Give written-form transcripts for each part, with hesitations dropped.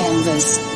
Canvas.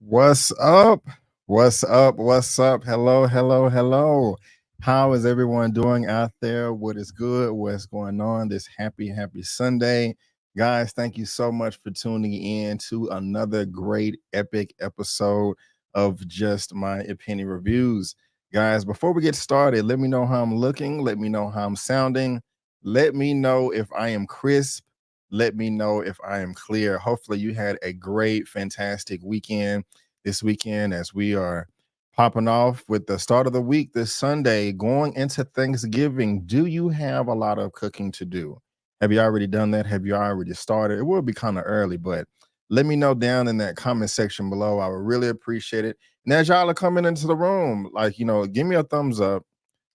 What's up? What's up? What's up? Hello, hello, hello. How is everyone doing out there? What is good? What's going on this happy Sunday? Guys, thank you so much for tuning in to another great epic episode of Just My Opinion Reviews. Guys, before we get started, let me know how I'm looking. Let me know how I'm sounding. Let me know if I am crisp. Let me know if I am clear. Hopefully you had a great, fantastic weekend this weekend as we are popping off with the start of the week this Sunday, going into Thanksgiving. Do you have a lot of cooking to do? Have you already done that? Have you already started? It will be kind of early, but let me know down in that comment section below. I would really appreciate it. And as y'all are coming into the room, like, give me a thumbs up.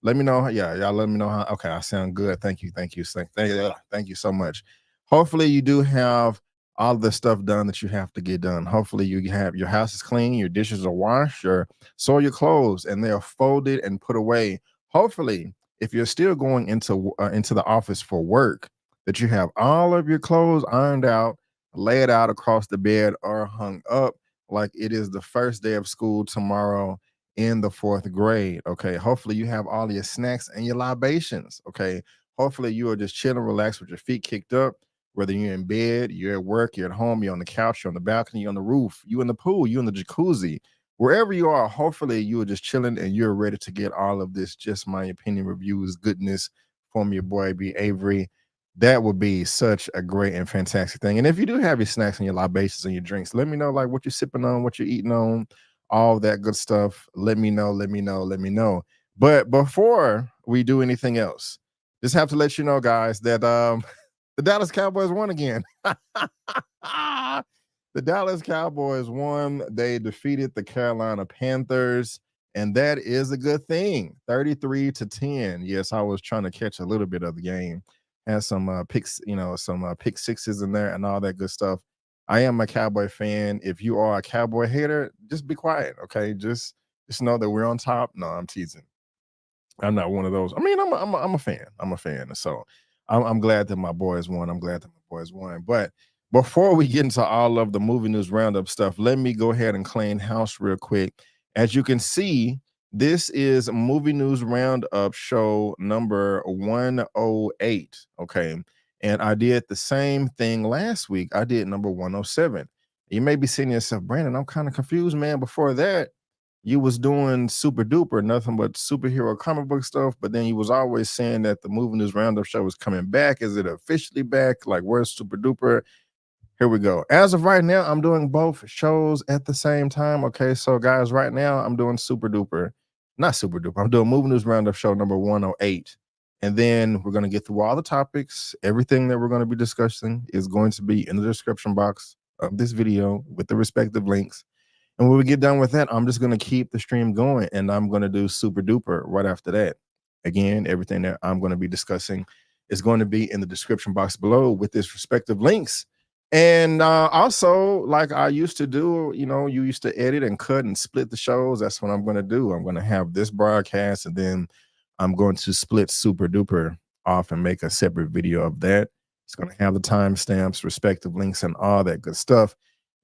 Let me know. Yeah, y'all let me know how. Okay, I sound good. Thank you. Thank you so much. Hopefully you do have all the stuff done that you have to get done. Hopefully you have your house is clean, your dishes are washed, or soil your clothes and they are folded and put away. Hopefully, if you're still going into the office for work, that you have all of your clothes ironed out, laid out across the bed, or hung up like it is the first day of school tomorrow in the 4th grade. Okay. Hopefully you have all your snacks and your libations. Okay. Hopefully you are just chilling, relaxed with your feet kicked up. Whether you're in bed, you're at work, you're at home, you're on the couch, you're on the balcony, you're on the roof, you're in the pool, you're in the jacuzzi, wherever you are, hopefully you are just chilling and you're ready to get all of this Just My Opinion Reviews goodness from your boy B. Avery. That would be such a great and fantastic thing. And if you do have your snacks and your libations and your drinks, let me know like what you're sipping on, what you're eating on, all that good stuff. Let me know. But before we do anything else, just have to let you know, guys, that the Dallas Cowboys won again. The Dallas Cowboys won. They defeated the Carolina Panthers, and that is a good thing. 33-10. Yes, I was trying to catch a little bit of the game. Had some picks, some pick sixes in there and all that good stuff. I am a Cowboy fan. If you are a Cowboy hater, just be quiet, okay? Just know that we're on top. No, I'm teasing. I'm not one of those. I mean, I'm a fan. I'm a fan. So I'm glad that my boys won. But before we get into all of the movie news roundup stuff, let me go ahead and clean house real quick. As you can see, this is movie news roundup show number 108. Okay. And I did the same thing last week. I did number 107. You may be saying to yourself, Brandon, I'm kind of confused, man. Before that, you was doing super duper, nothing but superhero comic book stuff, but then you was always saying that the movie news roundup show was coming back. Is it officially back? Like, where's super duper? Here we go. As of right now, I'm doing both shows at the same time. Okay, so guys, right now I'm doing super duper, not super duper. I'm doing movie news roundup show number 108, And then we're going to get through all the topics. Everything that we're going to be discussing is going to be in the description box of this video with the respective links. And when we get done with that, I'm just going to keep the stream going, and I'm going to do Super Duper right after that. Again, everything that I'm going to be discussing is going to be in the description box below with its respective links. And also, like I used to do, you know, you used to edit and cut and split the shows. That's what I'm going to do. I'm going to have this broadcast, and then I'm going to split Super Duper off and make a separate video of that. It's going to have the timestamps, respective links, and all that good stuff.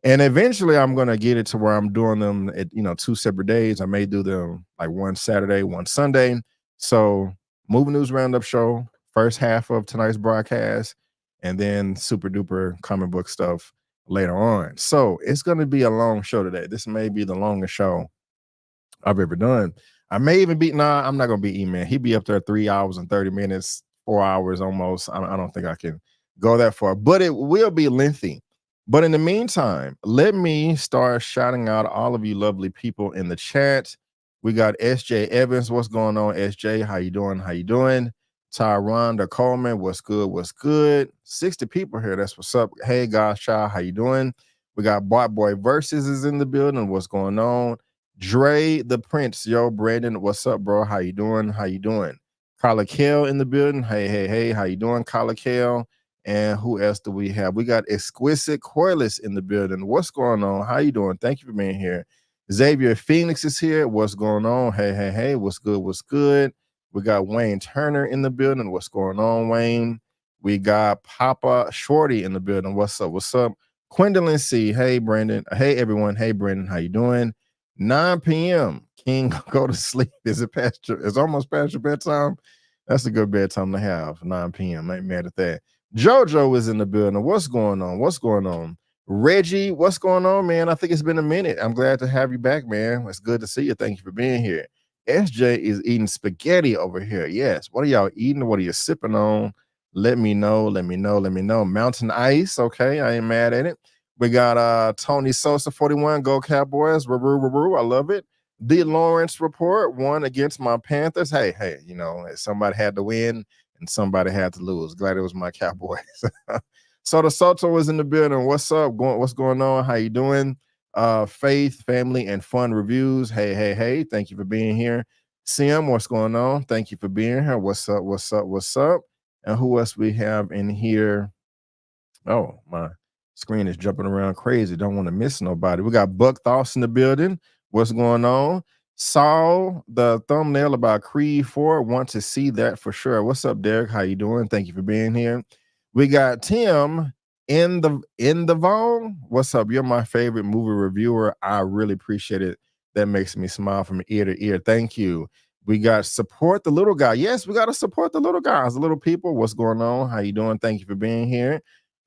And eventually I'm going to get it to where I'm doing them at, you know, 2 separate days. I may do them like one Saturday, one Sunday. So Movie News Roundup show, first half of tonight's broadcast, and then Super Duper comic book stuff later on. So it's going to be a long show today. This may be the longest show I've ever done. I may even be, I'm not going to be Eman. He'd be up there 3 hours and 30 minutes, 4 hours almost. I don't think I can go that far, but it will be lengthy. But in the meantime, let me start shouting out all of you lovely people in the chat. We got SJ Evans. What's going on, SJ? How you doing? How you doing? Tyronda Coleman. What's good? What's good? 60 people here. That's what's up. Hey, guys, child. How you doing? We got Bot Boy Versus is in the building. What's going on? Dre the Prince. Yo, Brandon. What's up, bro? How you doing? How you doing? Carla Kale in the building. Hey, hey, hey. How you doing, Carla Kale? And who else do we have? We got Exquisite Corliss in the building. What's going on? How you doing? Thank you for being here. Xavier Phoenix is here. What's going on? Hey, hey, hey. What's good? What's good? We got Wayne Turner in the building. What's going on, Wayne? We got Papa Shorty in the building. What's up? What's up? Gwendolyn C. Hey, Brandon. Hey, everyone. Hey, Brandon. How you doing? 9 p.m. King, go to sleep. Is it past your, it's almost past your bedtime? That's a good bedtime to have. 9 p.m. I ain't mad at that. Jojo is in the building. What's going on? What's going on? Reggie, what's going on, man? I think it's been a minute. I'm glad to have you back, man. It's good to see you. Thank you for being here. SJ is eating spaghetti over here. Yes. What are y'all eating? What are you sipping on? Let me know. Let me know. Let me know. Mountain Ice. Okay. I ain't mad at it. We got Tony Sosa 41. Go Cowboys. I love it. The Lawrence Report won against my Panthers. Hey, hey, you know, somebody had to win and somebody had to lose. Glad it was my Cowboys. So the Soto was in the building. What's up? What's going on? How you doing? Faith, family, and fun reviews. Hey, hey, hey. Thank you for being here. Sim, what's going on? Thank you for being here. What's up? What's up? What's up? And who else we have in here? Oh, my screen is jumping around crazy. Don't want to miss nobody. We got Buck Thoughts in the building. What's going on? Saw the thumbnail about Creed 4. Want to see that for sure. What's up, Derek? How you doing? Thank you for being here. We got Tim in the Vaughn. What's up? You're my favorite movie reviewer. I really appreciate it. That makes me smile from ear to ear. Thank you. We got Support the Little Guy. Yes, we got to support the little guys, the little people. What's going on? How you doing? Thank you for being here.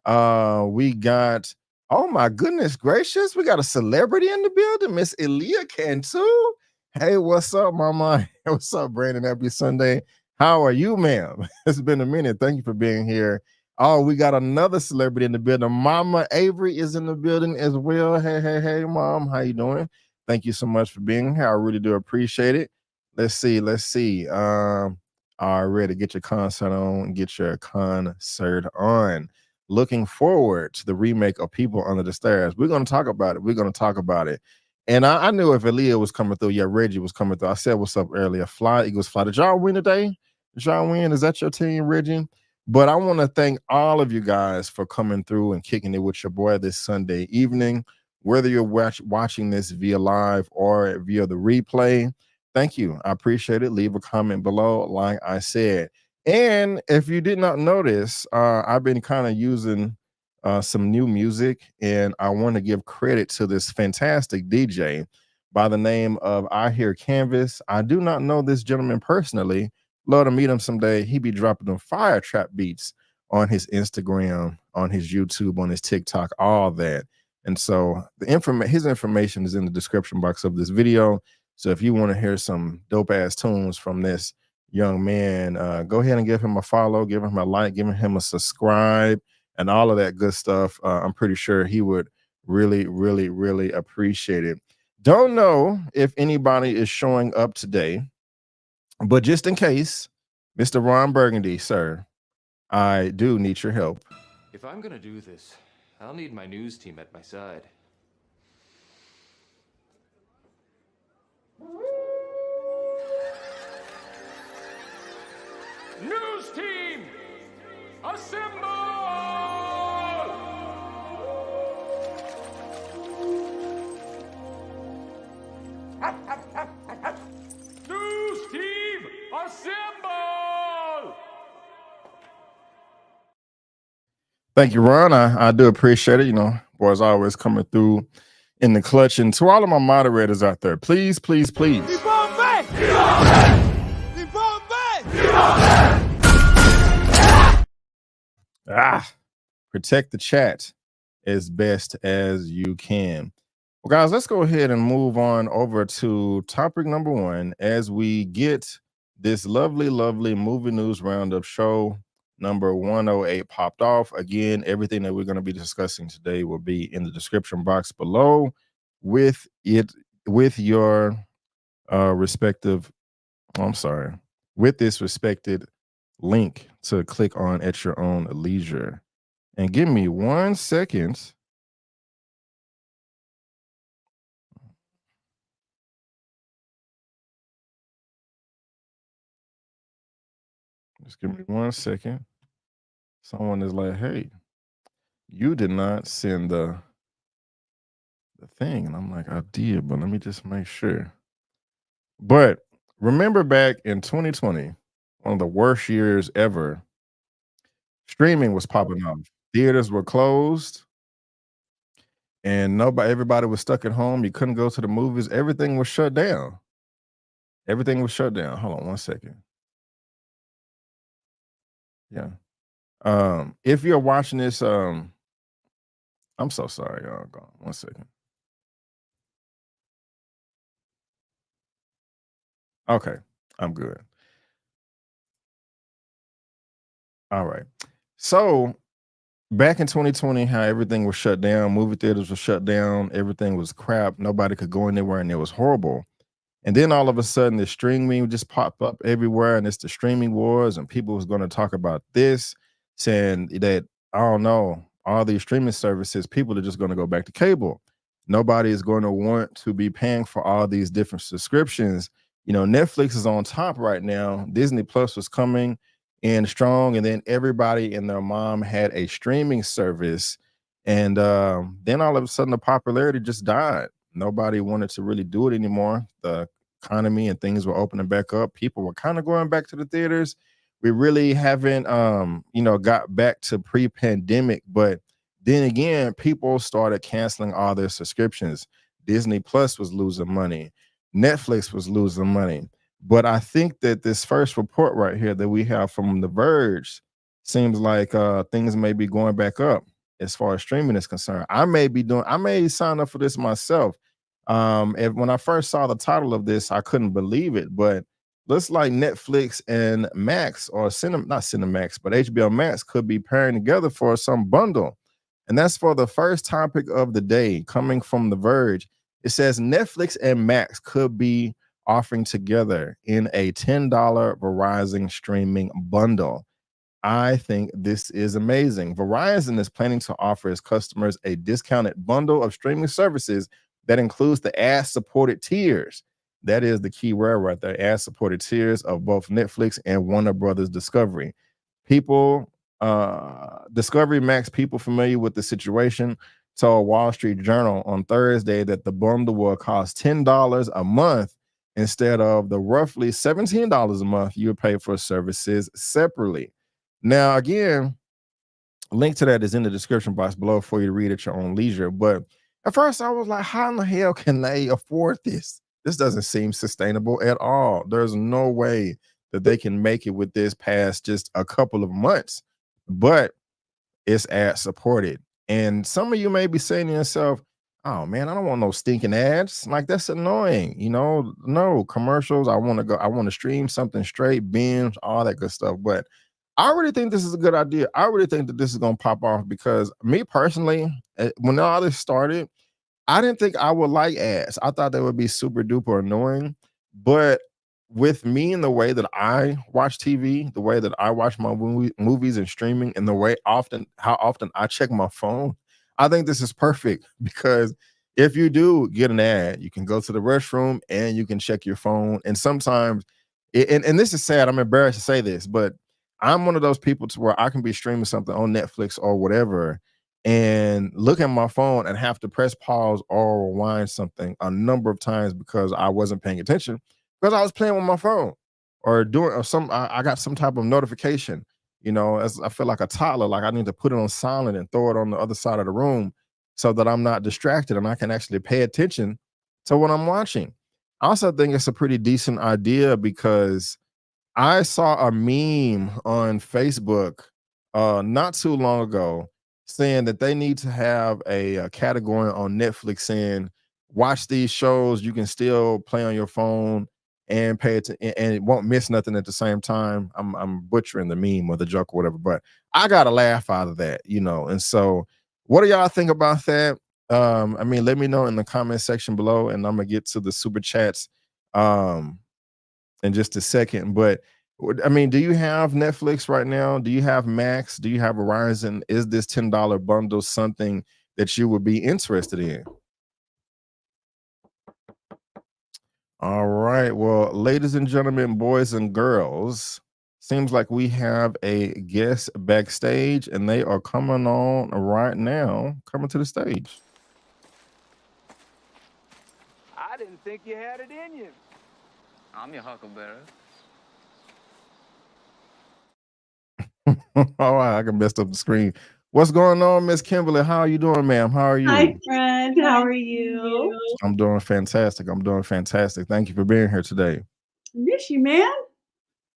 We got, oh my goodness gracious, we got a celebrity in the building, Miss Elia Cantu. Hey, what's up, mama? What's up, Brandon? Happy Sunday. How are you, ma'am? It's been a minute. Thank you for being here. Oh, we got another celebrity in the building. Mama Avery is in the building as well. Hey, hey, hey, mom. How you doing? Thank you so much for being here. I really do appreciate it. Let's see. All right, get your concert on. Get your concert on. Looking forward to the remake of People Under the Stairs. We're going to talk about it. We're going to talk about it. And I knew if Elia was coming through, yeah, Reggie was coming through. I said, what's up earlier? Fly, Eagles fly. Did y'all win today? Did y'all win? Is that your team, Reggie? But I want to thank all of you guys for coming through and kicking it with your boy this Sunday evening, whether you're watching this via live or via the replay. Thank you. I appreciate it. Leave a comment below, like I said. And if you did not notice, I've been kind of using some new music, and I want to give credit to this fantastic DJ by the name of I Hear Canvas. I do not know this gentleman personally. Love to meet him someday. He be dropping them fire trap beats on his Instagram, on his YouTube, on his TikTok, all that. And so his information is in the description box of this video. So if you want to hear some dope ass tunes from this young man, go ahead and give him a follow, give him a like, give him a subscribe, and all of that good stuff. I'm pretty sure he would really, really, really appreciate it. Don't know if anybody is showing up today, but just in case, Mr. Ron Burgundy, sir, I do need your help. If I'm gonna do this, I'll need my news team at my side. News team, assemble! News team, assemble! Thank you, Ron. I do appreciate it. You know, boys always coming through in the clutch. And to all of my moderators out there, please, please, please. Protect the chat as best as you can. Well, guys, let's go ahead and move on over to topic number one as we get this lovely, lovely movie news roundup show number 108 popped off. Again, everything that we're going to be discussing today will be in the description box below with your respective, with this respected link to click on at your own leisure. And give me 1 second. Just give me 1 second. Someone is like, hey, you did not send the thing. And I'm like, I did, but let me just make sure. But remember back in 2020, one of the worst years ever, streaming was popping off. Theaters were closed and everybody was stuck at home. You couldn't go to the movies. Everything was shut down. Everything was shut down. Hold on 1 second. Yeah. If you're watching this, I'm so sorry, y'all. Go on 1 second. Okay, I'm good. All right. So back in 2020, how everything was shut down, movie theaters were shut down, everything was crap, nobody could go anywhere, and it was horrible. And then all of a sudden, the streaming just popped up everywhere, and it's the streaming wars, and people was going to talk about this, saying that, I don't know, all these streaming services, people are just going to go back to cable. Nobody is going to want to be paying for all these different subscriptions. You know, Netflix is on top right now. Disney Plus was coming in strong, and then everybody and their mom had a streaming service. And then all of a sudden, the popularity just died. Nobody wanted to really do it anymore. The economy and things were opening back up. People were kind of going back to the theaters. We really haven't, got back to pre-pandemic. But then again, people started canceling all their subscriptions. Disney Plus was losing money. Netflix was losing money. But I think that this first report right here that we have from The Verge seems like things may be going back up as far as streaming is concerned. I may sign up for this myself. When I first saw the title of this, I couldn't believe it, but looks like Netflix and Max, or not Cinemax, but HBO Max could be pairing together for some bundle. And that's for the first topic of the day coming from The Verge. It says Netflix and Max could be offering together in a $10 Verizon streaming bundle. I think this is amazing. Verizon is planning to offer its customers a discounted bundle of streaming services that includes the ad-supported tiers. That is the key word right there, ad-supported tiers of both Netflix and Warner Brothers Discovery. Discovery Max people familiar with the situation told Wall Street Journal on Thursday that the bundle will cost $10 a month instead of the roughly $17 a month you would pay for services separately. Now, again, link to that is in the description box below for you to read at your own leisure. But at first, I was like, how in the hell can they afford this? This doesn't seem sustainable at all. There's no way that they can make it with this past just a couple of months. But it's ad supported. And some of you may be saying to yourself, oh man, I don't want no stinking ads. Like, that's annoying. You know, no commercials. I want to stream something straight, binge, all that good stuff. But I really think this is a good idea. I really think that this is going to pop off because me personally, when all this started, I didn't think I would like ads. I thought they would be super duper annoying. But with me and the way that I watch TV, the way that I watch my movies and streaming, and the way how often I check my phone, I think this is perfect because if you do get an ad, you can go to the restroom and you can check your phone. And sometimes, and this is sad, I'm embarrassed to say this, but I'm one of those people to where I can be streaming something on Netflix or whatever and look at my phone and have to press pause or rewind something a number of times because I wasn't paying attention because I was playing with my phone or doing or I got some type of notification, as I feel like a toddler, like I need to put it on silent and throw it on the other side of the room so that I'm not distracted and I can actually pay attention to what I'm watching. I also think it's a pretty decent idea because I saw a meme on Facebook not too long ago saying that they need to have a category on Netflix saying, watch these shows, you can still play on your phone and pay it and it won't miss nothing at the same time. I'm butchering the meme or the joke or whatever, but I got a laugh out of that, and so what do y'all think about that? I mean, let me know in the comment section below, and I'm gonna get to the super chats in just a second. But I mean, do you have Netflix right now? Do you have Max? Do you have Verizon? Is this $10 bundle something that you would be interested in? All right. Well, ladies and gentlemen, boys and girls, seems like we have a guest backstage and they are coming on right now, coming to the stage. I didn't think you had it in you. I'm your huckleberry. Oh, I can mess up the screen. What's going on, Miss Kimberly? How are you doing, ma'am? How are you? Hi, friend. How are you? I'm doing fantastic. I'm doing fantastic. Thank you for being here today. Miss you, man.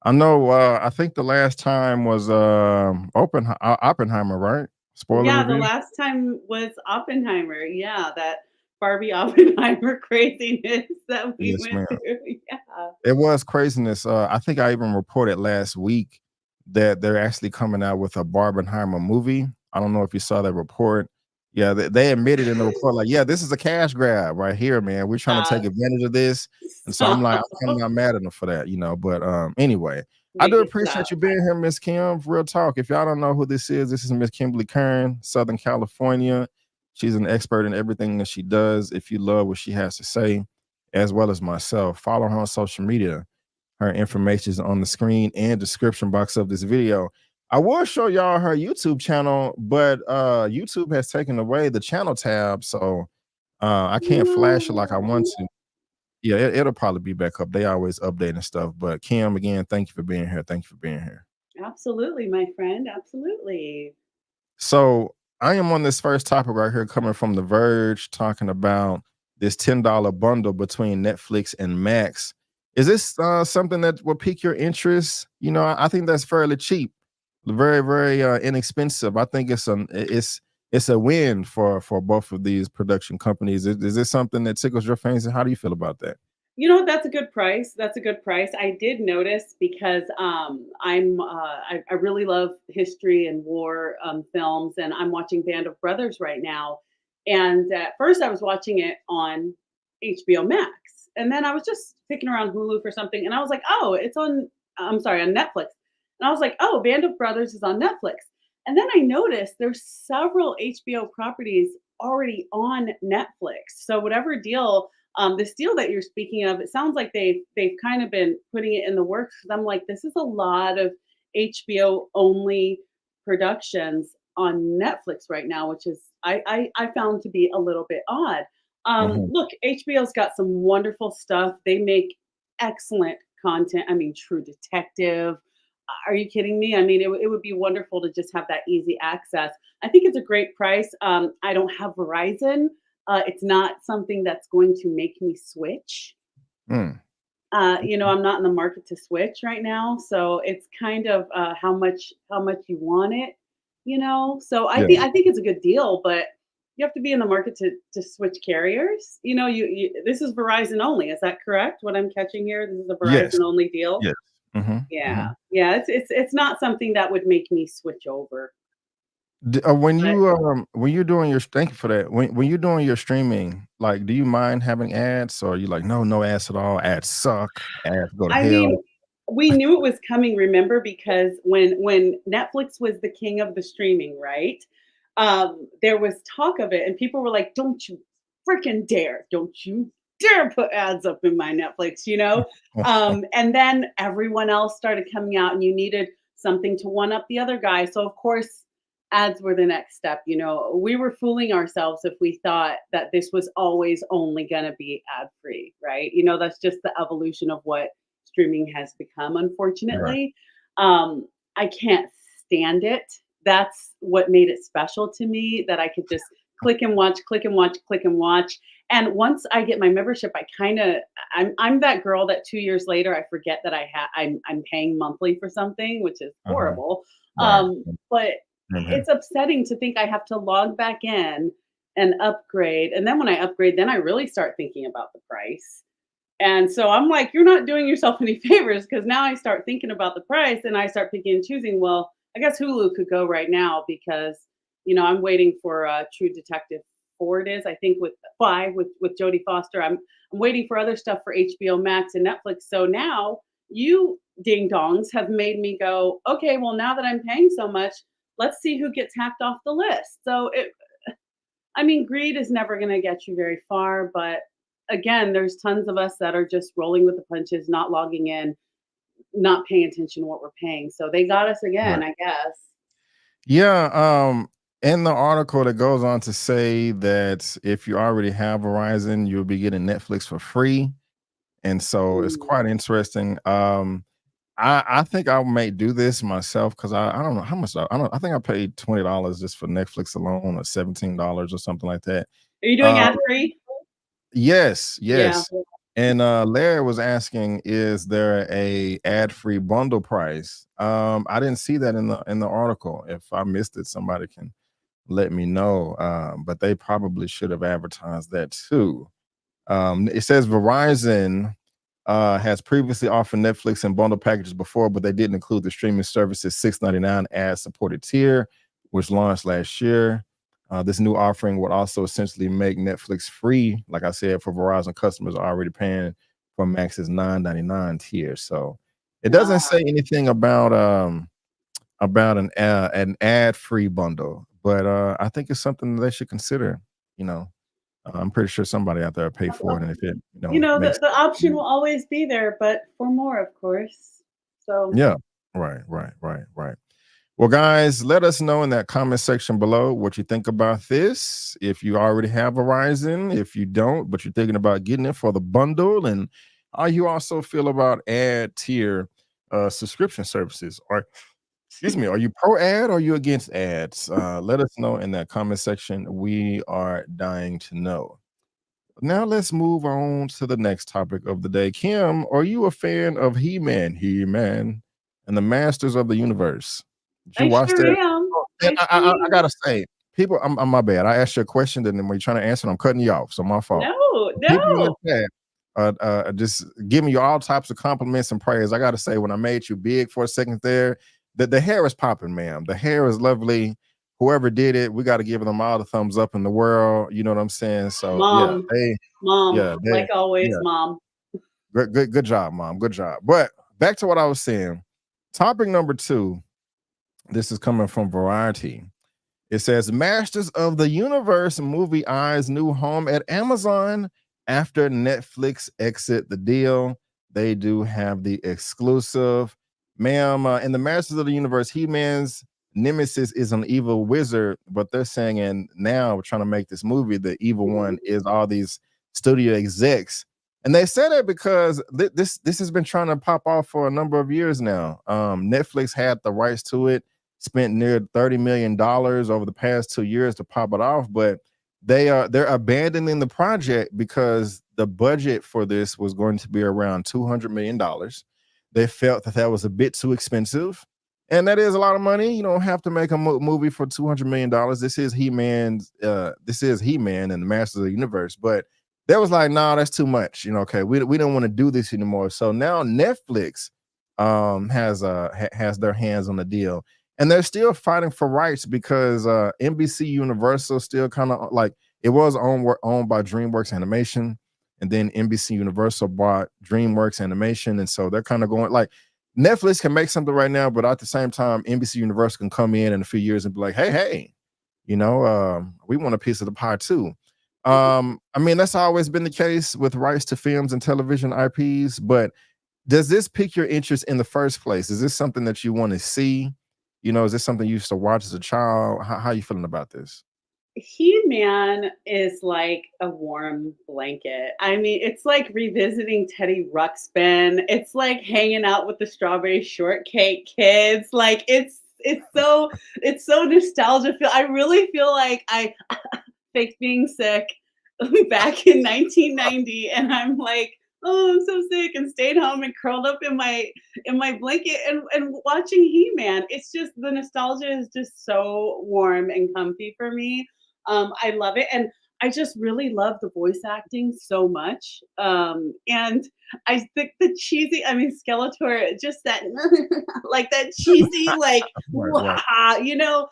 I know. I think the last time was Oppenheimer, right? Spoiler Yeah, review? the last time was Oppenheimer. Yeah, that Barbie Oppenheimer craziness that we Yes, went ma'am. through. Yeah. It was craziness. I think I even reported last week that they're actually coming out with a Barbenheimer movie. I don't know if you saw that report. Yeah, they admitted in the report, like, yeah, this is a cash grab right here, man. We're trying to take advantage of this. And so I'm like, I'm not mad at them for that, But anyway, I do appreciate you being here, Miss Kim. Real talk. If y'all don't know who this is Miss Kimberly Currin, Southern California. She's an expert in everything that she does. If you love what she has to say, as well as myself, follow her on social media. Her information is on the screen and description box of this video. I will show y'all her YouTube channel, but YouTube has taken away the channel tab, so I can't flash it like I want to. Yeah, it'll probably be back up. They always updating stuff. But Kim, again, thank you for being here. Thank you for being here. Absolutely, my friend. Absolutely. So I am on this first topic right here, coming from The Verge, talking about this $10 bundle between Netflix and Max. Is this something that will pique your interest? I think that's fairly cheap, very, very inexpensive. I think it's a win for both of these production companies. Is this something that tickles your fancy? How do you feel about that? That's a good price. That's a good price. I did notice because I really love history and war films, and I'm watching Band of Brothers right now. And at first, I was watching it on HBO Max, and then I was just picking around Hulu for something, and I was like, oh, it's on. I'm sorry, on Netflix. And I was like, oh, Band of Brothers is on Netflix. And then I noticed there's several HBO properties already on Netflix. So whatever deal this deal that you're speaking of, it sounds like they've kind of been putting it in the works. 'Cause I'm like, this is a lot of HBO only productions on Netflix right now, which is I found to be a little bit odd. Look, HBO's got some wonderful stuff. They make excellent content. I mean, True Detective. Are you kidding me? I mean, it would be wonderful to just have that easy access. I think it's a great price. I don't have Verizon. It's not something that's going to make me switch. I'm not in the market to switch right now, so it's kind of how much you want it, So I think it's a good deal, but you have to be in the market to switch carriers. You this is Verizon only. Is that correct? What I'm catching here, this is a Yes. Verizon only deal. Yes. Yeah. It's not something that would make me switch over. When But you're doing your thank you for that. When you're doing your streaming, like, do you mind having ads, or are you like, no ads at all? Ads suck. Ads go to I mean, hell. we knew it was coming, remember, because when Netflix was the king of the streaming, right? There was talk of it, and people were like, "Don't you freaking dare! Don't you dare put ads up in my Netflix!" You know. And then everyone else started coming out, and you needed something to one up the other guy. So of course, ads were the next step. You know, we were fooling ourselves if we thought that this was always only going to be ad free, right? You know, that's just the evolution of what streaming has become, Right. unfortunately. I can't stand it. That's what made it special to me, that I could just click and watch, click and watch, click and watch. And once I get my membership, I'm that girl that 2 years later I forget that I'm paying monthly for something, which is Uh-huh. horrible. Right. But Mhm. it's upsetting to think I have to log back in and upgrade. And then when I upgrade, then I really start thinking about the price. And so I'm like, you're not doing yourself any favors, because now I start thinking about the price and I start picking and choosing. Well, I guess Hulu could go right now because, you know, I'm waiting for True Detective 4. It is, I think, with 5 with Jodie Foster. I'm waiting for other stuff for HBO Max and Netflix. So now you ding dongs have made me go, okay, well, now that I'm paying so much, let's see who gets hacked off the list. So I mean, greed is never going to get you very far, but again, there's tons of us that are just rolling with the punches, not logging in, not paying attention to what we're paying. So they got us again, Right. I guess. Yeah, in the article that goes on to say that if you already have Verizon, you'll be getting Netflix for free. And so it's Mm. quite interesting. I think I may do this myself because I don't know how much I think I paid $20 just for Netflix alone, or $17 or something like that. Are you doing Um, ad free? yes, Yeah. yes. And Larry was asking, is there a ad-free bundle price? I didn't see that in the article. If I missed it, somebody can let me know. But they probably should have advertised that too. It says Verizon has previously offered Netflix and bundle packages before, but they didn't include the streaming service's $6.99 ad-supported tier, which launched last year. This new offering would also essentially make Netflix free, like I said, for Verizon customers already paying for Max's $9.99 tier. So it doesn't Wow. say anything about an ad-free bundle, but I think it's something that they should consider. You know, I'm pretty sure somebody out there paid for it, and if it You know, makes the option sense. will always be there, but for more, of course. So Yeah. Right. Well, guys, let us know in that comment section below what you think about this. If you already have Verizon, if you don't, but you're thinking about getting it for the bundle, and how you also feel about ad tier subscription services. Or excuse me, are you pro ad or are you against ads? Let us know in that comment section. We are dying to know. Now let's move on to the next topic of the day. Kim, are you a fan of He-Man, He-Man, and the Masters of the Universe? Did you I watch sure that? am. Oh, and I I sure am. gotta say, people, I'm my bad. I asked you a question, and then when you're trying to answer, I'm cutting you off. So my fault. No, People in the no. chat, just giving you all types of compliments and praise. I gotta say, when I made you big for a second there, the hair is popping, ma'am. The hair is lovely. Whoever did it, we got to give them all the thumbs up in the world. You know what I'm saying? So yeah, Mom, yeah, like always, yeah. mom. Good job, mom. Good job. But back to what I was saying. Topic number 2. This is coming from Variety. It says Masters of the Universe movie eyes new home at Amazon after Netflix exit the deal. They do have the exclusive. Ma'am, in the Masters of the Universe, He-Man's nemesis is an evil wizard, but they're saying, and now we're trying to make this movie, the evil one is all these studio execs. And they said it because this has been trying to pop off for a number of years now. Netflix had the rights to it, spent near $30 million over the past 2 years to pop it off, but they're abandoning the project because the budget for this was going to be around $200 million. They felt that was a bit too expensive, and that is a lot of money. You don't have to make a movie for $200 million. This is He-Man and the Masters of the Universe, but they was like, nah, that's too much. Okay, we don't want to do this anymore. So now Netflix has their hands on the deal. and they're still fighting for rights because NBC Universal still kind of like it was owned by DreamWorks Animation, and then NBC Universal bought DreamWorks Animation, and so they're kind of going like Netflix can make something right now, but at the same time, NBC Universal can come in a few years and be like, hey, you know, we want a piece of the pie too. I mean, that's always been the case with rights to films and television IPs, but does this pique your interest in the first place? Is this something that you want to see? You know, is this something you used to watch as a child? How are you feeling about this? He-Man is like a warm blanket. I mean, it's like revisiting Teddy Ruxpin. It's like hanging out with the Strawberry Shortcake Kids. Like it's so nostalgia. I really feel like I faked being sick back in 1990, and I'm like, oh, I'm so sick, and stayed home and curled up in my blanket and watching He-Man. It's just the nostalgia is just so warm and comfy for me. I love it, and I just really love the voice acting so much. And I think the cheesy, I mean, Skeletor, just that like that cheesy, like wah, you know,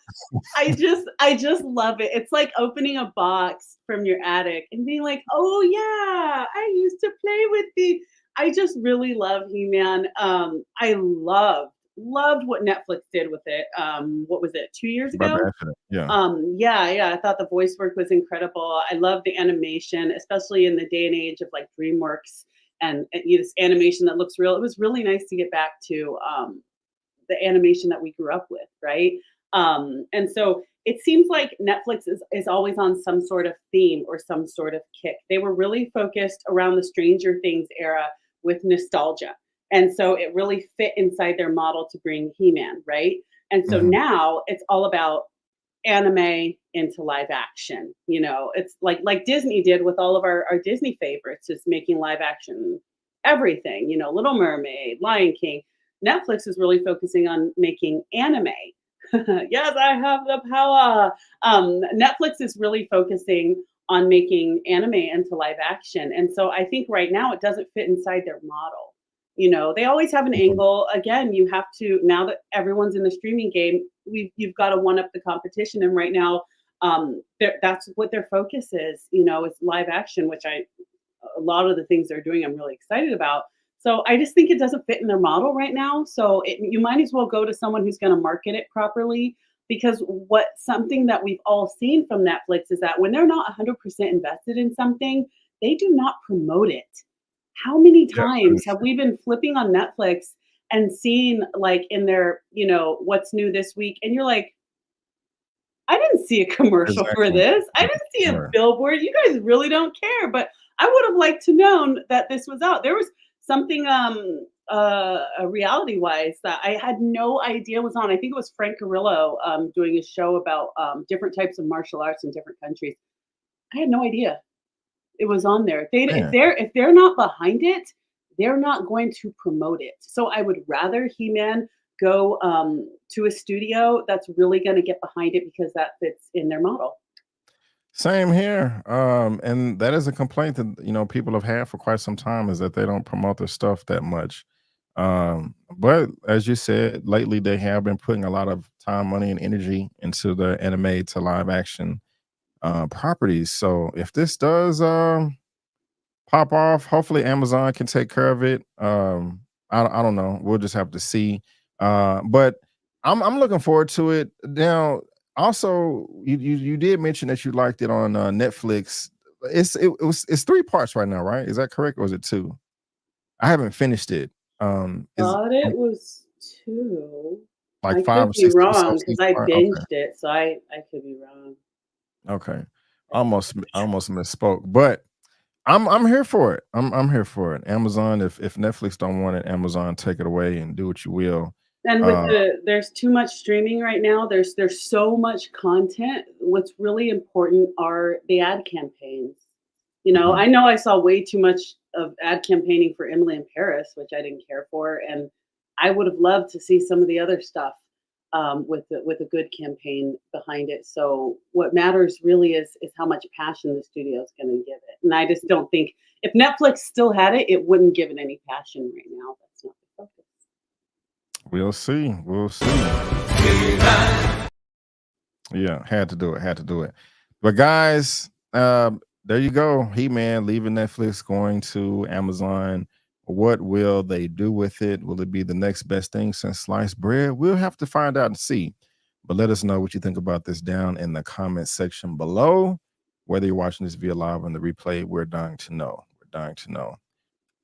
I just love it. It's like opening a box from your attic and being like, oh yeah, I used to play with the. I just really love He-Man. I loved what Netflix did with it. What was it, 2 years ago? Yeah. I thought the voice work was incredible. I love the animation, especially in the day and age of like DreamWorks and this animation that looks real. It was really nice to get back to the animation that we grew up with, right? And so it seems like Netflix is always on some sort of theme or some sort of kick. They were really focused around the Stranger Things era with nostalgia. And so it really fit inside their model to bring He-Man, right? And so now it's all about anime into live action. You know, it's like Disney did with all of our Disney favorites, just making live action everything, you know, Little Mermaid, Lion King. Netflix is really focusing on making anime. Yes, I have the power. Netflix is really focusing on making anime into live action. And so I think right now it doesn't fit inside their model. You know, they always have an angle. Again, you have to, now that everyone's in the streaming game, you've got to one up the competition. And right now, that's what their focus is, you know, is live action, which a lot of the things they're doing, I'm really excited about. So I just think it doesn't fit in their model right now. So you might as well go to someone who's going to market it properly, because something that we've all seen from Netflix is that when they're not 100% invested in something, they do not promote it. How many times have we been flipping on Netflix and seen like in their, you know, what's new this week? And you're like, I didn't see a commercial for this. I didn't see a billboard. You guys really don't care. But I would have liked to known that this was out. There was something reality wise that I had no idea was on. I think it was Frank Grillo doing a show about different types of martial arts in different countries. I had no idea it was on there. If they're not behind it, they're not going to promote it. So I would rather He-Man go to a studio that's really going to get behind it, because that fits in their model. Same here. And that is a complaint that, you know, people have had for quite some time, is that they don't promote their stuff that much. But as you said, lately they have been putting a lot of time, money, and energy into the anime to live action properties. So if this does pop off, hopefully Amazon can take care of it. I don't know. We'll just have to see. But I'm looking forward to it. Now, also, you did mention that you liked it on Netflix. It's 3 parts right now, right? Is that correct, or is it 2? I haven't finished it. Thought it was 2. Like I 5 or could 6 be wrong, episodes because each I part? binged Okay. it, so I could be wrong. Okay. Almost misspoke, but I'm here for it. I'm here for it. Amazon, if Netflix don't want it, Amazon, take it away and do what you will. And with there's too much streaming right now. There's so much content. What's really important are the ad campaigns. You know, I know I saw way too much of ad campaigning for Emily in Paris, which I didn't care for, and I would have loved to see some of the other stuff with a good campaign behind it. So what matters really is how much passion the studio is going to give it. And I just don't think, if Netflix still had it, it wouldn't give it any passion right now. That's not the focus. We'll see. Yeah, had to do it. But guys, there you go. He-Man leaving Netflix, going to Amazon. What will they do with it? Will it be the next best thing since sliced bread? We'll have to find out and see. But let us know what you think about this down in the comment section below. Whether you're watching this via live on the replay, we're dying to know.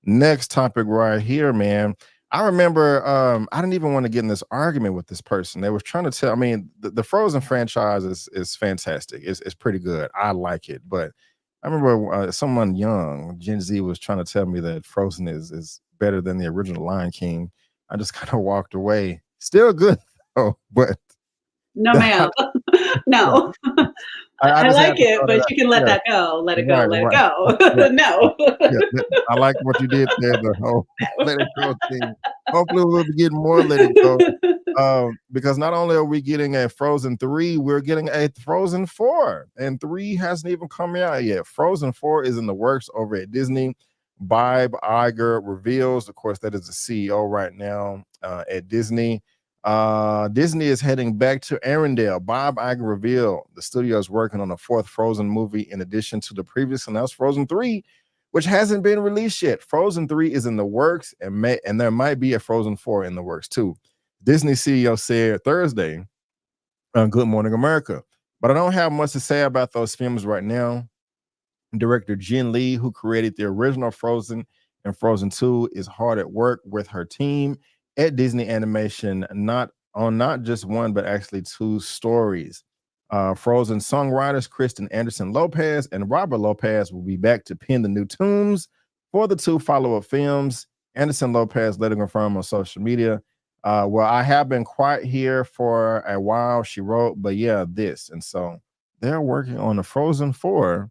Next topic right here, man. I remember I didn't even want to get in this argument with this person. They was trying to tell, I mean, the Frozen franchise is fantastic. It's pretty good. I like it. But I remember someone young, Gen Z, was trying to tell me that Frozen is better than the original Lion King. I just kind of walked away. Still good though, but no, ma'am. No. I like it, but you can let that go. Let it go. Let it go. No. I like what you did there. The whole let it go thing. Hopefully, we'll be getting more let it go. Because not only are we getting a Frozen 3, we're getting a Frozen 4, and 3 hasn't even come out yet. Frozen 4 is in the works over at Disney. Bob Iger reveals, of course, that is the CEO right now at Disney. Disney is heading back to Arendelle. Bob Iger revealed the studio is working on a 4th Frozen movie in addition to the previously announced Frozen 3, which hasn't been released yet. Frozen 3 is in the works, and there might be a Frozen 4 in the works too. Disney CEO said Thursday on Good Morning America. But I don't have much to say about those films right now. Director Jen Lee, who created the original Frozen and Frozen 2, is hard at work with her team at Disney Animation, not just one, but actually 2 stories. Frozen songwriters Kristen Anderson Lopez and Robert Lopez will be back to pen the new tunes for the 2 follow-up films. Anderson Lopez later confirmed on social media, well, I have been quiet here for a while, she wrote, but yeah, this. And so they're working on the Frozen 4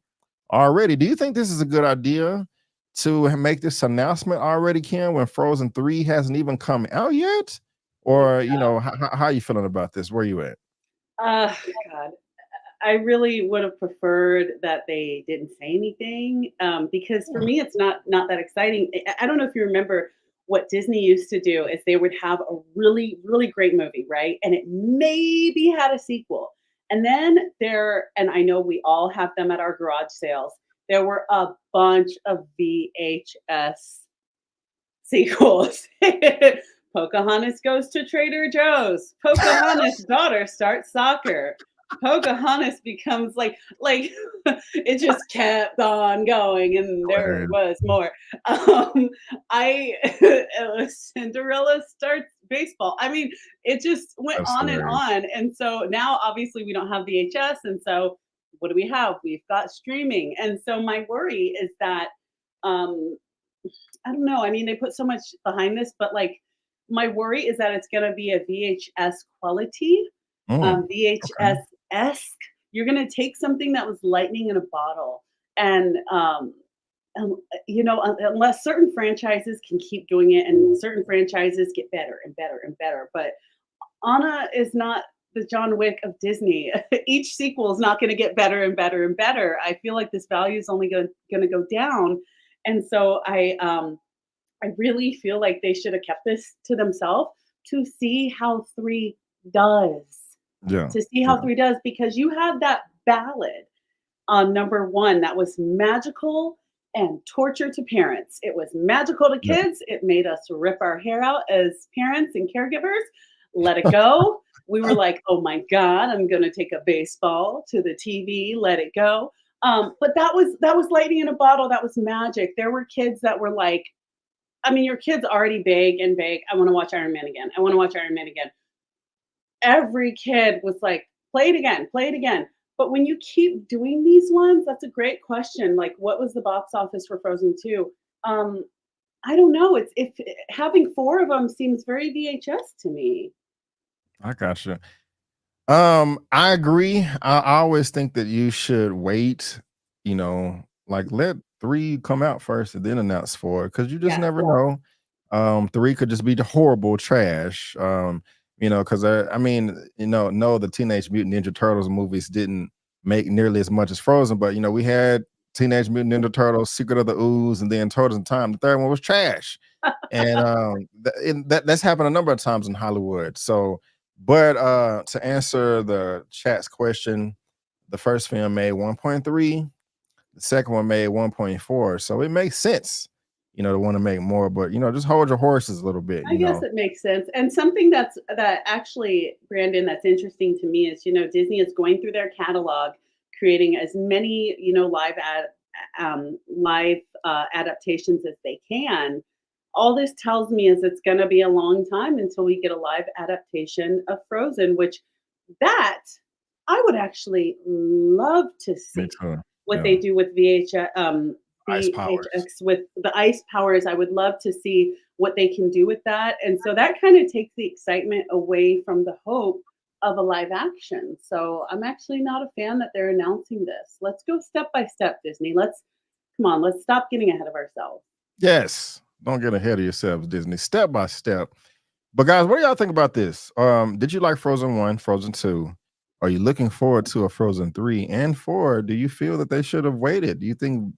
already. Do you think this is a good idea to make this announcement already, Kim, when Frozen 3 hasn't even come out yet? Or, you know, how are you feeling about this? Where are you at? God, I really would have preferred that they didn't say anything, because for me, it's not that exciting. I don't know if you remember what Disney used to do is they would have a really, really great movie, right? And it maybe had a sequel. And then and I know we all have them at our garage sales, there were a bunch of VHS sequels. Pocahontas goes to Trader Joe's. Pocahontas' daughter starts soccer. Pocahontas becomes like it just kept on going, and there was more. It was Cinderella starts baseball. I mean, it just went on and on. And so now obviously we don't have VHS, and so what do we have? We've got streaming. And so my worry is that I don't know. I mean, they put so much behind this, but like my worry is that it's going to be a VHS quality, VHS-esque. You're going to take something that was lightning in a bottle, and you know, unless certain franchises can keep doing it, and certain franchises get better and better and better. But Anna is not the John Wick of Disney. Each sequel is not going to get better and better and better. I feel like this value is only going to go down, and so I really feel like they should have kept this to themselves to see how 3 does. Yeah. To see how 3 does, because you had that ballad on number 1 that was magical and torture to parents. It was magical to kids. It made us rip our hair out as parents and caregivers. Let It Go. We were like, oh my God, I'm going to take a baseball to the TV. Let it go. But that was lightning in a bottle. That was magic. There were kids that were like, I mean, your kid's already big. I want to watch Iron Man again. I want to watch Iron Man again. Every kid was like, play it again, play it again. But when you keep doing these ones, that's a great question. Like, what was the box office for Frozen 2? I don't know. If having 4 of them seems very VHS to me. I got you. I agree. I always think that you should wait, you know, like let 3 come out first and then announce 4, because you just never know. 3 could just be the horrible trash. You know, because I mean, you know, no, the Teenage Mutant Ninja Turtles movies didn't make nearly as much as Frozen, but you know, we had Teenage Mutant Ninja Turtles, Secret of the Ooze, and then Turtles in Time. The 3rd one was trash, and that's happened a number of times in Hollywood. So But to answer the chat's question, the first film made 1.3, the second one made 1.4. So it makes sense, to want to make more, but just hold your horses a little bit, I guess it makes sense. And something that actually, Brandon, that's interesting to me is, Disney is going through their catalog, creating as many, live adaptations as they can. All this tells me is it's going to be a long time until we get a live adaptation of Frozen, which that I would actually love to Me see too. what Yeah. they do with Ice powers. VHX with the ice powers. I would love to see what they can do with that. And so that kind of takes the excitement away from the hope of a live action. So I'm actually not a fan that they're announcing this. Let's go step by step, Disney. Let's stop getting ahead of ourselves. Yes. Don't get ahead of yourselves, Disney. Step by step. But guys, what do y'all think about this? Did you like Frozen 1, Frozen 2? Are you looking forward to a Frozen 3 and 4? Do you feel that they should have waited? Do you think,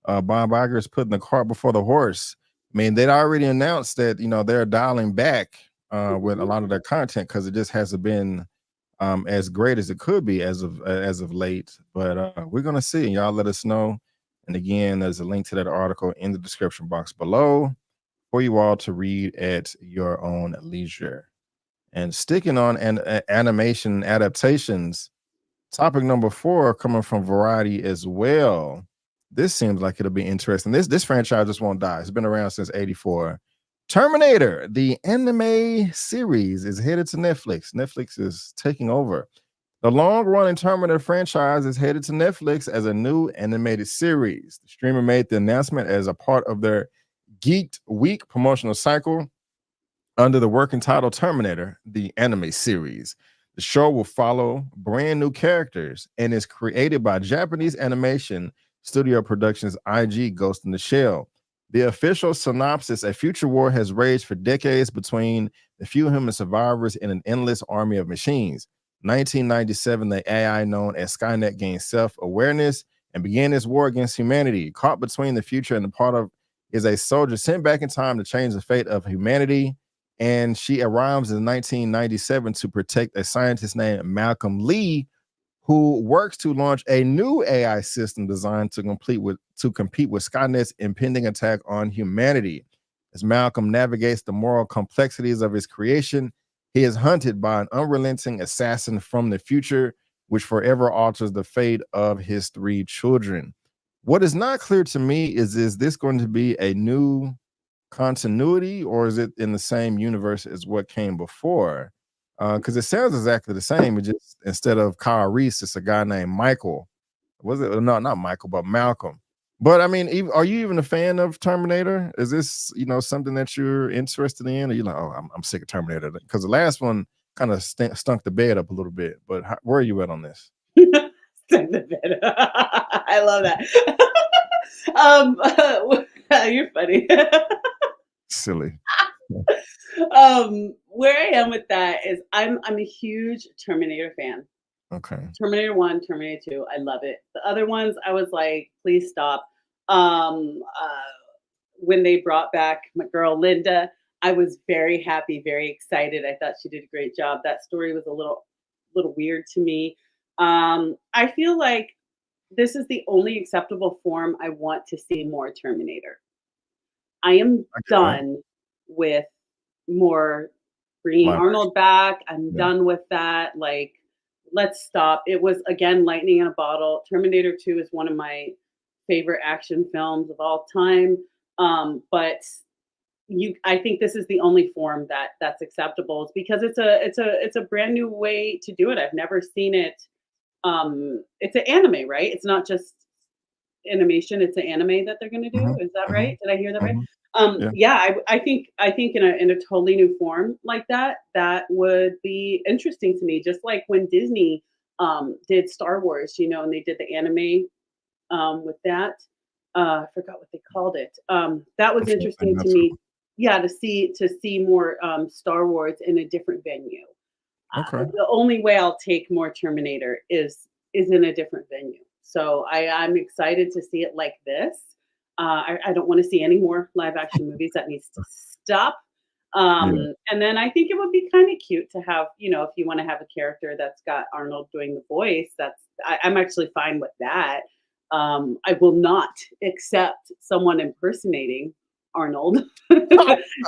Bob Iger is putting the cart before the horse? I mean, they'd already announced that, they're dialing back with a lot of their content because it just hasn't been as great as it could be as of late. But we're gonna see. Y'all let us know. And again, there's a link to that article in the description box below for you all to read at your own leisure. And sticking on animation adaptations, topic number 4 coming from Variety as well. This seems like it'll be interesting. This franchise just won't die. It's been around since '84. Terminator, the anime series, is headed to Netflix. Netflix is taking over. The long-running Terminator franchise is headed to Netflix as a new animated series. The streamer made the announcement as a part of their Geeked Week promotional cycle under the working title Terminator, the anime series. The show will follow brand new characters and is created by Japanese animation studio productions IG Ghost in the Shell. The official synopsis: a future war has raged for decades between the few human survivors and an endless army of machines. 1997, the AI known as Skynet gained self-awareness and began its war against humanity. Caught between the future and the part of is a soldier sent back in time to change the fate of humanity. And she arrives in 1997 to protect a scientist named Malcolm Lee, who works to launch a new AI system designed to compete with Skynet's impending attack on humanity. As Malcolm navigates the moral complexities of his creation, he is hunted by an unrelenting assassin from the future, which forever alters the fate of his 3 children. What is not clear to me is this going to be a new continuity, or is it in the same universe as what came before? Because it sounds exactly the same. It just, instead of Kyle Reese, it's a guy named Michael. Was it? No, not Michael, but Malcolm. But I mean, are you even a fan of Terminator? Is this, something that you're interested in? Or you're like, oh, I'm sick of Terminator? Because the last one kind of stunk the bed up a little bit. But where are you at on this? Stunk the bed. I love that. You're funny. Silly. Where I am with that is I'm a huge Terminator fan. Okay. Terminator 1, Terminator 2, I love it. The other ones, I was like, please stop. When they brought back my girl Linda, I was very happy, very excited. I thought she did a great job. That story was a little weird to me. I feel like this is the only acceptable form I want to see more Terminator. I am done with more bringing Arnold back. I'm done with that. Like, let's stop. It was, again, lightning in a bottle. Terminator 2 is one of my favorite action films of all time. But I think this is the only form that's acceptable. It's because it's a brand new way to do it. I've never seen it. It's an anime, right? It's not just animation. It's an anime that they're going to do. Mhm, Is that mhm, right? Did I hear that right? Yeah. Yeah, I think in a totally new form like that would be interesting to me. Just like when Disney did Star Wars, and they did the anime with that. I forgot what they called it. That was interesting to me. Yeah, to see more Star Wars in a different venue. Okay. The only way I'll take more Terminator is in a different venue. So I'm excited to see it like this. I don't want to see any more live action movies. That needs to stop. And then I think it would be kind of cute to have, if you want to have a character that's got Arnold doing the voice, I'm actually fine with that. I will not accept someone impersonating Arnold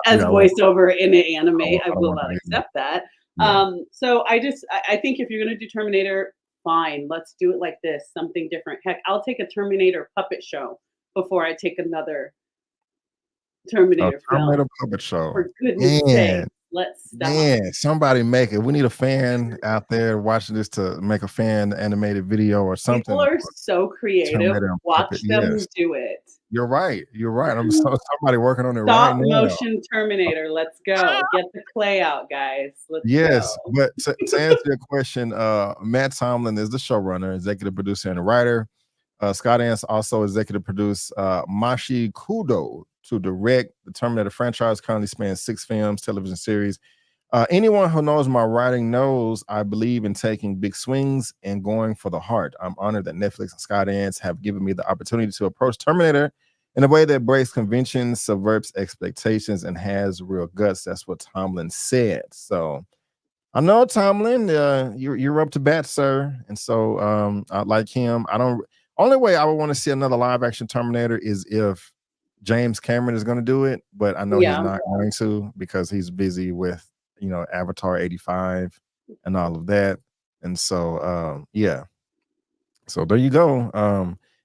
as voiceover in an anime. I will not accept that. So I think if you're going to do Terminator, fine, let's do it like this, something different. Heck, I'll take a Terminator puppet show before I take another Terminator film. Puppet show. For goodness sake, let's stop. Man, somebody make it. We need a fan out there watching this to make a fan animated video or something. People are so creative. Watch them do it. You're right. I'm somebody working on it Stop right now. motion Terminator. Let's go. Get the clay out, guys. Let's go. But to answer your question, Matt Tomlin is the showrunner, executive producer, and writer. Scott Ants also executive produced Mashi Kudo to direct. The Terminator franchise currently spans 6 films, television series. Anyone who knows my writing knows I believe in taking big swings and going for the heart. I'm honored that Netflix and Scott Ants have given me the opportunity to approach Terminator in a way that breaks conventions, subverts expectations, and has real guts. That's what Tomlin said. So I know, Tomlin, you're up to bat, sir. And so I like him. Only way I would want to see another live action Terminator is if James Cameron is going to do it, but I know he's not going to because he's busy with, Avatar 85 and all of that. And so, so there you go.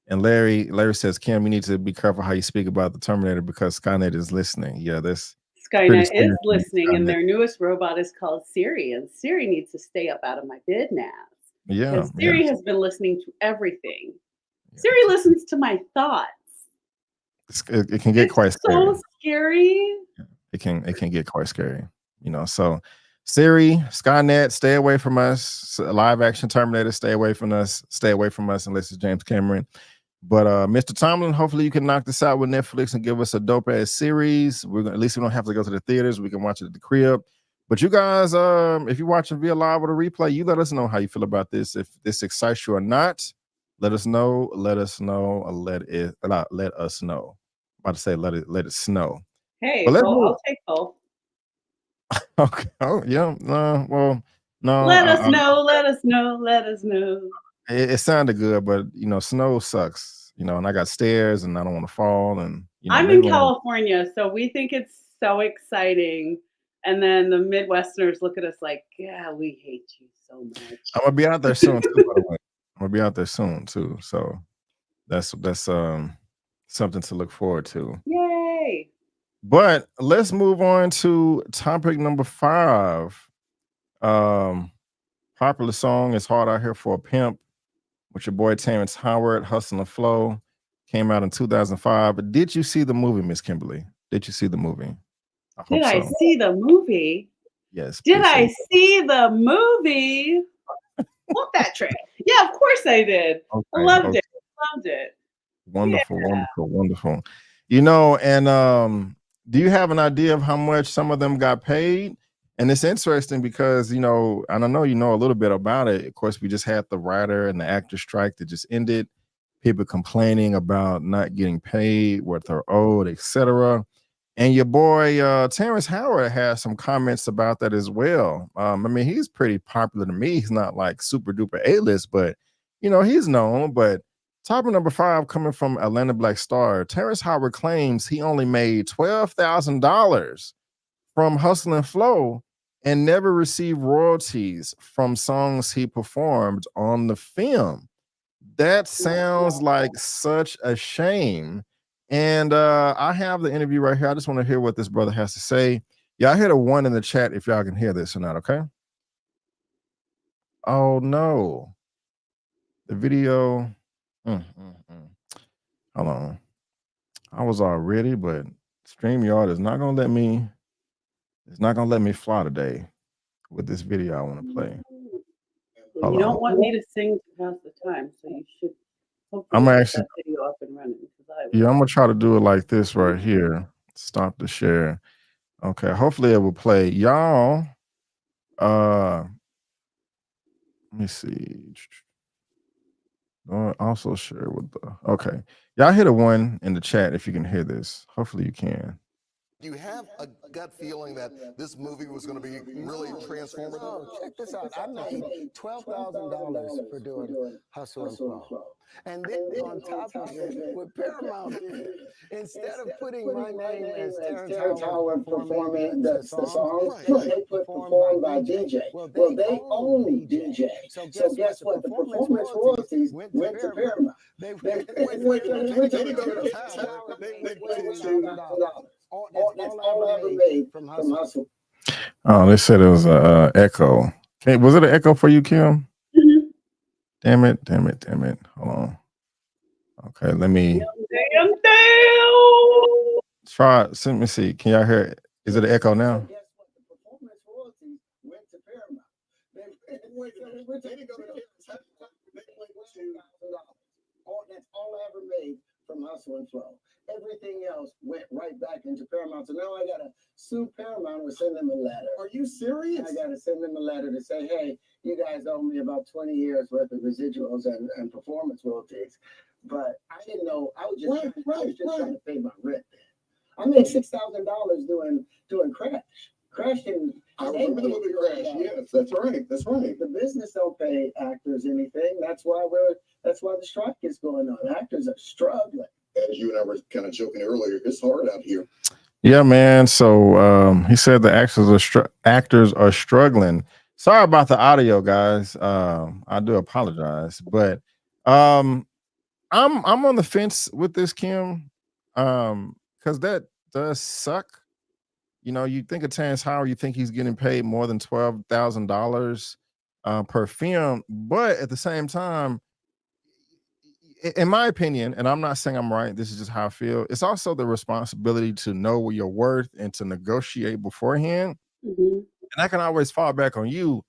And Larry says, Kim, you need to be careful how you speak about the Terminator because Skynet is listening. Yeah, Skynet is listening, and their newest robot is called Siri, and Siri needs to stay up out of my business. Yeah, Siri has been listening to everything. Siri listens to my thoughts. It can get quite scary. So scary. It can get quite scary. So Siri, Skynet, stay away from us. Live action Terminator, stay away from us. Stay away from us unless it's James Cameron. But Mr. Tomlin, hopefully you can knock this out with Netflix and give us a dope ass series. At least we don't have to go to the theaters. We can watch it at the crib. But you guys, if you're watching via live or the replay, you let us know how you feel about this. If this excites you or not, let us know. Let us know. Let us know. I'm about to say let it snow. Hey, I'll take both. Okay. Oh yeah. Well, no. Let us know. Let us know. Let us know. It sounded good, but snow sucks. And I got stairs, and I don't want to fall. And I'm in California, so we think it's so exciting. And then the Midwesterners look at us like, yeah, we hate you so much. I'm gonna be out there soon too, by the way. I'm gonna be out there soon too. So that's something to look forward to. Yay! But let's move on to topic number 5. Popular song is Hard Out Here for a Pimp with your boy Terrence Howard, Hustle and Flow. Came out in 2005. Did you see the movie, Miss Kimberly? Did you see the movie? Did I see the movie? Yes. Did I see the movie? Want that trick? Yeah, of course I did. Okay, I loved it. Wonderful, wonderful. And do you have an idea of how much some of them got paid? And it's interesting because, and I know you know a little bit about it. Of course, we just had the writer and the actor strike that just ended. People complaining about not getting paid, what they're owed, etc. And your boy Terrence Howard has some comments about that as well. He's pretty popular to me. He's not like super duper A-list, but he's known. But topic number 5 coming from Atlanta Black Star. Terrence Howard claims he only made $12,000 from Hustle and Flow and never received royalties from songs he performed on the film. That sounds like such a shame. And I have the interview right here. I just want to hear what this brother has to say. Yeah, I hit a 1 in the chat if y'all can hear this or not, okay? Oh, no. The video. Hold on. I was all ready, but StreamYard is not going to let me. It's not going to let me fly today with this video I want to play. Well, you don't want me to sing to pass the time, so you should hopefully I'm get actually that video up and running. I'm gonna try to do it like this right here. Stop the share. Okay, hopefully it will play. Y'all, let me see. Also share with the okay. Y'all hit a 1 in the chat if you can hear this. Hopefully you can. Do you have a gut feeling that this movie was going to be really transformative? Oh, check this out. I made $12,000 for doing Hustle and Flow. And then on top of it, what Paramount did, instead of putting my name as Terrence Howard performing the songs, they put performed by DJ. Well, they own DJ. So guess what? The performance royalties went to Paramount. They went to that's all I ever made from Hustle. Oh, they said it was a echo. Okay, was it an echo for you, Kim? Mhm. Damn it. Hold on. Okay, let me Damn. try. Let me see. Can y'all hear it? Is it an echo now? Guess what? The performance royalties went to Paramount. That's all I ever made from Hustle and Flow. Everything else went right back into Paramount. So now I gotta sue Paramount or send them a letter. Are you serious? I gotta send them a letter to say, hey, you guys owe me about 20 years worth of residuals and performance royalties. But I didn't know. I was just trying to pay my rent. I made $6,000 doing Crash. Crash didn't. I remember the movie Crash. Yes, that's right. The business don't pay actors anything. That's why the strike is going on. Actors are struggling. As you and I were kind of joking earlier, it's hard out here. Yeah, man. So he said the actors are struggling. Sorry about the audio, guys. I do apologize, but I'm on the fence with this, Kim, because that does suck. You know, you think of Terrence Howard, you think he's getting paid more than $12,000 per film, but at the same time, in my opinion, and I'm not saying I'm right, this is just how I feel, it's also the responsibility to know your worth and to negotiate beforehand. Mm-hmm. And that can always fall back on you.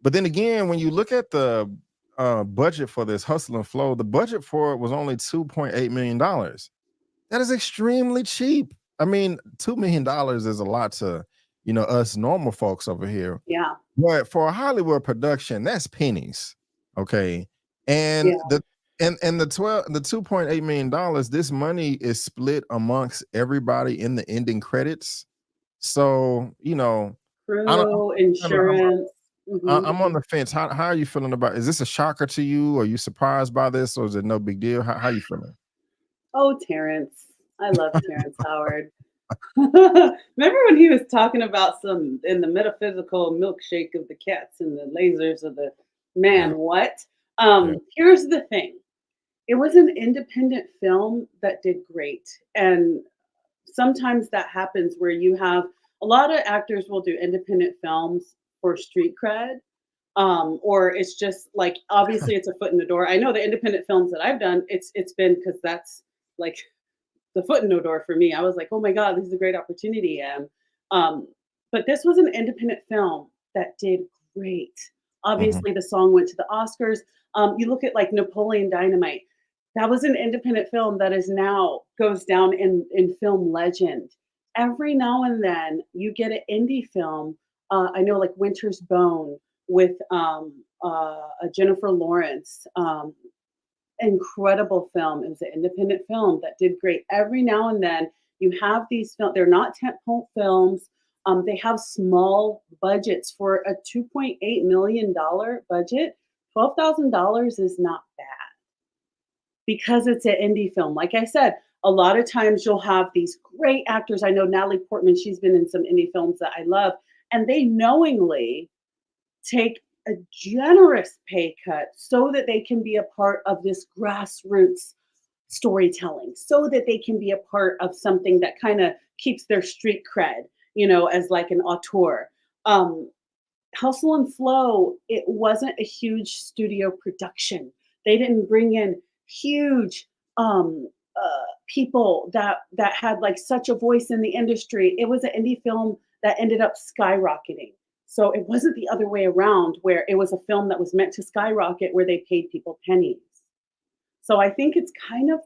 But then again, when you look at the budget for this Hustle and Flow, the budget for it was only $2.8 million. That is extremely cheap. I mean, $2 million is a lot to, you know, us normal folks over here. Yeah. But for a Hollywood production, that's pennies. Okay. And Yeah. the $2.8 million, this money is split amongst everybody in the ending credits. So, you know, Crew, insurance. I'm on the fence. How are you feeling about? Is this a shocker to you? Are you surprised by this, or is it no big deal? How you feeling? Oh, Terrence. I love Terrence Howard. Remember when he was talking about some in the metaphysical milkshake of the cats and the lasers of the man? What? Here's the thing. It was an independent film that did great. And sometimes that happens where you have a lot of actors will do independent films for street cred. Or it's just like, obviously it's a foot in the door. I know the independent films that I've done, it's been because that's like the foot in the door for me. I was like, oh my God, this is a great opportunity. But this was an independent film that did great. Obviously, the song went to the Oscars. You look at like Napoleon Dynamite. That was an independent film that is now goes down in film legend. Every now and then you get an indie film. I know like Winter's Bone with Jennifer Lawrence. Incredible film. It was an independent film that did great. Every now and then you have these films. They're not tentpole films. They have small budgets. For a $2.8 million budget, $12,000 is not bad because it's an indie film. Like I said, a lot of times you'll have these great actors. I know Natalie Portman, she's been in some indie films that I love, and they knowingly take a generous pay cut so that they can be a part of this grassroots storytelling, so that they can be a part of something that kind of keeps their street cred, you know, as like an auteur. Hustle and Flow, it wasn't a huge studio production. They didn't bring in huge people that had like such a voice in the industry. It was an indie film that ended up skyrocketing. So it wasn't the other way around where it was a film that was meant to skyrocket where they paid people pennies. So I think it's kind of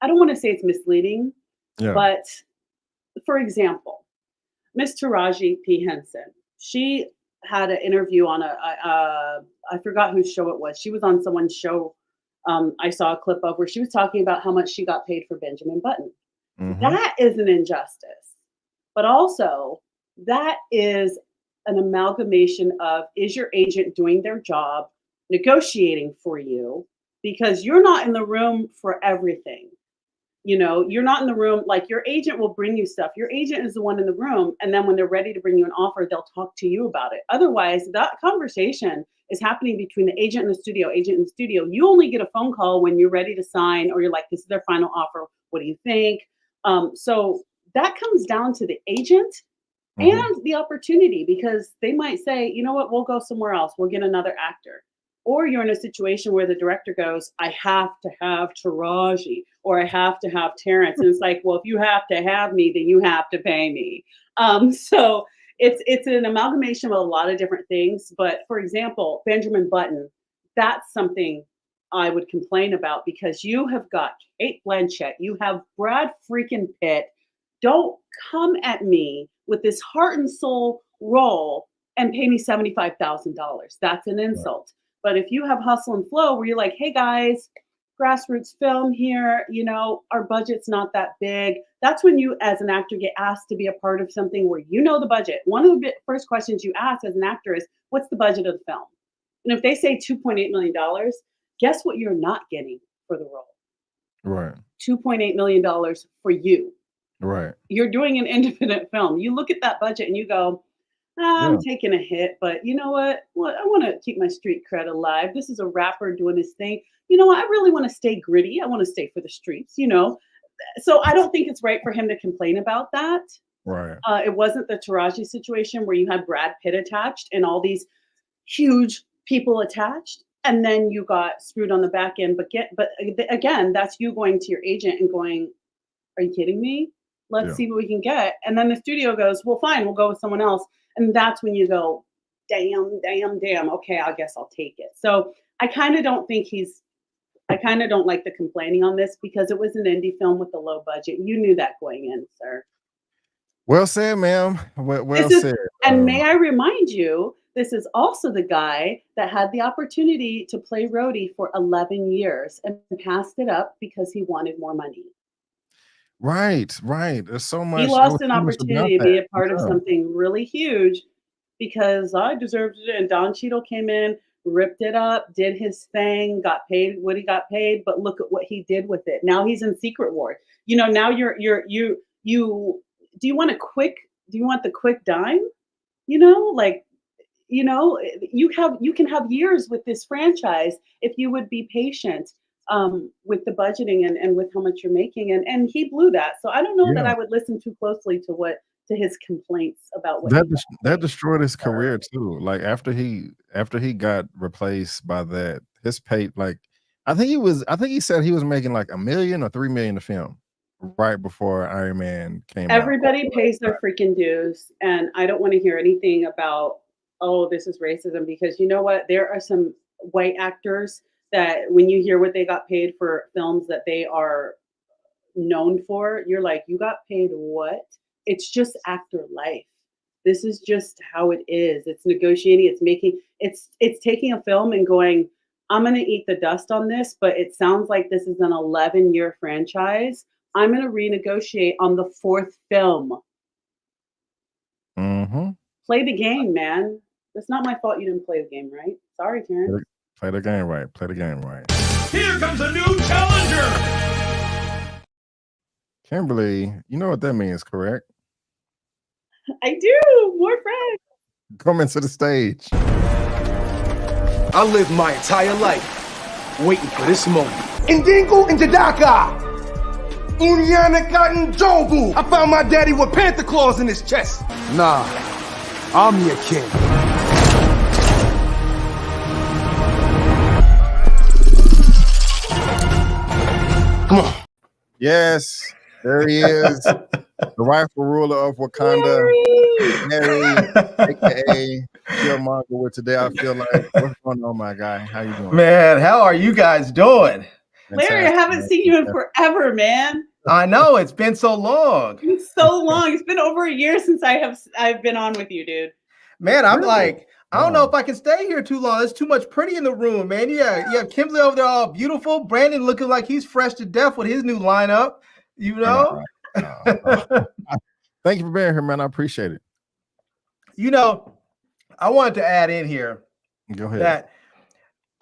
I don't want to say it's misleading, but for example, Miss Taraji P. Henson, she had an interview on I forgot whose show it was. She was on someone's show. I saw a clip of where she was talking about how much she got paid for Benjamin Button. That is an injustice. But also, that is an amalgamation of, is your agent doing their job, negotiating for you? Because you're not in the room for everything. You know, you're not in the room, like your agent will bring you stuff. Your agent is the one in the room. And then when they're ready to bring you an offer, they'll talk to you about it. Otherwise, that conversation is happening between the agent and the studio, You only get a phone call when you're ready to sign, or you're like, this is their final offer. What do you think? So that comes down to the agent and the opportunity, because they might say, you know what, we'll go somewhere else. We'll get another actor. Or you're in a situation where the director goes, I have to have Taraji, or I have to have Terrence. And it's like, well, if you have to have me, then you have to pay me. So it's an amalgamation of a lot of different things. But for example, Benjamin Button, that's something I would complain about, because you have got Kate Blanchett, you have Brad freaking Pitt. Don't come at me with this heart and soul role and pay me $75,000. That's an insult. But if you have hustle and flow where you're like, hey guys, grassroots film here, you know, our budget's not that big. That's when you as an actor get asked to be a part of something where you know the budget. One of the first questions you ask as an actor is, what's the budget of the film? And if they say $2.8 million, guess what you're not getting for the role? Right. $2.8 million for you. Right. You're doing an independent film. You look at that budget and you go, I'm taking a hit, but you know what? Well, I want to keep my street cred alive. This is a rapper doing his thing. You know what? I really want to stay gritty. I want to stay for the streets, you know? So I don't think it's right for him to complain about that. Right. It wasn't the Taraji situation where you had Brad Pitt attached and all these huge people attached, and then you got screwed on the back end. But again, that's you going to your agent and going, are you kidding me? Let's see what we can get. And then the studio goes, well, fine, we'll go with someone else. And that's when you go, damn. Okay, I guess I'll take it. So I kind of don't like the complaining on this, because it was an indie film with a low budget. You knew that going in, sir. Well said, ma'am. Well said. And may I remind you, this is also the guy that had the opportunity to play Rhodey for 11 years and passed it up because he wanted more money. Right. There's so much. He lost an opportunity to be a part of something really huge because I deserved it. And Don Cheadle came in, ripped it up, did his thing, got paid what he got paid, but look at what he did with it. Now he's in Secret Ward. You know, now do you want the quick dime? You know, like, you know, you can have years with this franchise if you would be patient with the budgeting and with how much you're making, and he blew that. So I don't know that I would listen too closely to his complaints about what that destroyed his career too. Like after he got replaced by that, his pay, like I think he said he was making like $1 million or $3 million a film right before Iron Man came out. Everybody pays their freaking dues, and I don't want to hear anything about, oh, this is racism, because you know what? There are some white actors that when you hear what they got paid for films that they are known for, you're like, you got paid what? It's just actor life. This is just how it is. It's negotiating. It's taking a film and going, I'm going to eat the dust on this, but it sounds like this is an 11-year franchise. I'm going to renegotiate on the 4th film. Play the game, man. It's not my fault you didn't play the game right. Sorry, Terrence. Play the game right. Play the game right. Here comes a new challenger. Kimberly, you know what that means, correct? I do. More friends. Come into the stage. I lived my entire life waiting for this moment. Indingo Indidaka! Uniana Cotton Jobu! I found my daddy with Panther claws in his chest. Nah, I'm your king. Come on. Yes, there he is. The rightful ruler of Wakanda, Mary, aka Killmonger. With today, I feel like, what's going on, my guy? How you doing, man? How are you guys doing? Larry, I haven't seen you in forever, man. I know, it's been so long. It's so long. It's been over a year since I've been on with you, dude. Man, I'm like, I don't know if I can stay here too long. There's too much pretty in the room, man. You have Kimberly over there all beautiful. Brandon looking like he's fresh to death with his new lineup, you know? Thank you for being here, man. I appreciate it. You know, I wanted to add in here Go ahead. that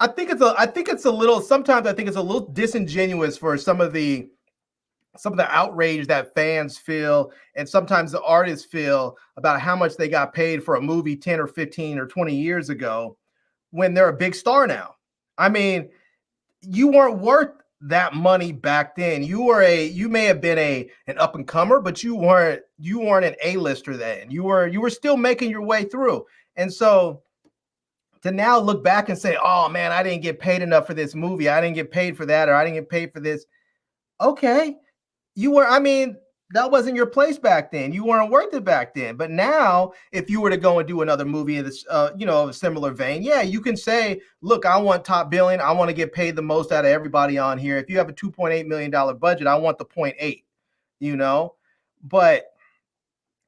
I think it's a little, sometimes I think it's a little disingenuous for some of the outrage that fans feel and sometimes the artists feel about how much they got paid for a movie 10 or 15 or 20 years ago when they're a big star now. I mean, you weren't worth that money back then. You may have been an up and comer, but you weren't an A-lister then. You were still making your way through. And so to now look back and say, oh man, I didn't get paid enough for this movie. I didn't get paid for that, or I didn't get paid for this. Okay. That wasn't your place back then. You weren't worth it back then. But now, if you were to go and do another movie in this, of a similar vein, yeah, you can say, look, I want top billing. I want to get paid the most out of everybody on here. If you have a $2.8 million budget, I want the 0.8, But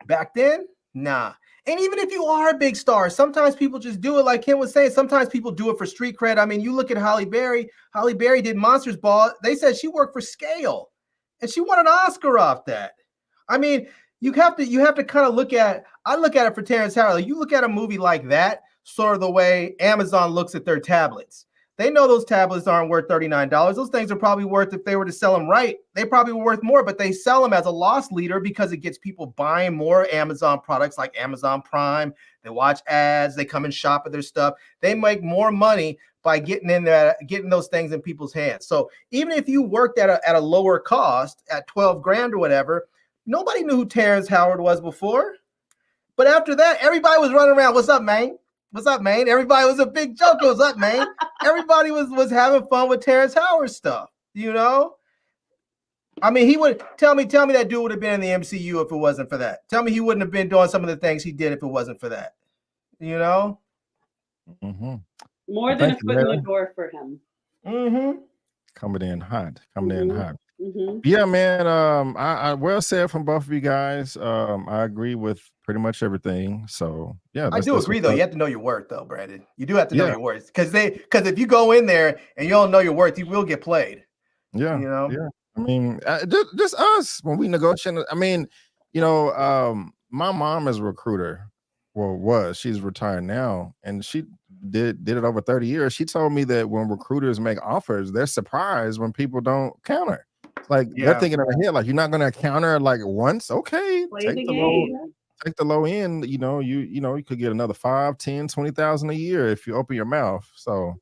back then, nah. And even if you are a big star, sometimes people just do it like Kim was saying. Sometimes people do it for street cred. I mean, you look at Halle Berry. Halle Berry did Monsters Ball. They said she worked for Scale. And she won an Oscar off that. I mean, you have to kind of look at, I look at it for Terrence Howard. Like, you look at a movie like that, sort of the way Amazon looks at their tablets. They know those tablets aren't worth $39. Those things are probably worth, if they were to sell them right, they probably were worth more, but they sell them as a loss leader because it gets people buying more Amazon products like Amazon Prime. They watch ads, they come and shop at their stuff. They make more money by getting those things in people's hands. So even if you worked at a lower cost at 12 grand or whatever, nobody knew who Terrence Howard was before. But after that, everybody was running around. What's up, man? What's up, man? Everybody was a big joke. What's up, man? Everybody was having fun with Terrence Howard stuff, I mean, he would tell me that dude would have been in the MCU if it wasn't for that. Tell me he wouldn't have been doing some of the things he did if it wasn't for that. Mm-hmm. More than a foot in the door for him. Mm-hmm. Coming in hot. Mm-hmm. Mm-hmm. Yeah, man. I well said from both of you guys. I agree with pretty much everything. So yeah, I do agree though. You have to know your worth, though, Brandon. You do have to know your worth because if you go in there and you don't know your worth, you will get played. Yeah, yeah. I mean, just us when we negotiate. I mean, my mom is a recruiter. Well, she's retired now, and she did it over 30 years. She told me that when recruiters make offers, they're surprised when people don't counter. Like they're thinking in their head, like, you're not going to counter like once. Okay, take the low end. You could get another 5, 10, 20,000 a year if you open your mouth. So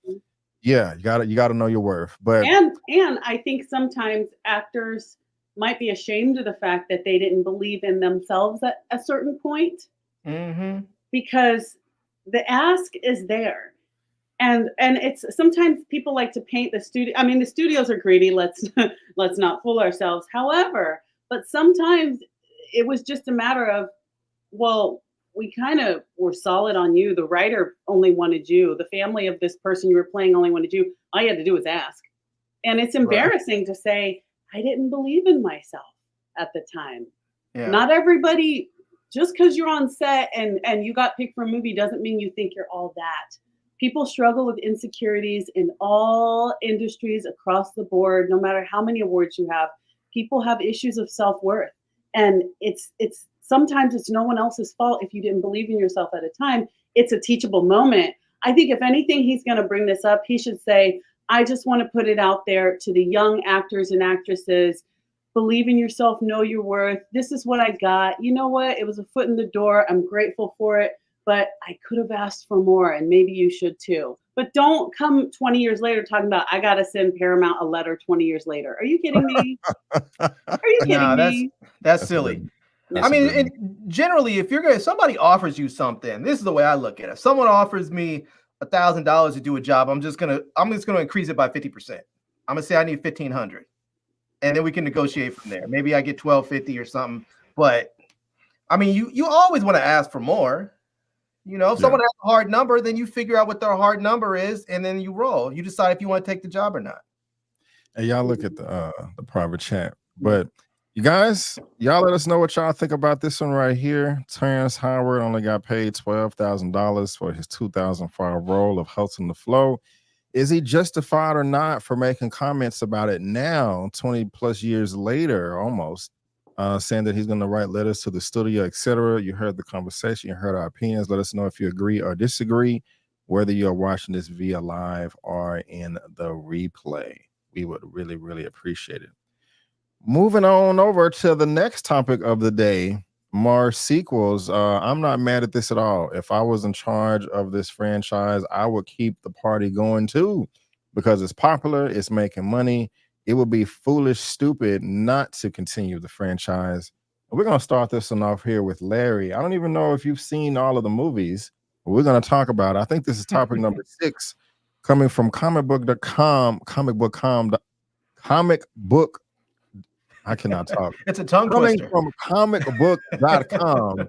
yeah, you gotta know your worth. But and I think sometimes actors might be ashamed of the fact that they didn't believe in themselves at a certain point. Mm-hmm. Because the ask is there, and it's sometimes people like to paint the studio. I mean, the studios are greedy. Let's not fool ourselves. However, but sometimes it was just a matter of, well, we kind of were solid on you. The writer only wanted you. The family of this person you were playing only wanted you. All you had to do was ask, and it's embarrassing to say I didn't believe in myself at the time. Yeah. Not everybody. Just because you're on set and you got picked for a movie doesn't mean you think you're all that. People struggle with insecurities in all industries across the board, no matter how many awards you have. People have issues of self-worth. And it's sometimes it's no one else's fault if you didn't believe in yourself at a time. It's a teachable moment. I think if anything, he's going to bring this up. He should say, I just want to put it out there to the young actors and actresses. Believe in yourself, know your worth. This is what I got. You know what? It was a foot in the door. I'm grateful for it, but I could have asked for more, and maybe you should too. But don't come 20 years later talking about, I got to send Paramount a letter 20 years later. Are you kidding me? Are you kidding me? That's silly. I mean, generally, if somebody offers you something, this is the way I look at it. If someone offers me $1,000 to do a job, I'm just gonna increase it by 50%. I'm gonna say I need $1,500. And then we can negotiate from there. Maybe I get $1,250 or something. But I mean, you always want to ask for more. If someone has a hard number, then you figure out what their hard number is, and then you roll. You decide if you want to take the job or not. Hey, y'all look at the private chat. But you guys, y'all let us know what y'all think about this one right here. Terrence Howard only got paid $12,000 for his 2005 role of Hustle the Flow. Is he justified or not for making comments about it now, 20 plus years later, almost? saying that he's going to write letters to the studio, etc. You heard the conversation. You heard our opinions. Let us know if you agree or disagree, whether you're watching this via live or in the replay. We would really, really appreciate it. Moving on over to the next topic of the day, more sequels. I'm not mad at this at all. If I was in charge of this franchise, I would keep the party going too, because it's popular, it's making money. It would be foolish, stupid not to continue the franchise. We're going to start this one off here with Larry. I don't even know if you've seen all of the movies, but we're going to talk about it. I think this is topic number 6, coming from comicbook.com, comicbook. I cannot talk. It's a tongue Coming twister. from comicbook.com,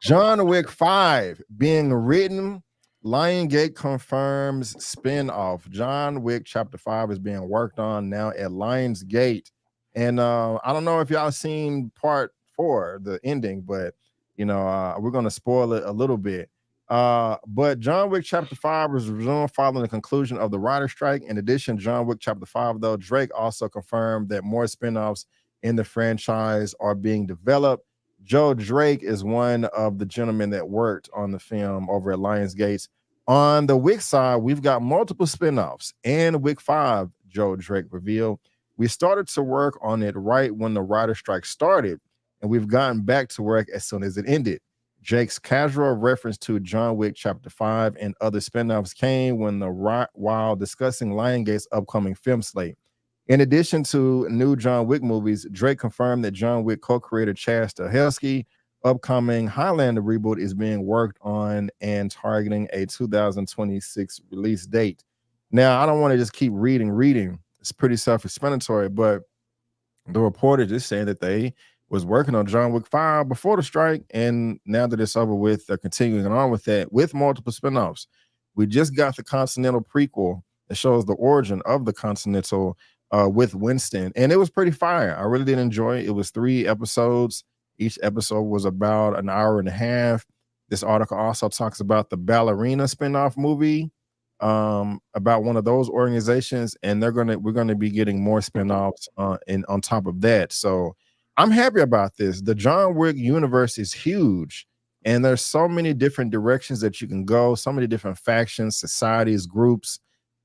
John Wick 5 being written. Lionsgate confirms spinoff. John Wick Chapter 5 is being worked on now at Lionsgate. And I don't know if y'all seen part 4, the ending, but you know, we're gonna spoil it a little bit. But John Wick Chapter 5 was resumed following the conclusion of the writer strike. In addition, John Wick Chapter 5, though, Drake also confirmed that more spinoffs in the franchise are being developed. Joe Drake is one of the gentlemen that worked on the film over at Lionsgate. On the Wick side, we've got multiple spinoffs and Wick 5, Joe Drake revealed. We started to work on it right when the writer strike started, and we've gotten back to work as soon as it ended. Jake's casual reference to John Wick Chapter 5 and other spinoffs came while discussing Lionsgate's upcoming film slate. In addition to new John Wick movies, Drake confirmed that John Wick co-creator Chad Stahelski's upcoming Highlander reboot is being worked on and targeting a 2026 release date. Now, I don't want to just keep reading. It's pretty self-explanatory, but the reporter just saying that they was working on John Wick 5 before the strike, and now that it's over with, they're continuing on with that with multiple spinoffs. We just got the Continental prequel that shows the origin of the Continental with Winston, and it was pretty fire. I really did enjoy it. It was 3 episodes. Each episode was about an hour and a half. This article also talks about the Ballerina spinoff movie, about one of those organizations, and we're gonna be getting more spinoffs on top of that. So I'm happy about this. The John Wick universe is huge, and there's so many different directions that you can go, so many different factions, societies, groups.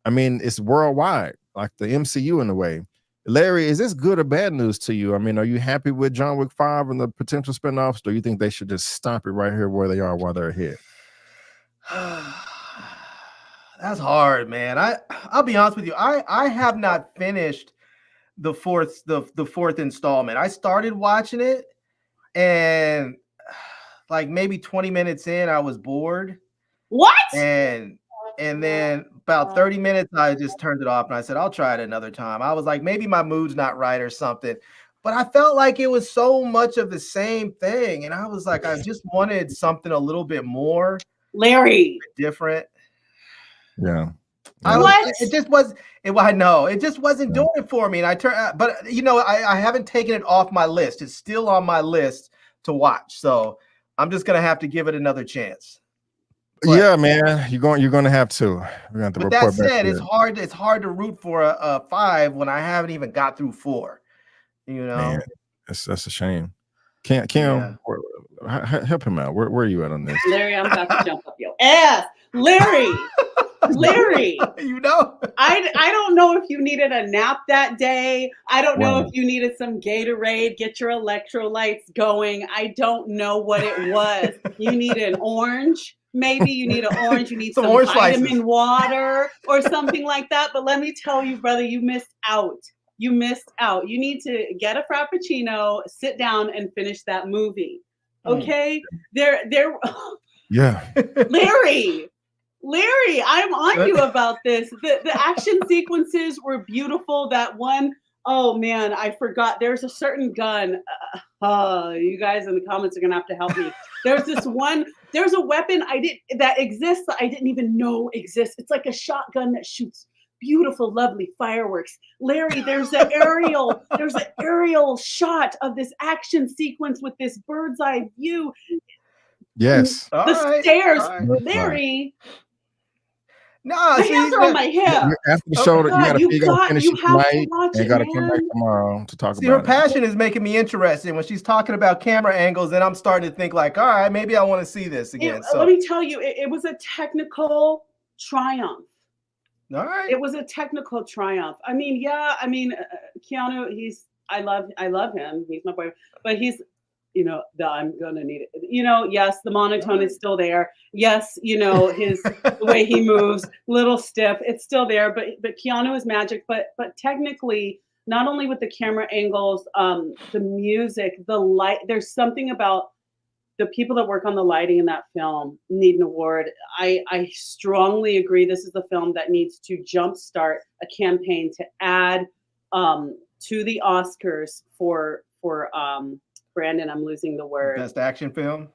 I mean, it's worldwide, like the MCU in a way. Larry, is this good or bad news to you? I mean, are you happy with John Wick 5 and the potential spinoffs, or do you think they should just stop it right here where they are while they're ahead? That's hard, man. I'll be honest with you. I have not finished the fourth installment. I started watching it, and like maybe 20 minutes in, I was bored. What? And then about 30 minutes, I just turned it off and I said, I'll try it another time. I was like, maybe my mood's not right or something. But I felt like it was so much of the same thing. And I was like, I just wanted something a little bit more Larry, different. Yeah. It just wasn't doing it for me. And I turned, but you know, I haven't taken it off my list. It's still on my list to watch. So I'm just gonna have to give it another chance. But, yeah, man, you're going to have to. We're going to have to but report that said, back it's hard to root for a 5 when I haven't even got through 4. You know, man, that's a shame. Kim, help him out. Where are you at on this? Larry, I'm about to jump up your ass. Larry, you know, I don't know if you needed a nap that day. I don't know if you needed some Gatorade, get your electrolytes going. I don't know what it was. You need an orange. Maybe you need an orange. You need some vitamin water or something like that. But let me tell you, brother, you missed out. You missed out. You need to get a Frappuccino, sit down, and finish that movie. Okay? Yeah. Larry, I'm on you about this. The action sequences were beautiful. That one, oh man, I forgot. There's a certain gun. You guys in the comments are gonna have to help me. There's a weapon that exists that I didn't even know exists. It's like a shotgun that shoots beautiful, lovely fireworks. Larry, there's an aerial shot of this action sequence with this bird's eye view. Yes. The stairs, Larry. No, My hands are on my hip. After the show, God, you gotta finish it tonight watch and it, gotta come back man. tomorrow to talk See, her about it. passion is making me interested. When she's talking about camera angles, then I'm starting to think like, all right, maybe I want to see this again. Let me tell you, it was a technical triumph. All right. It was a technical triumph. I mean, yeah, Keanu, I love him. He's my boy, but he's, I'm gonna need it. Yes, the monotone is still there. Yes, the way he moves, little stiff, it's still there. But Keanu is magic. But technically, not only with the camera angles, the music, the light. There's something about the people that work on the lighting in that film need an award. I strongly agree. This is the film that needs to jumpstart a campaign to add to the Oscars for Brandon. I'm losing the word. Best action film?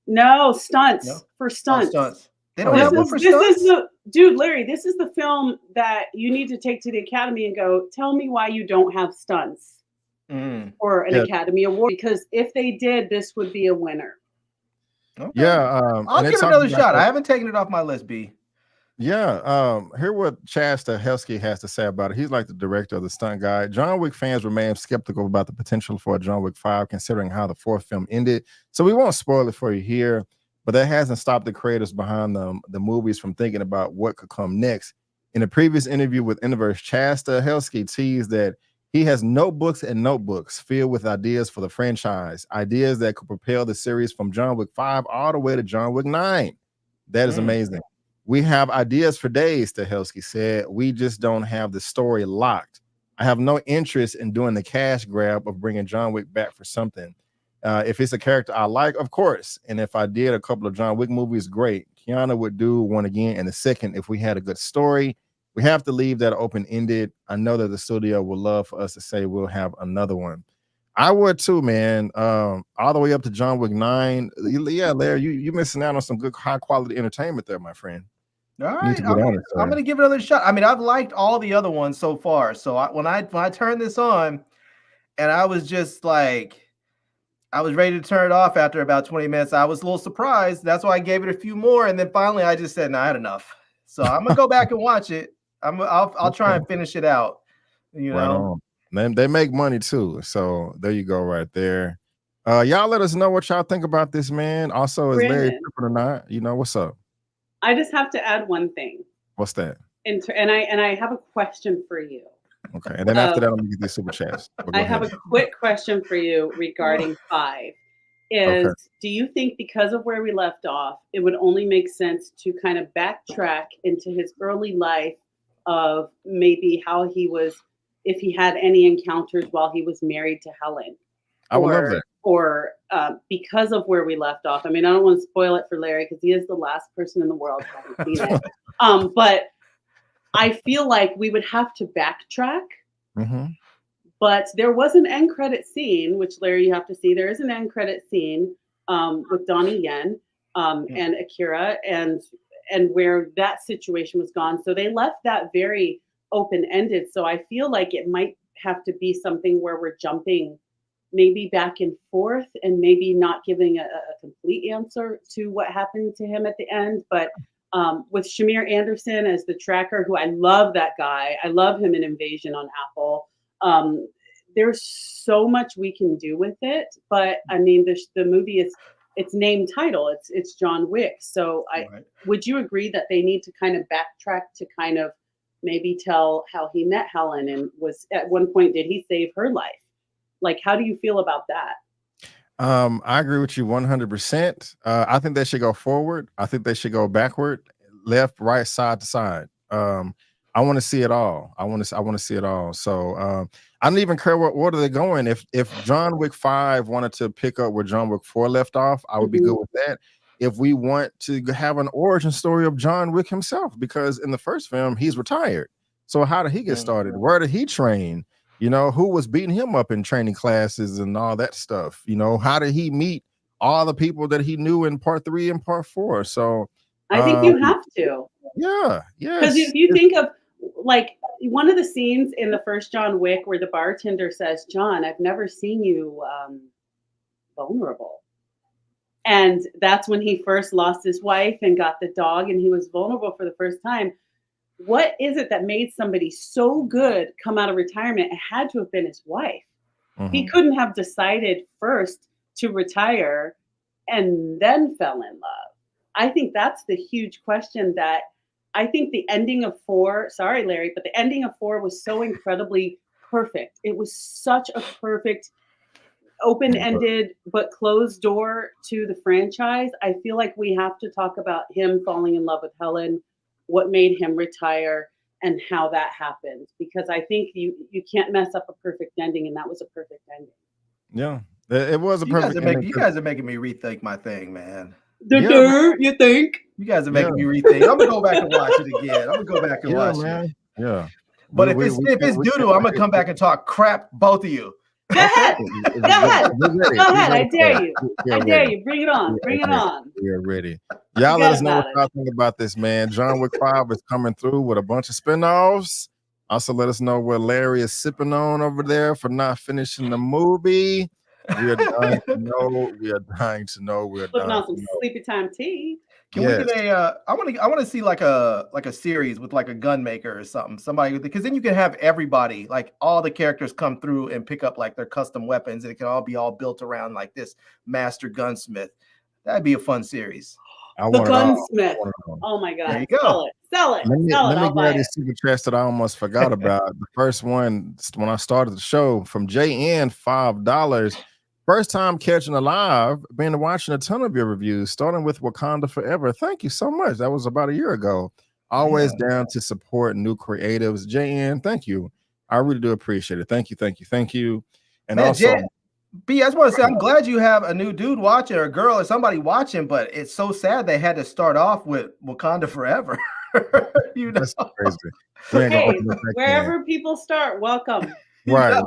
No, stunts. No? For stunts. Oh, stunts. They don't have one for stunts? Larry, this is the film that you need to take to the Academy and go, tell me why you don't have stunts for an Academy Award. Because if they did, this would be a winner. Okay. Yeah. I'll give it another shot. I haven't taken it off my list, B. Yeah. Hear what Chad Stahelski has to say about it. He's like the director of the stunt guy. John Wick fans remain skeptical about the potential for a John Wick 5, considering how the fourth film ended. So we won't spoil it for you here, but that hasn't stopped the creators behind the movies from thinking about what could come next. In a previous interview with Universe, Chad Stahelski teased that he has notebooks and notebooks filled with ideas for the franchise, ideas that could propel the series from John Wick 5 all the way to John Wick 9. That is amazing. We have ideas for days, Stahelski said. We just don't have the story locked. I have no interest in doing the cash grab of bringing John Wick back for something. If it's a character I like, of course. And if I did a couple of John Wick movies, great. Keanu would do one again in a second if we had a good story. We have to leave that open-ended. I know that the studio would love for us to say we'll have another one. I would too, man. All the way up to John Wick 9. Yeah, Larry, you missing out on some good high-quality entertainment there, my friend. All right, I'm going to give it another shot. I mean, I've liked all the other ones so far. So when I turned this on, and I was just like, I was ready to turn it off after about 20 minutes. I was a little surprised. That's why I gave it a few more. And then finally, I just said, no, I had enough. So I'm going to go back and watch it. I'll try and finish it out. You know, they make money too. So there you go, right there. Y'all let us know what y'all think about this, man. Also, is Larry tripping or not? What's up? I just have to add one thing. What's that? And I have a question for you. Okay, and then after that, I'm gonna get these super chats. I have a quick question for you regarding 5. Do you think because of where we left off, it would only make sense to kind of backtrack into his early life of maybe how he was, if he had any encounters while he was married to Helen? I would love that. Or because of where we left off. I mean, I don't want to spoil it for Larry because he is the last person in the world who hasn't seen it. But I feel like we would have to backtrack. But there was an end credit scene, which Larry, you have to see. There is an end credit scene with Donnie Yen and Akira, and where that situation was gone. So they left that very open-ended. So I feel like it might have to be something where we're jumping maybe back and forth and maybe not giving a complete answer to what happened to him at the end. But with Shamir Anderson as the tracker, who I love that guy. I love him in Invasion on Apple. There's so much we can do with it. But I mean, the movie is, its name title, it's John Wick. So would you agree that they need to kind of backtrack to kind of maybe tell how he met Helen and was at one point, did he save her life? Like, how do you feel about that? I agree with you 100%. I think they should go forward. I think they should go backward, left, right, side to side. I want to see it all. I want to see it all. So I don't even care what order they're going. If John Wick 5 wanted to pick up where John Wick 4 left off, I would be good with that. If we want to have an origin story of John Wick himself, because in the first film he's retired. So how did he get started? Where did he train? Who was beating him up in training classes and all that stuff? How did he meet all the people that he knew in part 3 and part 4? So I think you have to. Yeah. Because if you think of like one of the scenes in the first John Wick where the bartender says, John, I've never seen you vulnerable. And that's when he first lost his wife and got the dog, and he was vulnerable for the first time. what is it that made somebody so good come out of retirement? It had to have been his wife. He couldn't have decided first to retire and then fell in love. I think that's the huge question that I think the ending of 4, sorry, Larry, but the ending of 4 was so incredibly perfect. It was such a perfect open-ended but closed door to the franchise. I feel like we have to talk about him falling in love with Helen, what made him retire, and how that happened, because I think you can't mess up a perfect ending, and that was a perfect ending. Yeah, it was a perfect ending. You guys are making me rethink my thing, man. You think? You guys are making me rethink. I'm gonna go back and watch it again. I'm gonna go back and watch it. Yeah. But if it's doo-doo, I'm gonna come back and talk crap, both of you. Go ahead. Go ahead. Go ahead. I dare you. I dare you. Bring it on. Bring it on. We are ready. Y'all let us know what y'all think about this, man. John Wick 5 is coming through with a bunch of spinoffs. Also, let us know what Larry is sipping on over there for not finishing the movie. We are dying to know. We are dying to know. We are Putting dying on some to know. sleepy time tea. Can we get a? I want to see like a series with like a gun maker or something. Somebody, because then you can have everybody, like all the characters, come through and pick up like their custom weapons, and it can all be built around like this master gunsmith. That'd be a fun series. The gunsmith. Oh my God! There you go. Sell it. Let me grab these super chats that I almost forgot about. The first one, when I started the show, from JN, $5. First time catching alive, been watching a ton of your reviews, starting with Wakanda Forever. Thank you so much. That was about a year ago. Always down to support new creatives. JN, thank you. I really do appreciate it. Thank you. And man, also, B, I just want to say, I'm glad you have a new dude watching or a girl or somebody watching, but it's so sad they had to start off with Wakanda Forever. You know? That's crazy. Hey, wherever people start, welcome. Right.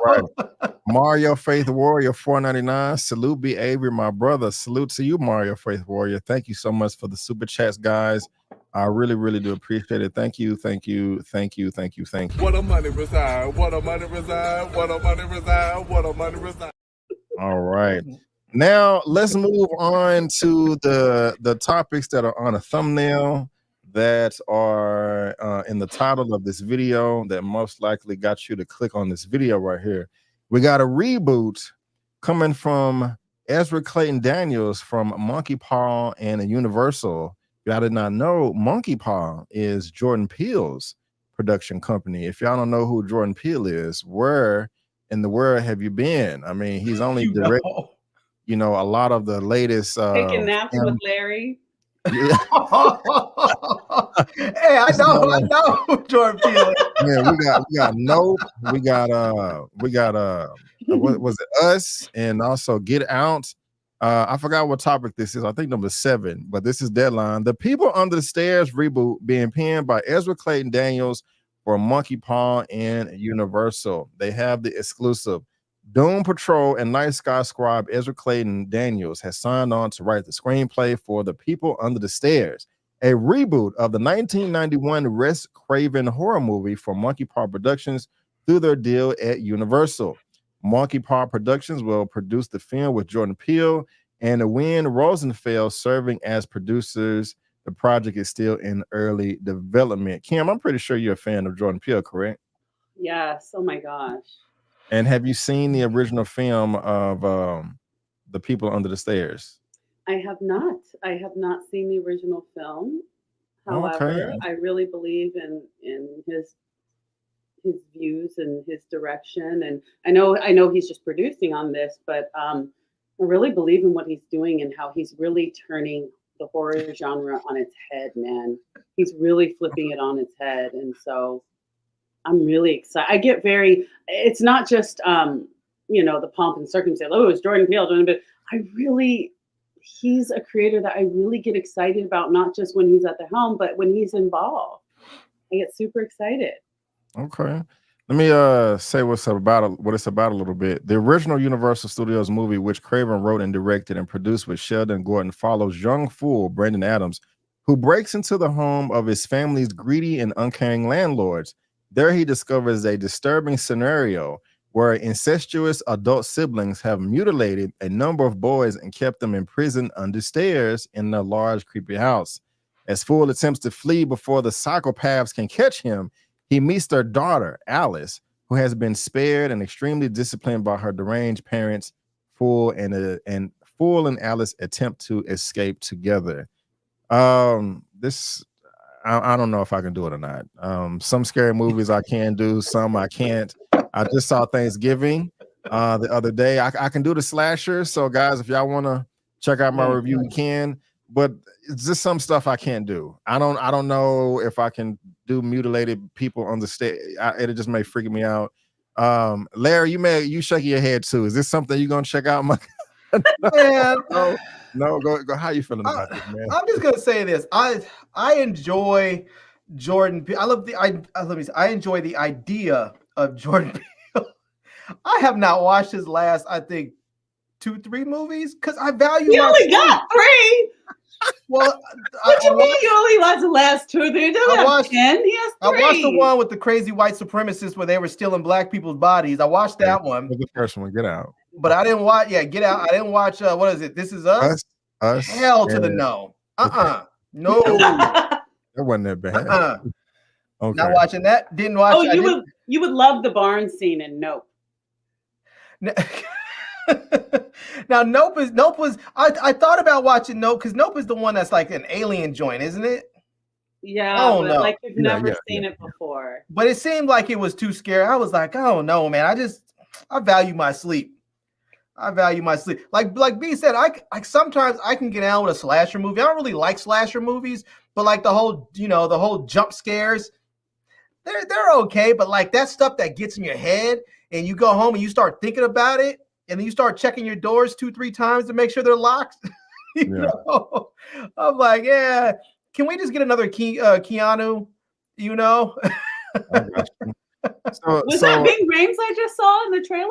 Mario Faith Warrior, $4.99. Salute B. Avery, my brother. Salute to you, Mario Faith Warrior. Thank you so much for the super chats, guys. I really, really do appreciate it. Thank you. What a money reside. What a money reside. What a money reside. What a money reside. All right. Now let's move on to the topics that are on a thumbnail that are in the title of this video that most likely got you to click on this video right here. We got a reboot coming from Ezra Clayton Daniels from Monkey Paw and Universal. Y'all did not know Monkey Paw is Jordan Peele's production company. If y'all don't know who Jordan Peele is, where in the world have you been? I mean, he's only directed, a lot of the latest taking naps with Larry. Yeah. Hey, I know Jordan Peele. Yeah, we got Nope. We got what was it? Us, and also Get Out. I forgot what topic this is. I think number 7, but this is Deadline. The People Under the Stairs reboot being penned by Ezra Clayton Daniels for Monkey Paw and Universal. They have the exclusive. Doom Patrol and Night Sky scribe Ezra Clayton Daniels has signed on to write the screenplay for The People Under the Stairs, a reboot of the 1991 Wes Craven horror movie for Monkey Paw Productions through their deal at Universal. Monkey Paw Productions will produce the film with Jordan Peele and Wynn Rosenfeld serving as producers. The project is still in early development. Kim, I'm pretty sure you're a fan of Jordan Peele, correct? Yes. Oh my gosh. And have you seen the original film of The People Under the Stairs? I have not. I have not seen the original film. However, I really believe in his views and his direction. And I know he's just producing on this, but I really believe in what he's doing and how he's really turning the horror genre on its head, man. He's really flipping it on its head. And so I'm really excited. It's not just, the pomp and circumstance. Oh, it's Jordan Peele. But he's a creator that I really get excited about, not just when he's at the helm, but when he's involved. I get super excited. Okay. Let me say what it's about a little bit. The original Universal Studios movie, which Craven wrote and directed and produced with Sheldon Gordon, follows young fool Brandon Adams, who breaks into the home of his family's greedy and uncaring landlords. There he discovers a disturbing scenario where incestuous adult siblings have mutilated a number of boys and kept them imprisoned under stairs in a large, creepy house. As Fool attempts to flee before the psychopaths can catch him, he meets their daughter, Alice, who has been spared and extremely disciplined by her deranged parents. Fool and Alice attempt to escape together. This I don't know if I can do it or not. Some scary movies I can do, some I can't. I just saw Thanksgiving the other day. I can do the slasher. So guys, if y'all want to check out my review, you can. But it's just some stuff I can't do. I don't know if I can do mutilated people on the stage. It just may freak me out. Larry, you shaking your head too. Is this something you're gonna check out? Man, no, go. How you feeling about this, man? I'm just gonna say this. I enjoy Jordan. I enjoy the idea of Jordan Peele. I have not watched his last, I think, 2-3 movies because I value. You only got 3. Well, what do you mean you only watched the last 2 or 3? I watched 10. He has 3. I watched the one with the crazy white supremacists where they were stealing black people's bodies. I watched that one. The first one, Get Out. But I didn't watch. Yeah, Get Out. I didn't watch. What is it? This Is Us. Hell to the no. No. That wasn't that bad. Okay. Not watching that. Didn't watch. Oh, you would love the barn scene in Nope. Now Nope was I thought about watching Nope because Nope is the one that's like an alien joint, isn't it? Yeah, but no. Like you've never seen it before. But it seemed like it was too scary. I was like, oh no, man. I value my sleep. Like B said, I sometimes I can get out with a slasher movie. I don't really like slasher movies, but like the whole jump scares, they're okay. But like that stuff that gets in your head and you go home and you start thinking about it, and then you start checking your doors 2-3 times to make sure they're locked. know? I'm like, yeah, can we just get another Keanu? Was that Ving Rhames I just saw in the trailer?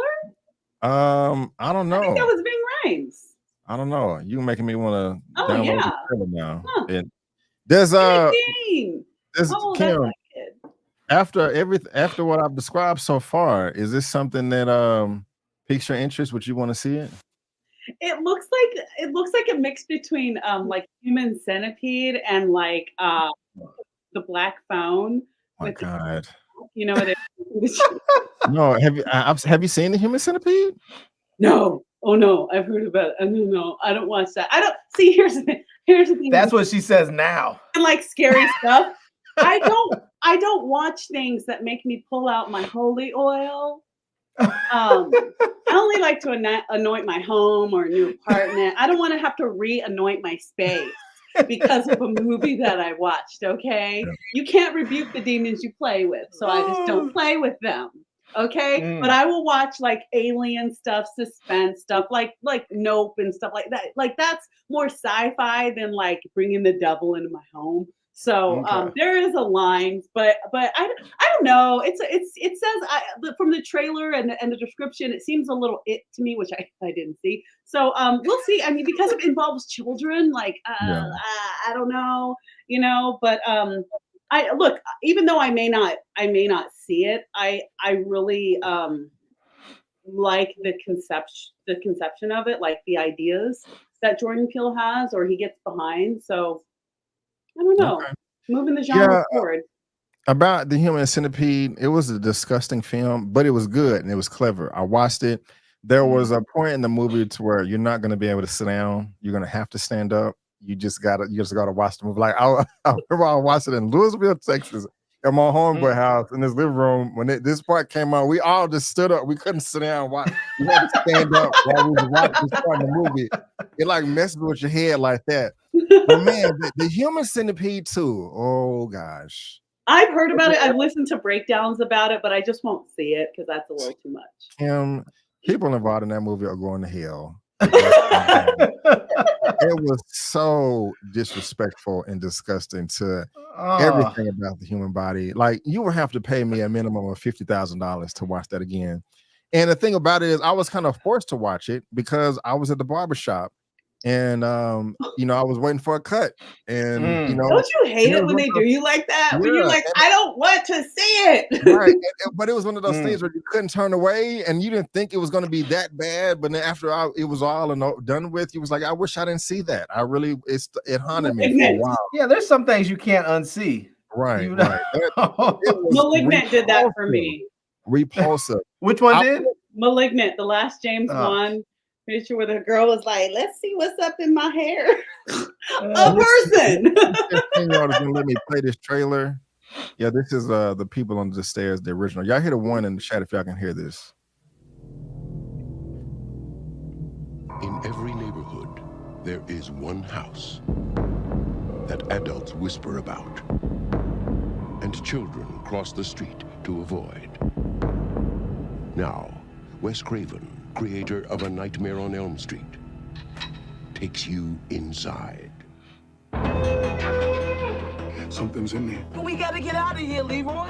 I don't know. I think that was Ving Rhames. I don't know. You're making me want to download the trailer now. Huh. There's Kim. After what I've described so far, is this something that piques your interest? Would you want to see it? It looks like a mix between like Human Centipede and like the Black Phone. Oh my God. You know what it is? No, have you seen the Human Centipede? No. Oh no, I've heard about it. No, I don't watch that. I don't see. Here's the thing. That's what she says now. I like scary stuff. I don't watch things that make me pull out my holy oil. I only like to anoint my home or a new apartment. I don't want to have to re-anoint my space because of a movie that I watched. Okay, you can't rebuke the demons you play with, so I just don't play with them. Okay, but I will watch like alien stuff, suspense stuff, like Nope and stuff like that. Like that's more sci-fi than like bringing the devil into my home. So there is a line, but I don't know. It says from the trailer and the description, it seems a little to me, which I didn't see. So we'll see. I mean, because it involves children, like I don't know, But I look, even though I may not see it, I really like the conception of it, like the ideas that Jordan Peele has or he gets behind. So. I don't know. Okay. Moving the genre forward. About the Human Centipede, it was a disgusting film, but it was good and it was clever. I watched it. There was a point in the movie to where you're not going to be able to sit down. You're going to have to stand up. You just gotta watch the movie. Like I remember I watched it in Louisville, Texas, at my homeboy house in his living room. When this part came on, we all just stood up. We couldn't sit down and watch. We had to stand up while we was watching this part of the movie. It like messes with your head like that. But man, the Human Centipede too. Oh gosh. I've heard about it. I've listened to breakdowns about it, but I just won't see it because that's a little too much. People involved in that movie are going to hell. It was so disrespectful and disgusting to everything about the human body. Like you would have to pay me a minimum of $50,000 to watch that again. And the thing about it is I was kind of forced to watch it because I was at the barbershop. And I was waiting for a cut. And don't you hate it when they do you like that? When you're like, I don't want to see it. Right, but it was one of those things where you couldn't turn away, and you didn't think it was going to be that bad. But then after it was all done with, you was like, I wish I didn't see that. It haunted me for a while. Yeah, there's some things you can't unsee. Right, You know? right. Malignant did that for me. Repulsive. Which one did? Malignant, the last James Wan picture where the girl was like, let's see what's up in my hair. A person. Y'all gonna let me play this trailer. Yeah, this is the people under the stairs, the original. Y'all hear the one in the chat if y'all can hear this. In every neighborhood, there is one house that adults whisper about and children cross the street to avoid. Now, Wes Craven, creator of A Nightmare on Elm Street, takes you inside. Something's in there. We gotta get out of here, Leroy.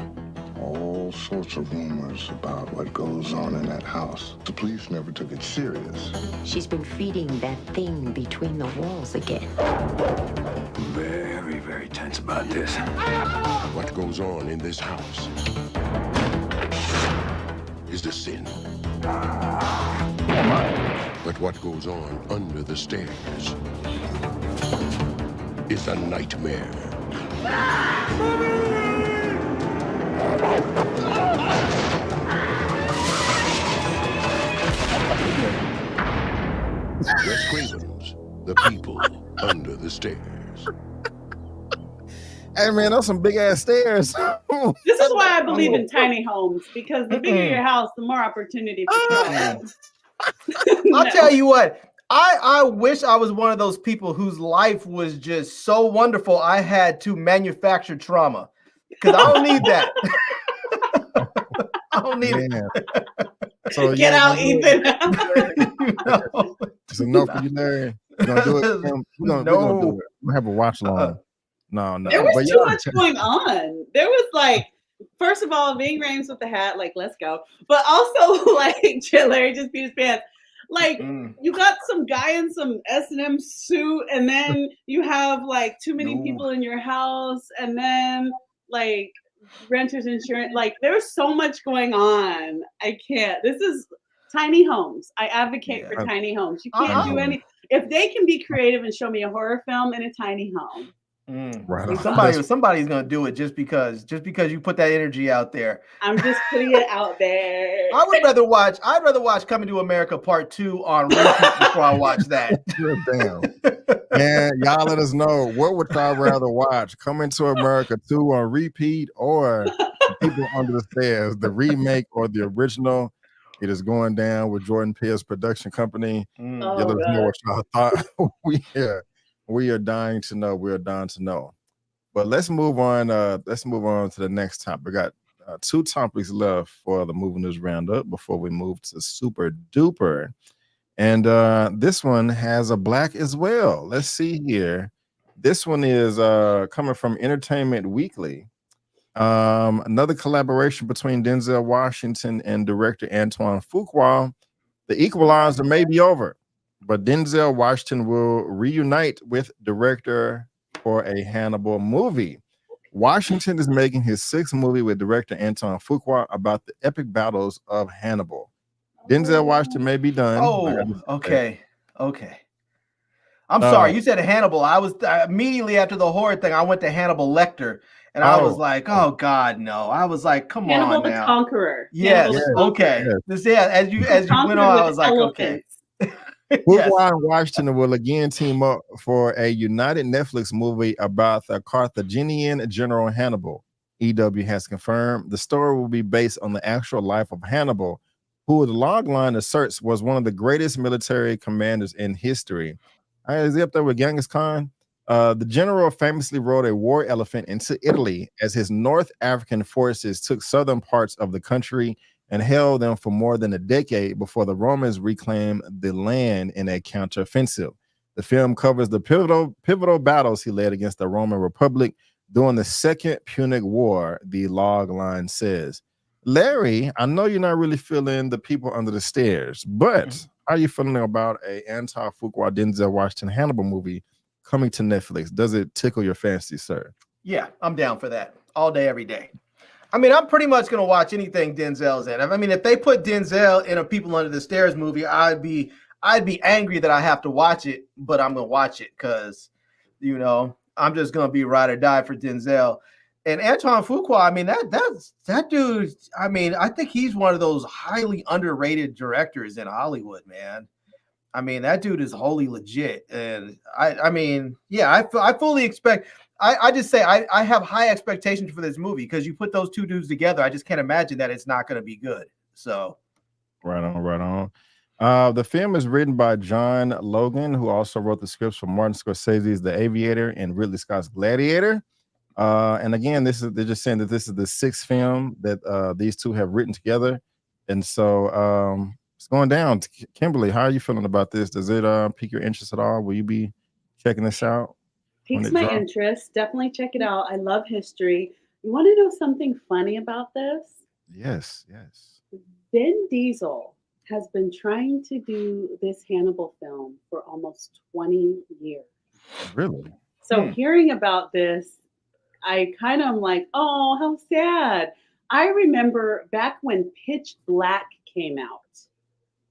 All sorts of rumors about what goes on in that house. The police never took it serious. She's been feeding that thing between the walls again. Very, very tense about this. What goes on in this house is a sin. But what goes on under the stairs is a nightmare. Wes Craven's The People Under the Stairs. Hey man, those some big ass stairs. This is why I believe in tiny homes, because the bigger your house, the more opportunity for crime. I'll tell you what, I wish I was one of those people whose life was just so wonderful I had to manufacture trauma, because I don't need that. I don't need it. So get out, Ethan. It's enough for you, Larry. We're gonna do it. We're gonna do it. We'll have a watch along. No. There was too much going on. There was like, first of all, Ving Rhames with the hat, like, let's go. But also, like, Larry just beat his pants. Like, you got some guy in some S&M suit, and then you have like too many people in your house, and then like renter's insurance. Like, there's so much going on. I can't. This is tiny homes. I advocate for tiny homes. You can't do any. If they can be creative and show me a horror film in a tiny home. Right. Somebody's gonna do it just because you put that energy out there. I'm just putting it out there. I'd rather watch Coming to America Part 2 on repeat before I watch that. Damn. Man, y'all let us know, what would y'all rather watch? Coming to America 2 on repeat, or People Under the Stairs, the remake or the original? It is going down with Jordan Peele's production company. Let us know what y'all thought. We are dying to know. We are dying to know. But let's move on. Let's move on to the next topic. We got 2 topics left for the movie news roundup before we move to Super Duper. And this one has a black as well. Let's see here. This one is coming from Entertainment Weekly. Another collaboration between Denzel Washington and director Antoine Fuqua. The Equalizer may be over, but Denzel Washington will reunite with director for a Hannibal movie. Washington is making his 6th movie with director Antoine Fuqua about the epic battles of Hannibal. Denzel Washington may be done. Oh, okay. I'm sorry. You said Hannibal. I was immediately after the horror thing, I went to Hannibal Lecter. And I was like, oh God, no. I was like, come Hannibal on the now. Conqueror. Yes. Okay. This, as you went on, I was like, okay. Fuqua and Washington will again team up for a united Netflix movie about the Carthaginian general Hannibal. EW has confirmed the story will be based on the actual life of Hannibal, who the logline asserts was one of the greatest military commanders in history. Is he up there with Genghis Khan? The general famously rode a war elephant into Italy as his North African forces took southern parts of the country and held them for more than a decade before the Romans reclaimed the land in a counteroffensive. The film covers the pivotal battles he led against the Roman Republic during the Second Punic War, the log line says. Larry, I know you're not really feeling the People Under the Stairs, but how are you feeling about a Antoine Fuqua Denzel Washington Hannibal movie coming to Netflix? Does it tickle your fancy, sir? Yeah, I'm down for that all day, every day. I mean, I'm pretty much gonna watch anything Denzel's in. I mean, if they put Denzel in a People Under the Stairs movie, I'd be angry that I have to watch it, but I'm gonna watch it because, you know, I'm just gonna be ride or die for Denzel. And Antoine Fuqua, I mean, that dude. I mean, I think he's one of those highly underrated directors in Hollywood, man. I mean, that dude is wholly legit, and I mean, yeah, I fully expect. I just say I have high expectations for this movie because you put those two dudes together. I just can't imagine that it's not going to be good. So, right on. The film is written by John Logan, who also wrote the scripts for Martin Scorsese's The Aviator and Ridley Scott's Gladiator. And again, they're just saying that this is the 6th film that these two have written together, and so it's going down. Kimberly, how are you feeling about this? Does it pique your interest at all? Will you be checking this out? Piques my interest. Definitely check it out. I love history. You want to know something funny about this? Yes. Vin Diesel has been trying to do this Hannibal film for almost 20 years. Really? So hearing about this, I kind of am like, oh, how sad. I remember back when Pitch Black came out,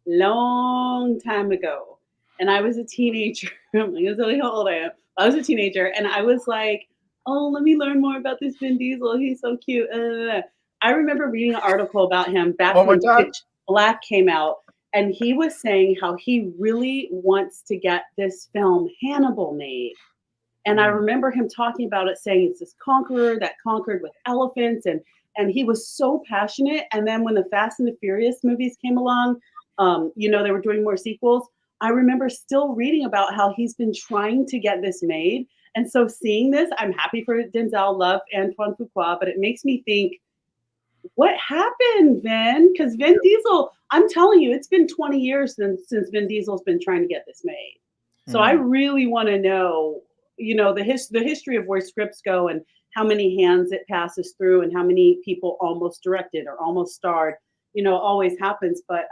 long time ago, and I was a teenager. I'm like, that's how old I am. I was a teenager, and I was like, oh, let me learn more about this Vin Diesel. He's so cute. I remember reading an article about him back when Pitch Black came out, and he was saying how he really wants to get this film Hannibal made. And I remember him talking about it, saying it's this conqueror that conquered with elephants, and he was so passionate. And then when the Fast and the Furious movies came along, you know, they were doing more sequels. I remember still reading about how he's been trying to get this made. And so seeing this, I'm happy for Denzel, love Antoine Fuqua, but it makes me think, what happened, Vin? Because Vin Diesel, I'm telling you, it's been 20 years since Vin Diesel's been trying to get this made. So I really want to know, you know, the history of where scripts go and how many hands it passes through and how many people almost directed or almost starred, you know, always happens. But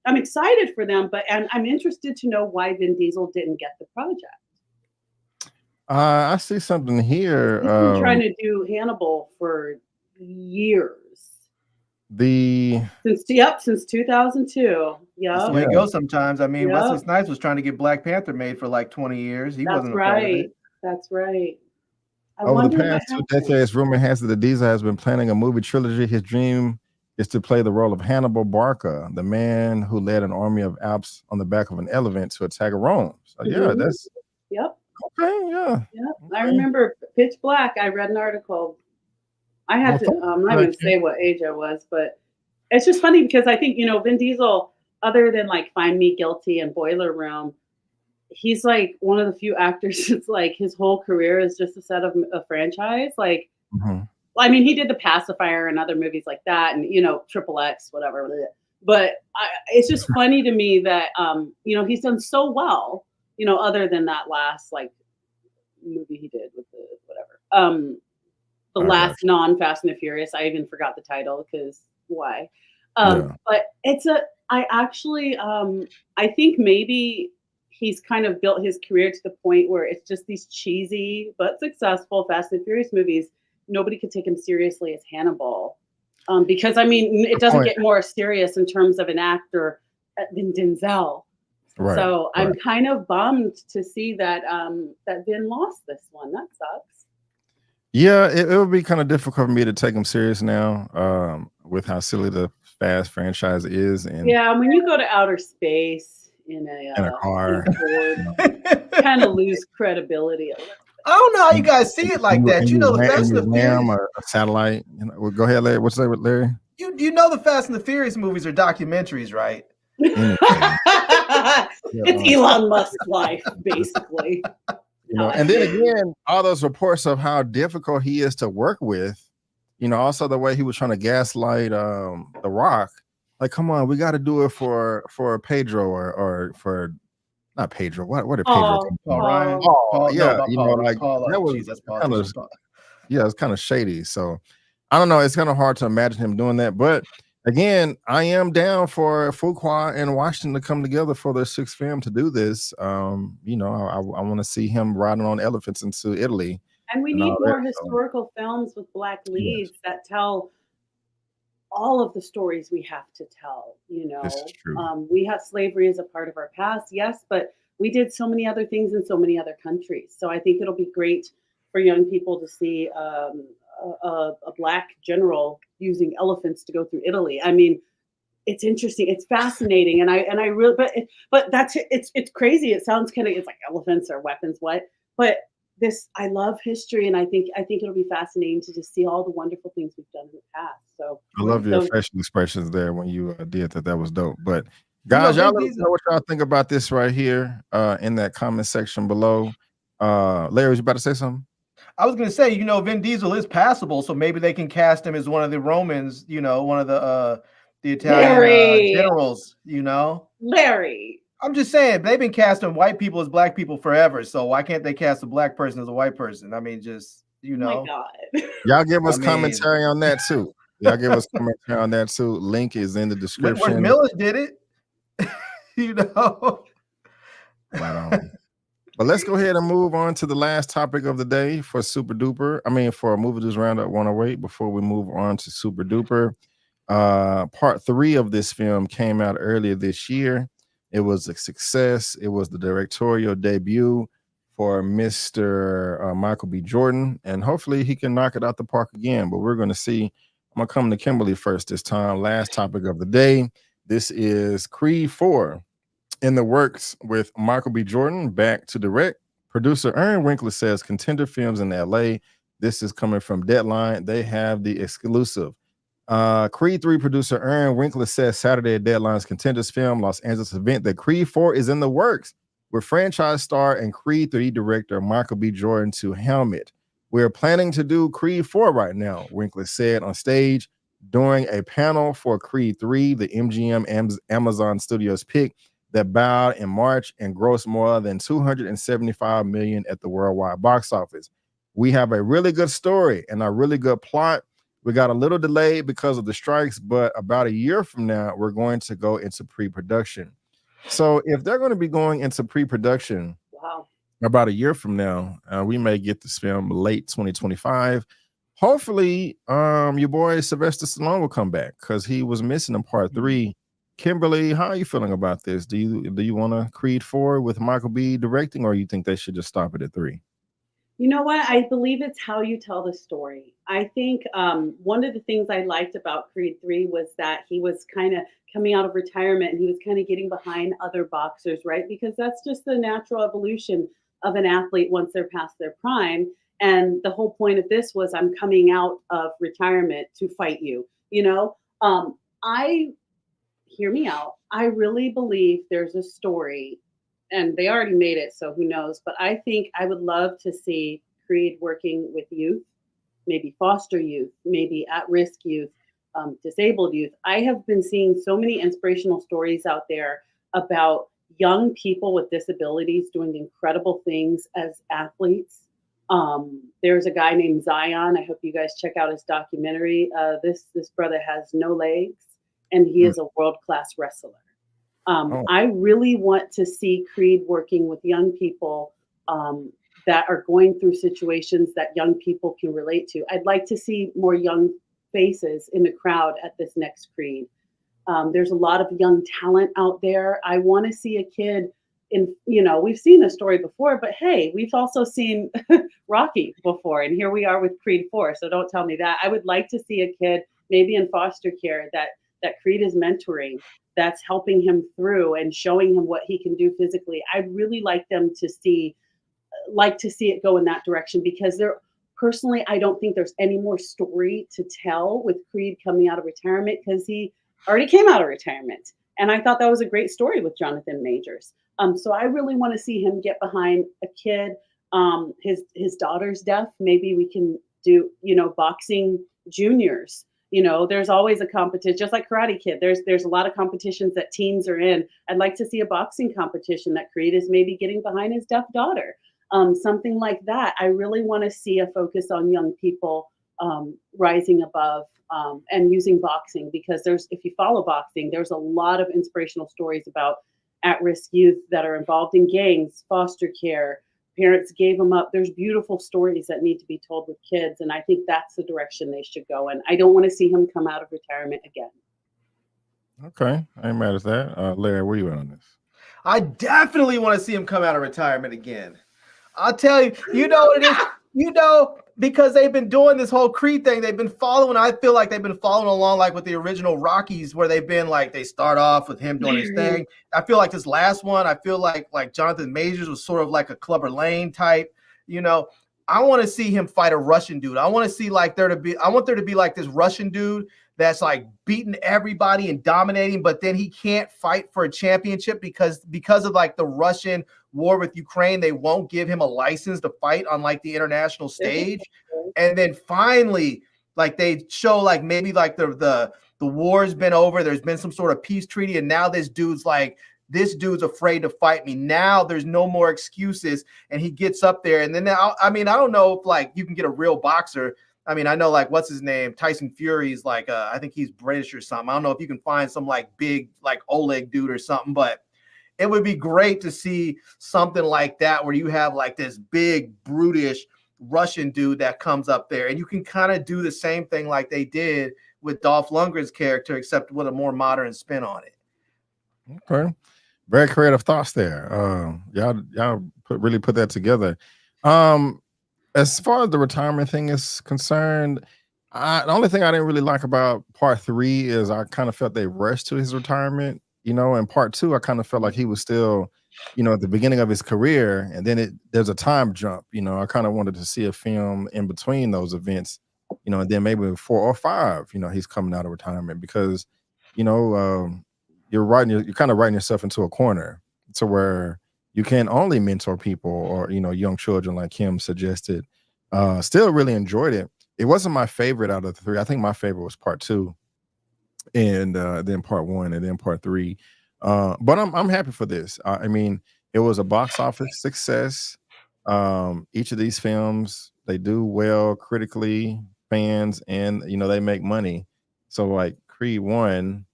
I'm excited for them, and I'm interested to know why Vin Diesel didn't get the project. I see something here. He's been trying to do Hannibal for years. Since 2002. Yeah. That's the way it goes sometimes. I mean, Wesley Snipes was trying to get Black Panther made for like 20 years. He wasn't a part of it. That's right. Over the past 2 decades, rumor has it that Diesel has been planning a movie trilogy. His dream is to play the role of Hannibal Barca, the man who led an army of Alps on the back of an elephant to attack Rome. So that's okay. Yeah. I remember Pitch Black. I read an article. I had to. I'm not going to say what age I was, but it's just funny because I think, you know, Vin Diesel, other than like Find Me Guilty and Boiler Room, he's like one of the few actors. It's like his whole career is just a set of a franchise. Like. I mean, he did The Pacifier and other movies like that, and, you know, XXX, whatever. But it's just funny to me that, you know, he's done so well, you know, other than that last, like, movie he did with the whatever. The last non-Fast and the Furious. I even forgot the title because why? But I actually, I think maybe he's kind of built his career to the point where it's just these cheesy but successful Fast and Furious movies. Nobody could take him seriously as Hannibal, because I mean, it doesn't get more serious in terms of an actor than Denzel. Right, so I'm kind of bummed to see that that Vin lost this one. That sucks. Yeah, it would be kind of difficult for me to take him serious now, with how silly the Fast franchise is. And yeah, when you go to outer space in a car, kind of lose credibility a little. I don't know how you guys see it like that. You know, the Fast and the Furious, or a satellite. You know, well, go ahead, Larry. What's that with Larry? You know the Fast and the Furious movies are documentaries, right? It's Elon Musk's life, basically. You know, and then again, all those reports of how difficult he is to work with. You know, also the way he was trying to gaslight The Rock. Like, come on, we got to do it for Pedro or for. Not Pedro. What did Pedro? Paul Ryan. Yeah, you know, like that was kind of, yeah, it's kind of shady. So I don't know. It's kind of hard to imagine him doing that. But again, I am down for Fuqua and Washington to come together for their 6th film to do this. You know, I want to see him riding on elephants into Italy And we and need all more that. So, historical films with Black yes, leads that tell all of the stories we have to tell. this is true. We have slavery as a part of our past, yes, but we did so many other things in so many other countries. So I think it'll be great for young people to see a Black general using elephants to go through Italy. I mean, it's interesting, it's fascinating, and I really, but that's it's crazy. It sounds kind of, it's like elephants or weapons, what? But I love history, and I think it'll be fascinating to just see all the wonderful things we've done in the past. So I love your facial expressions there when you did that. That was dope. But guys, y'all let us know what y'all think about this right here in that comment section below. Larry, was you about to say something? I was going to say, Vin Diesel is passable, so maybe they can cast him as one of the Romans, one of the Italian generals, Larry. I'm just saying, they've been casting white people as Black people forever, so why can't they cast a Black person as a white person? I mean, just, Oh my God. Y'all give us commentary on that too. Y'all give us commentary on that too. Link is in the description. Miller did it, Right on. But let's go ahead and move on to the last topic of the day for Super Duper. I mean, for Movie News Roundup 108, before we move on to Super Duper. Part 3 of this film came out earlier this year. It was a success. It was the directorial debut for Mr. Michael B. Jordan, and hopefully he can knock it out the park again. But we're going to see. I'm going to come to Kimberly first this time. Last topic of the day. This is Creed 4 in the works with Michael B. Jordan back to direct. Producer Aaron Winkler says Contender Films in LA. This is coming from Deadline. They have the exclusive. Creed 3 producer Aaron Winkler says Saturday at Deadline's Contenders Film Los Angeles event that Creed 4 is in the works with franchise star and Creed 3 director Michael B. Jordan to helm it. We're planning to do Creed 4 right now, Winkler said on stage during a panel for Creed 3, the MGM Amazon Studios pick that bowed in March and grossed more than $275 million at the worldwide box office. We have a really good story and a really good plot. We got a little delayed because of the strikes, but about a year from now, we're going to go into pre-production. So if they're going to be going into pre-production about a year from now, we may get this film late 2025. Hopefully, your boy Sylvester Stallone will come back because he was missing in part 3. Kimberly, how are you feeling about this? Do you want to Creed 4 with Michael B directing, or you think they should just stop it at 3? You know what? I believe it's how you tell the story. I think one of the things I liked about Creed 3 was that he was kind of coming out of retirement and he was kind of getting behind other boxers, right? Because that's just the natural evolution of an athlete once they're past their prime. And the whole point of this was I'm coming out of retirement to fight you, hear me out. I really believe there's a story, and they already made it, so who knows? But I think I would love to see Creed working with youth, maybe foster youth, maybe at-risk youth, disabled youth. I have been seeing so many inspirational stories out there about young people with disabilities doing incredible things as athletes. There's a guy named Zion. I hope you guys check out his documentary. This brother has no legs, and he is a world-class wrestler. I really want to see Creed working with young people that are going through situations that young people can relate to. I'd like to see more young faces in the crowd at this next Creed. There's a lot of young talent out there. I want to see a kid we've seen this story before, but hey, we've also seen Rocky before, and here we are with Creed 4. So don't tell me that. I would like to see a kid maybe in foster care that Creed is mentoring, that's helping him through and showing him what he can do physically. I'd really like to see it go in that direction, because personally, I don't think there's any more story to tell with Creed coming out of retirement, because he already came out of retirement. And I thought that was a great story with Jonathan Majors. So I really want to see him get behind a kid. His daughter's deaf. Maybe we can do, boxing juniors. There's always a competition, just like Karate Kid. There's a lot of competitions that teens are in. I'd like to see a boxing competition that Creed is maybe getting behind his deaf daughter. Something like that. I really want to see a focus on young people rising above and using boxing, because if you follow boxing, there's a lot of inspirational stories about at-risk youth that are involved in gangs, foster care, parents gave him up. There's beautiful stories that need to be told with kids, and I think that's the direction they should go. And I don't want to see him come out of retirement again. Okay, I ain't mad at that. Larry, where you at on this? I definitely want to see him come out of retirement again. I'll tell you, you know what it is? You know, because they've been doing this whole Creed thing. They've been following, I feel like they've been following along like with the original Rockies, where they've been like, they start off with him doing his thing. I feel like this last one, I feel like Jonathan Majors was sort of like a Clubber Lang type, you know. I want to see him fight a Russian dude. I want to see I want there to be like this Russian dude that's like beating everybody and dominating, but then he can't fight for a championship because of like the Russian war with Ukraine. They won't give him a license to fight on like the international stage. And then finally, like they show like maybe like the war's been over. There's been some sort of peace treaty. And now this dude's afraid to fight me. Now there's no more excuses. And he gets up there. And then now, I mean, I don't know if like you can get a real boxer. I mean, I know like what's his name? Tyson Fury's like I think he's British or something. I don't know if you can find some like big like Oleg dude or something, but it would be great to see something like that where you have like this big brutish Russian dude that comes up there, and you can kind of do the same thing like they did with Dolph Lundgren's character, except with a more modern spin on it. Okay, very creative thoughts there. Y'all really put that together. As far as the retirement thing is concerned, the only thing I didn't really like about part 3 is I kind of felt they rushed to his retirement. You know, in part 2, I kind of felt like he was still, you know, at the beginning of his career, and then there's a time jump. You know, I kind of wanted to see a film in between those events, you know, and then maybe 4 or 5, you know, he's coming out of retirement because, you know, you're kind of writing yourself into a corner to where you can only mentor people or, you know, young children like Kim suggested. Still really enjoyed it. It wasn't my favorite out of the 3. I think my favorite was part 2 and then part 1 and then part 3. But I'm happy for this. I mean, it was a box office success. Each of these films, they do well critically, fans, and, you know, they make money. So like Creed 1,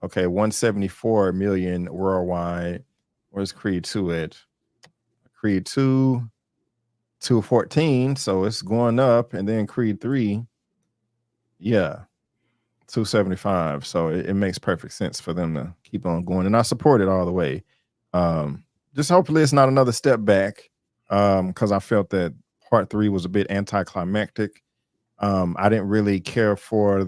okay, 174 million worldwide. Where's Creed 2 at? Creed 2, 214, so it's going up. And then Creed 3, yeah, 275. So it makes perfect sense for them to keep on going. And I support it all the way. Just hopefully it's not another step back, because I felt that part 3 was a bit anticlimactic. I didn't really care for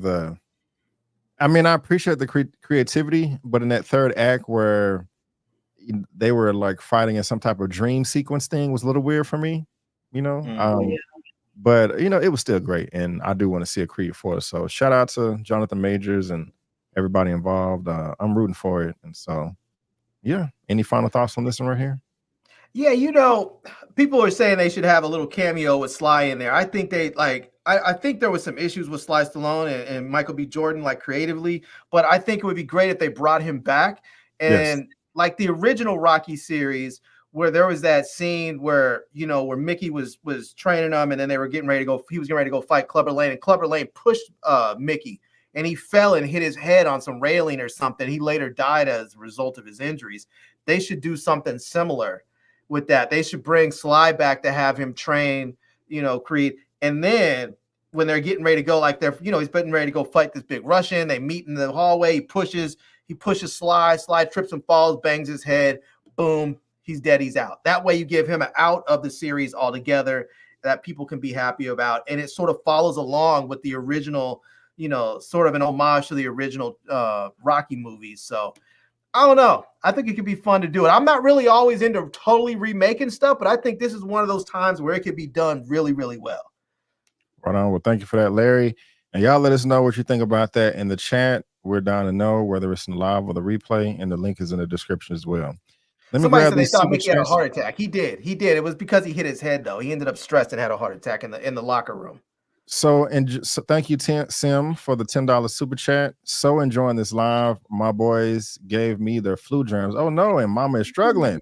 I appreciate the creativity, but in that third act where they were like fighting in some type of dream sequence thing was a little weird for me, you know. But you know, it was still great, and I do want to see a Creed 4. So shout out to Jonathan Majors and everybody involved. I'm rooting for it, and so yeah. Any final thoughts on this one right here? Yeah, you know, people are saying they should have a little cameo with Sly in there. I think I think there was some issues with Sly Stallone and Michael B. Jordan, like creatively, but I think it would be great if they brought him back. And yes, like the original Rocky series, where there was that scene where, you know, where Mickey was training him, and then they were getting ready to go. He was getting ready to go fight Clubber Lang, and Clubber Lang pushed Mickey, and he fell and hit his head on some railing or something. He later died as a result of his injuries. They should do something similar with that. They should bring Sly back to have him train, you know, Creed. And then when they're getting ready to go, like they're, you know, he's getting ready to go fight this big Russian. They meet in the hallway. He pushes Sly. Sly trips and falls, bangs his head. Boom. He's dead. He's out. That way you give him out of the series altogether that people can be happy about. And it sort of follows along with the original, you know, sort of an homage to the original Rocky movies. So I don't know. I think it could be fun to do it. I'm not really always into totally remaking stuff, but I think this is one of those times where it could be done really, really well. Right on. Well, thank you for that, Larry. And y'all let us know what you think about that in the chat. We're down to know whether it's in live or the replay, and the link is in the description as well. Somebody said they thought Mickey had a heart attack. He did. It was because he hit his head, though. He ended up stressed and had a heart attack in the locker room. So thank you, Sim, for the $10 super chat. So enjoying this live. My boys gave me their flu germs. Oh no, and Mama is struggling.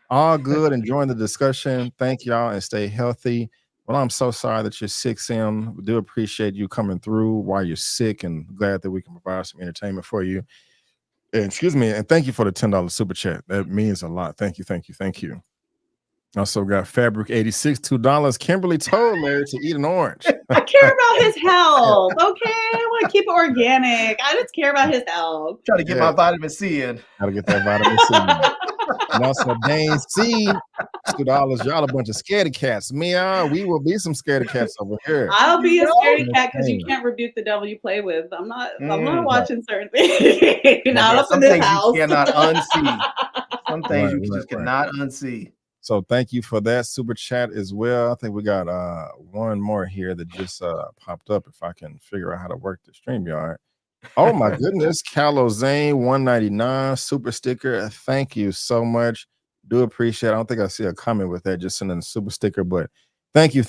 All good. Enjoying the discussion. Thank y'all and stay healthy. Well, I'm so sorry that you're sick, Sim. We do appreciate you coming through while you're sick, and glad that we can provide some entertainment for you. And, excuse me, and thank you for the $10 super chat. That means a lot. Thank you, thank you, thank you. Also got Fabric 86, $2. Kimberly told Larry to eat an orange. I care about his health. Okay, I want to keep it organic. I just care about his health. Try to get my vitamin C in. Gotta get that vitamin C in. And also Dane C, $2. Y'all a bunch of scaredy cats. We will be some scaredy cats over here. I'll be a scaredy cat because you can't rebuke the devil you play with. I'm not watching certain things. Not up in this house. You cannot unsee. Some things you just cannot unsee. So thank you for that super chat as well. I think we got one more here that just popped up. If I can figure out how to work the StreamYard. Oh my goodness, Callow Zane 199 super sticker. Thank you so much. Do appreciate it. I don't think I see a comment with that. Just sending a super sticker, but thank you.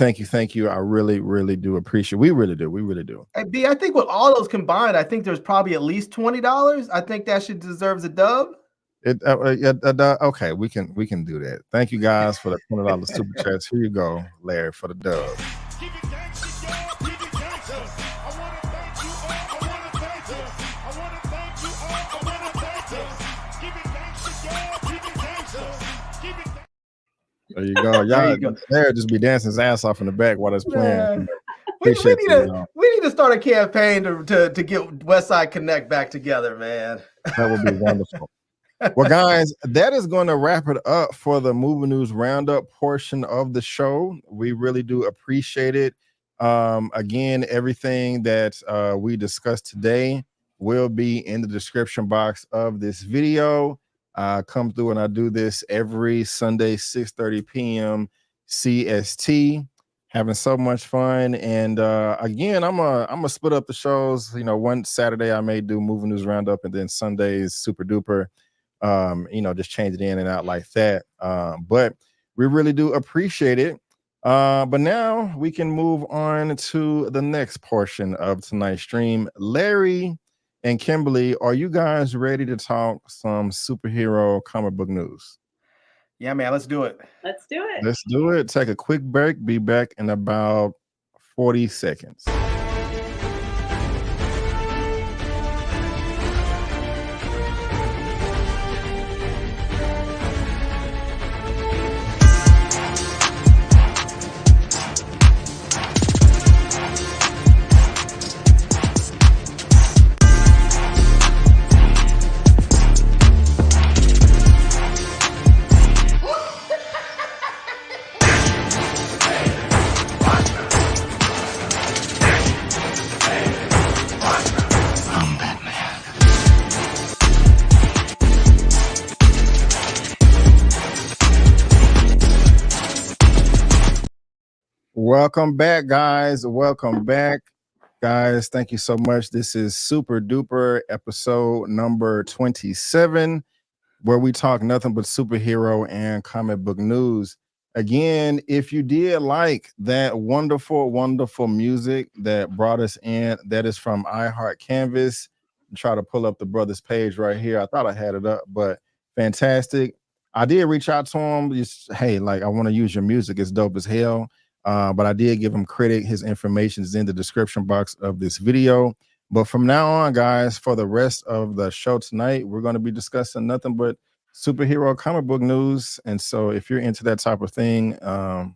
I really, really do appreciate it. We really do. Hey, B, I think with all those combined, I think there's probably at least $20. I think that should deserves a dub. Okay, we can do that. Thank you guys for the $20 super chats. Here you go, Larry, for the dub. There you go. Y'all there just be dancing his ass off in the back while it's playing. We need to start a campaign to get Westside Connect back together, man. That would be wonderful. Well, guys, that is going to wrap it up for the movie news roundup portion of the show. We really do appreciate it. Again, everything that we discussed today will be in the description box of this video. Come through, and I do this every Sunday, 6:30 p.m. CST. Having so much fun. And again, I'm gonna split up the shows. You know, one Saturday I may do movie news roundup, and then Sundays super duper. Just change it in and out like that. But we really do appreciate it. But now we can move on to the next portion of tonight's stream. Larry and Kimberly, are you guys ready to talk some superhero comic book news? Yeah, man, let's do it. Let's do it. Let's do it. Take a quick break. Be back in about 40 seconds. Welcome back, guys. Thank you so much. This is Super Duper episode number 27, where we talk nothing but superhero and comic book news. Again, if you did like that wonderful, wonderful music that brought us in, that is from iHeart Canvas. Try to pull up the brother's page right here. I thought I had it up, but fantastic. I did reach out to him. Just, hey, I want to use your music. It's dope as hell. But I did give him credit. His information is in the description box of this video. But from now on, guys, for the rest of the show tonight, we're going to be discussing nothing but superhero comic book news. And so if you're into that type of thing, I'm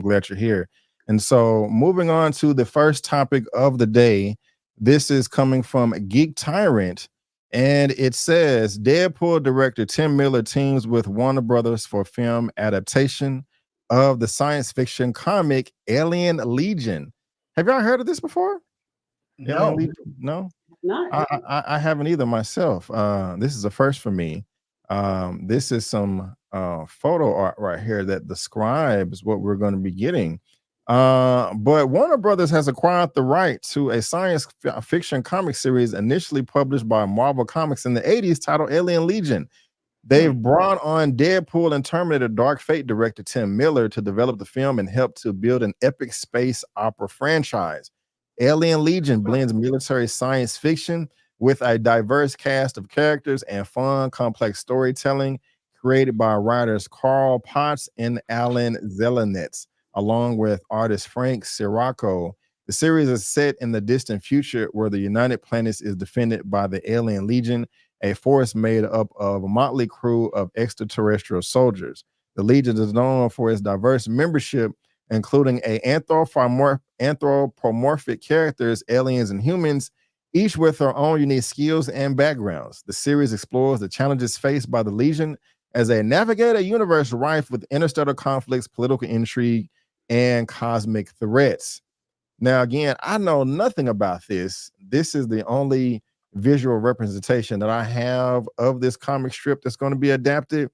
glad you're here. And so moving on to the first topic of the day, this is coming from Geek Tyrant. And it says, Deadpool director Tim Miller teams with Warner Brothers for film adaptation of the science fiction comic Alien Legion. Have y'all heard of this before? No. No? Not. I haven't either myself. This is a first for me. This is some photo art right here that describes what we're going to be getting. But Warner Brothers has acquired the right to a science fiction comic series initially published by Marvel Comics in the 80s titled Alien Legion. They've brought on Deadpool and Terminator Dark Fate director Tim Miller to develop the film and help to build an epic space opera franchise. Alien Legion blends military science fiction with a diverse cast of characters and fun, complex storytelling created by writers Carl Potts and Alan Zelenetz, along with artist Frank Sirocco. The series is set in the distant future where the United Planets is defended by the Alien Legion, a force made up of a motley crew of extraterrestrial soldiers. The Legion is known for its diverse membership, including anthropomorphic characters, aliens, and humans, each with their own unique skills and backgrounds. The series explores the challenges faced by the Legion as they navigate a universe rife with interstellar conflicts, political intrigue, and cosmic threats. Now, again, I know nothing about this. This is the only visual representation that I have of this comic strip that's going to be adapted.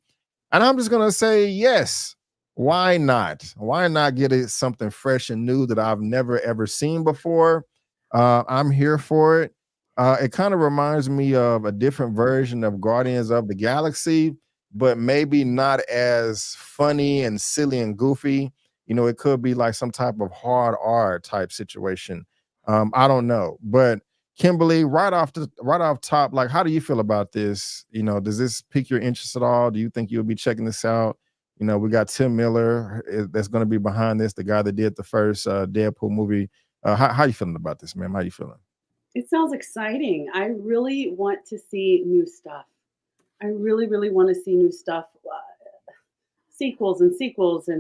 And I'm just going to say, yes, why not? Why not get it something fresh and new that I've never, ever seen before? I'm here for it. It kind of reminds me of a different version of Guardians of the Galaxy, but maybe not as funny and silly and goofy. You know, it could be like some type of hard R type situation. I don't know. But Kimberly, right off top, like, how do you feel about this? You know, does this pique your interest at all? Do you think you'll be checking this out? You know, we got Tim Miller that's going to be behind this, the guy that did the first Deadpool movie. How you feeling about this, ma'am? How you feeling? It sounds exciting. I really want to see new stuff. I really, really want to see new stuff. Sequels and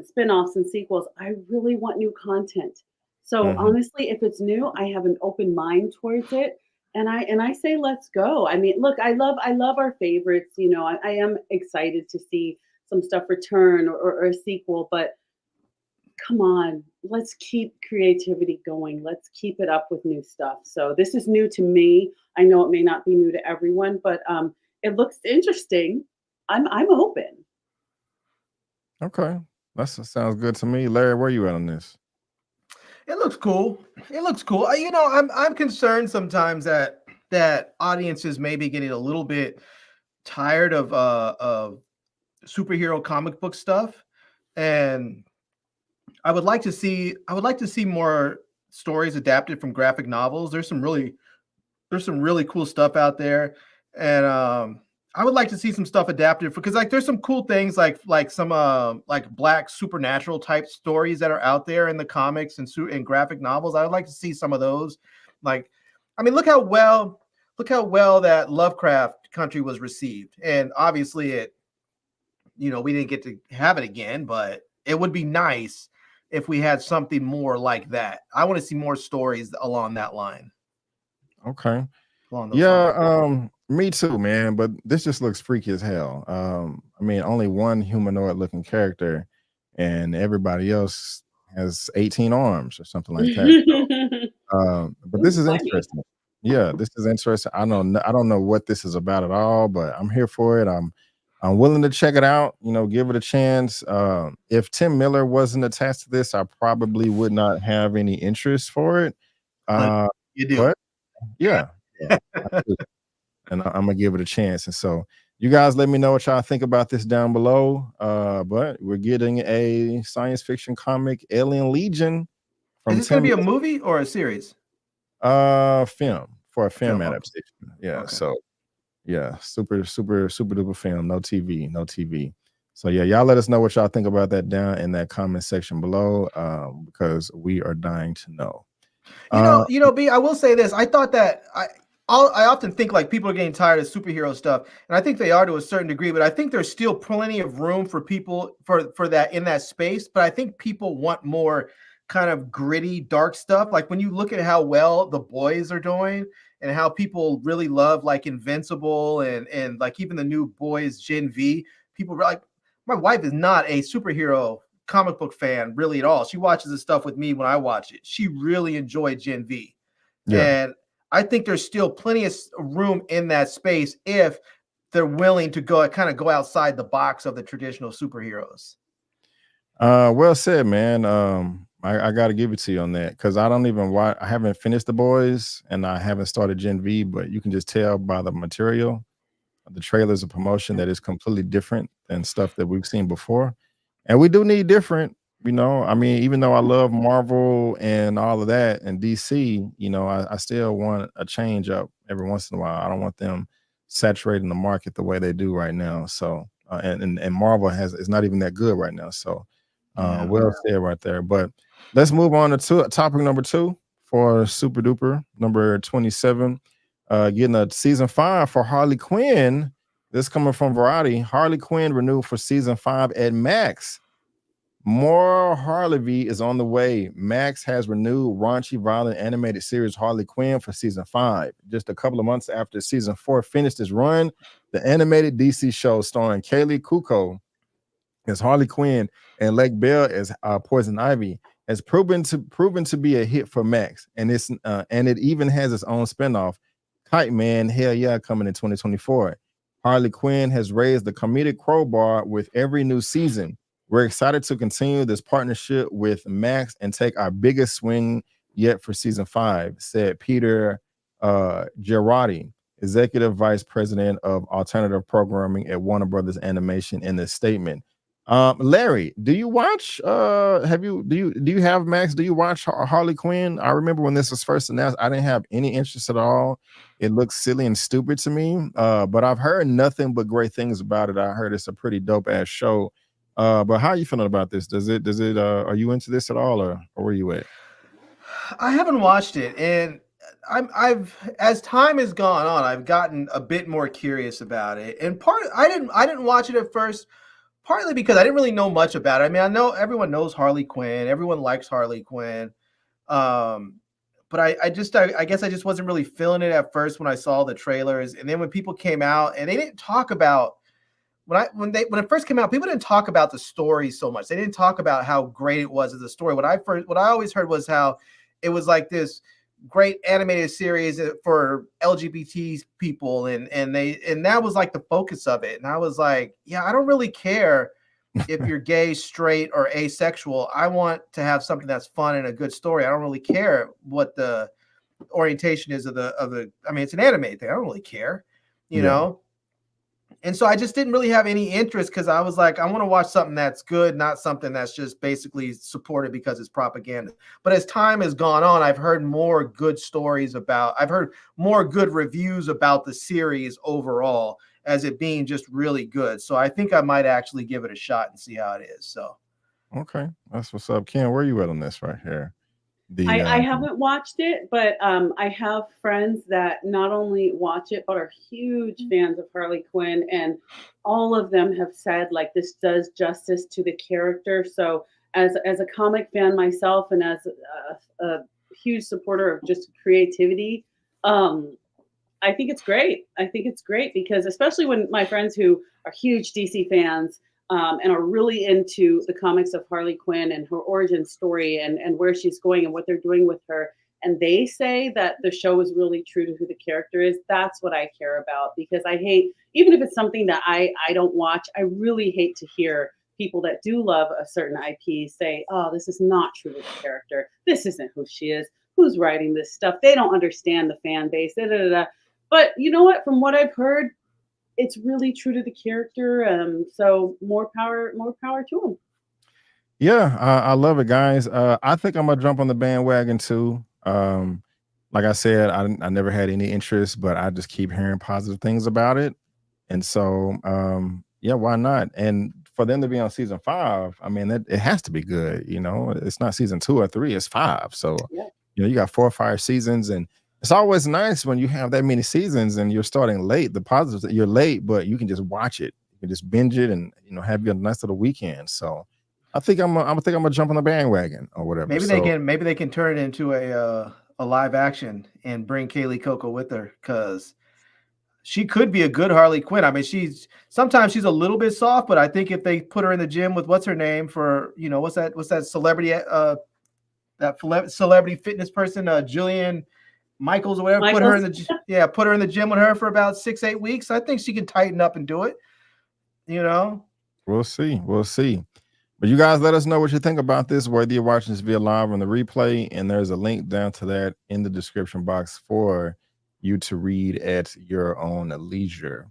spin-offs and sequels. I really want new content. So honestly, if it's new, I have an open mind towards it. And I say, let's go. I mean, look, I love our favorites. You know, I am excited to see some stuff return or a sequel, but come on, let's keep creativity going. Let's keep it up with new stuff. So this is new to me. I know it may not be new to everyone, but it looks interesting. I'm open. Okay, that sounds good to me. Larry, where you at on this? It looks cool. It looks cool. You know, I'm concerned sometimes that audiences may be getting a little bit tired of superhero comic book stuff, and I would like to see more stories adapted from graphic novels. There's some really cool stuff out there, and I would like to see some stuff adapted because like there's some cool things like some like black supernatural type stories that are out there in the comics and graphic novels. I would like to see some of those. Like, I mean, look how well that Lovecraft Country was received, and obviously it, you know, we didn't get to have it again, but it would be nice if we had something more like that. I want to see more stories along that line. Okay. Yeah, me too, man. But this just looks freaky as hell. I mean, only one humanoid looking character, and everybody else has 18 arms or something like that. But this is interesting. Yeah, this is interesting. I don't know what this is about at all, but I'm here for it. I'm willing to check it out, you know, give it a chance. If Tim Miller wasn't attached to this, I probably would not have any interest for it. You do. But yeah. And I'm gonna give it a chance. And so you guys let me know what y'all think about this down below. But we're getting a science fiction comic, Alien Legion. Is this gonna be a movie or a series? Film adaptation. Yeah. Okay. So yeah, super duper film. No TV. So yeah, y'all let us know what y'all think about that down in that comment section below, because we are dying to know. You know, B, I will say this. I thought that I often think like people are getting tired of superhero stuff, and I think they are to a certain degree, but I think there's still plenty of room for people for that in that space. But I think people want more kind of gritty, dark stuff. Like when you look at how well The Boys are doing and how people really love like Invincible and like even the new Boys Gen V, people are like, my wife is not a superhero comic book fan really at all. She watches this stuff with me when I watch it. She really enjoyed Gen V. Yeah. And I think there's still plenty of room in that space if they're willing to go outside the box of the traditional superheroes. Well said, man. I got to give it to you on that because I haven't finished The Boys and I haven't started Gen V, but you can just tell by the material, the trailers of promotion that is completely different than stuff that we've seen before. And we do need different, you know. I mean, even though I love Marvel and all of that and DC, you know, I still want a change up every once in a while. I don't want them saturating the market the way they do right now. So, and Marvel is not even that good right now. So, well said right there. But let's move on to topic number 2 for Super Duper, number 27. Getting a season 5 for Harley Quinn This coming from Variety. Harley Quinn renewed for season 5 at Max. More Harley V is on the way. Max has renewed raunchy, violent animated series Harley Quinn for season 5. Just a couple of months after season 4 finished its run, the animated DC show starring Kaylee Cuoco as Harley Quinn and Lake Bell as Poison Ivy has proven to be a hit for Max, and it even has its own spinoff, Kite Man, Hell Yeah, coming in 2024. Harley Quinn has raised the comedic crowbar with every new season. We're excited to continue this partnership with Max and take our biggest swing yet for season 5, said Peter Girardi, executive vice president of alternative programming at Warner Brothers Animation, in this statement. Larry, do you watch? Do you have Max? Do you watch Harley Quinn? I remember when this was first announced, I didn't have any interest at all. It looks silly and stupid to me. But I've heard nothing but great things about it. I heard it's a pretty dope ass show. But how are you feeling about this? Does it are you into this at all, or where you at? I haven't watched it, and I've as time has gone on, I've gotten a bit more curious about it. And I didn't watch it at first, partly because I didn't really know much about it. I mean, I know everyone knows Harley Quinn, everyone likes Harley Quinn. But I guess I just wasn't really feeling it at first when I saw the trailers. And then when people came out and they didn't talk about when it first came out, people didn't talk about the story so much. They didn't talk about how great it was as a story. What I always heard was how it was like this great animated series for LGBT people, and that was like the focus of it. And I was like, yeah, I don't really care if you're gay, straight, or asexual. I want to have something that's fun and a good story. I don't really care what the orientation is of the I mean, it's an anime thing. I don't really care, you know. And so I just didn't really have any interest because I was like, I want to watch something that's good, not something that's just basically supported because it's propaganda. But as time has gone on, I've heard more good I've heard more good reviews about the series overall as it being just really good. So I think I might actually give it a shot and see how it is. So, okay, that's what's up. Ken, where are you at on this right here? I haven't watched it, but I have friends that not only watch it, but are huge fans of Harley Quinn. And all of them have said, like, this does justice to the character. So as a comic fan myself and as a huge supporter of just creativity, I think it's great. I think it's great because especially when my friends who are huge DC fans and are really into the comics of Harley Quinn and her origin story and where she's going and what they're doing with her. And they say that the show is really true to who the character is. That's what I care about because I hate, even if it's something that I don't watch, I really hate to hear people that do love a certain IP say, oh, this is not true to the character. This isn't who she is. Who's writing this stuff? They don't understand the fan base. Da, da, da, da. But you know what? From what I've heard, it's really true to the character. So more power to him. Yeah, I love it, guys. I think I'm gonna jump on the bandwagon too. Like I said, I never had any interest, but I just keep hearing positive things about it. And so yeah, why not? And for them to be on season 5, I mean, it has to be good, you know. It's not season 2 or 3, it's 5. So you know, you got 4 or 5 seasons, and it's always nice when you have that many seasons and you're starting late. The positives that you're late, but you can just watch it. You can just binge it and, you know, have your nice little weekend. So I think I'm gonna jump on the bandwagon or whatever. Maybe they can turn it into a live action and bring Kaylee Cuoco with her because she could be a good Harley Quinn. I mean, sometimes she's a little bit soft, but I think if they put her in the gym with what's her name for, you know, what's that celebrity that celebrity fitness person, Jillian Michaels or whatever, put her in the gym with her for about 6-8 weeks. I think she can tighten up and do it. You know, we'll see. But you guys let us know what you think about this, whether you're watching this via live on the replay, and there's a link down to that in the description box for you to read at your own leisure.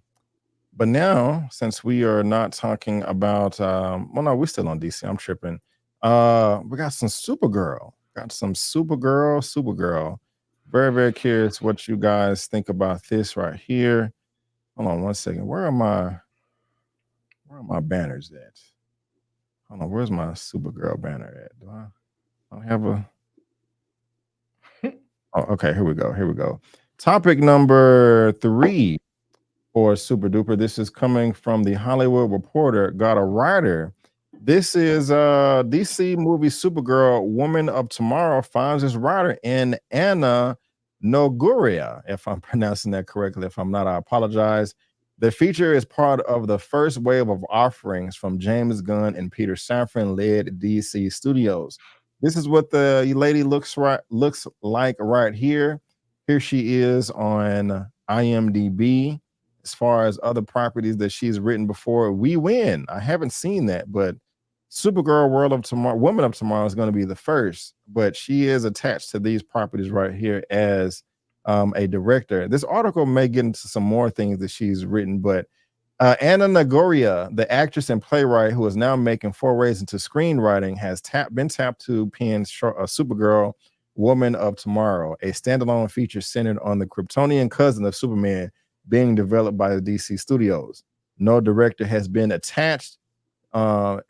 But now, since we are not talking about well, no, we're still on DC. I'm tripping. We got some Supergirl. Supergirl. Very, very curious what you guys think about this right here. Hold on one second. Where are my banners at? Hold on, where's my Supergirl banner at? Do I have a oh, okay, here we go. Topic number 3. for Super Duper. This is coming from the Hollywood Reporter. Got a writer. This is DC movie Supergirl Woman of Tomorrow finds its writer in Anna Nogueira, if I'm pronouncing that correctly. If I'm not, I apologize. The feature is part of the first wave of offerings from James Gunn and Peter Safran-led DC Studios. This is what the lady looks like right here. Here she is on IMDb. As far as other properties that she's written before, We Win. I haven't seen that, but Supergirl World of Tomorrow, Woman of Tomorrow is going to be the first, but she is attached to these properties right here as a director. This article may get into some more things that she's written, but Anna Nogueira, the actress and playwright who is now making forays into screenwriting, has been tapped to pen Supergirl Woman of Tomorrow, a standalone feature centered on the Kryptonian cousin of Superman being developed by the DC Studios. No director has been attached, and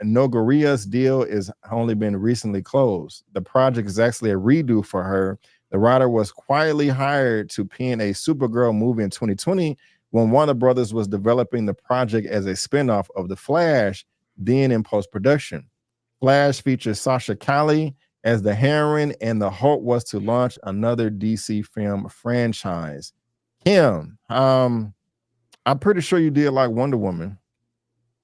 Nogueira's deal is only been recently closed. The project is actually a redo for her. The writer was quietly hired to pen a Supergirl movie in 2020 when Warner Brothers was developing the project as a spinoff of The Flash, then in post-production. Flash features Sasha Calle as the heroine, and the hope was to launch another DC film franchise. Kim, I'm pretty sure you did like Wonder Woman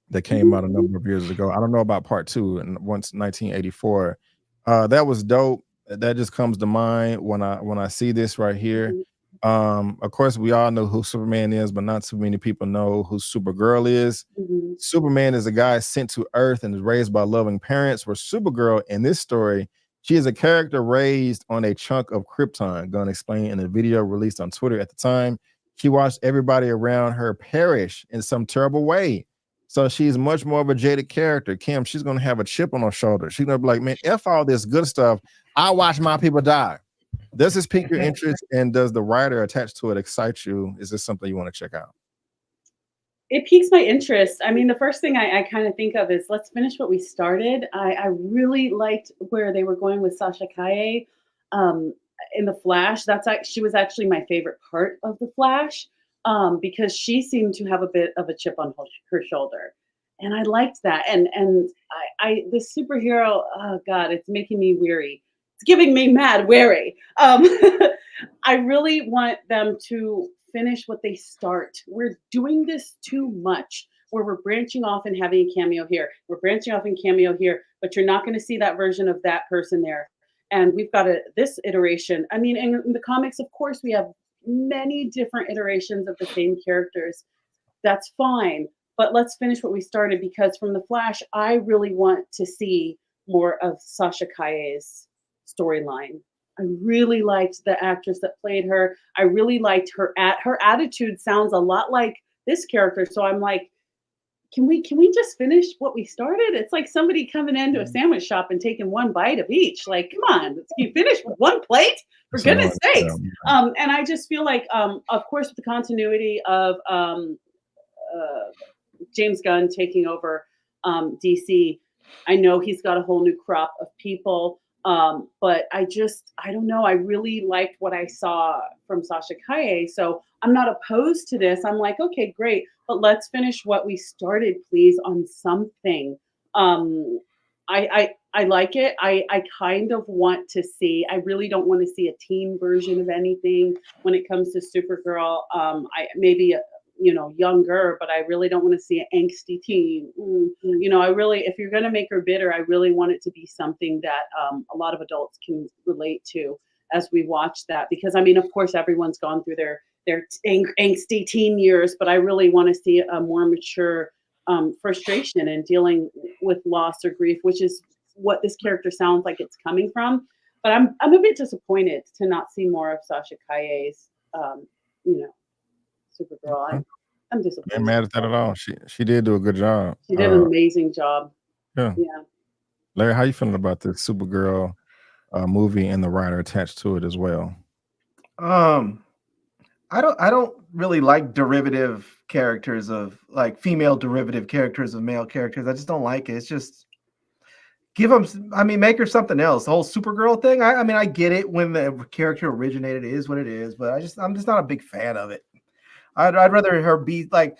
that came out a number of years ago. I don't know about part 2 and once 1984. That was dope. That just comes to mind when I see this right here. Of course, we all know who Superman is, but not too many people know who Supergirl is. Superman is a guy sent to Earth and is raised by loving parents, where Supergirl in this story, she is a character raised on a chunk of Krypton. Gunn explained in a video released on Twitter at the time. She watched everybody around her perish in some terrible way. So she's much more of a jaded character. Kim, she's going to have a chip on her shoulder. She's going to be like, man, F all this good stuff. I watch my people die. Does this pique your interest, and does the writer attached to it excite you? Is this something you want to check out? It piques my interest. I mean, the first thing I kind of think of is let's finish what we started. I really liked where they were going with Sasha Calle in The Flash. She was actually my favorite part of The Flash because she seemed to have a bit of a chip on her shoulder. And I liked that. And this superhero, oh God, it's making me weary. It's giving me mad weary. I really want them to finish what they start. We're doing this too much, where we're branching off and having a cameo here. We're branching off and cameo here, but you're not going to see that version of that person there. And we've got this iteration. I mean, in the comics, of course, we have many different iterations of the same characters. That's fine, but let's finish what we started, because from The Flash, I really want to see more of Sasha Calle's storyline. I really liked the actress that played her. I really liked her attitude sounds a lot like this character. So I'm like, can we just finish what we started? It's like somebody coming into a sandwich shop and taking one bite of each. Like, come on, can you finish with one plate? For goodness sakes. And I just feel like, of course, with the continuity of James Gunn taking over DC, I know he's got a whole new crop of people. But I don't know. I really liked what I saw from Sasha Calle. So I'm not opposed to this. I'm like, okay, great. But let's finish what we started, please, on something. I like it. I kind of want to see, I really don't want to see a teen version of anything when it comes to Supergirl. Maybe younger, but I really don't want to see an angsty teen. If you're going to make her bitter, I really want it to be something that a lot of adults can relate to as we watch that. Because, I mean, of course, everyone's gone through their angsty teen years, but I really want to see a more mature frustration in dealing with loss or grief, which is what this character sounds like it's coming from. But I'm a bit disappointed to not see more of Sasha Calle's, Supergirl. I'm disappointed. I'm mad at that at all. She did do a good job. She did an amazing job. Yeah. Larry, how you feeling about this Supergirl movie and the writer attached to it as well? I don't really like derivative characters of like female derivative characters of male characters. I just don't like it. It's just make her something else. The whole Supergirl thing. I get it when the character originated, it is what it is, but I'm just not a big fan of it. I'd rather her be like,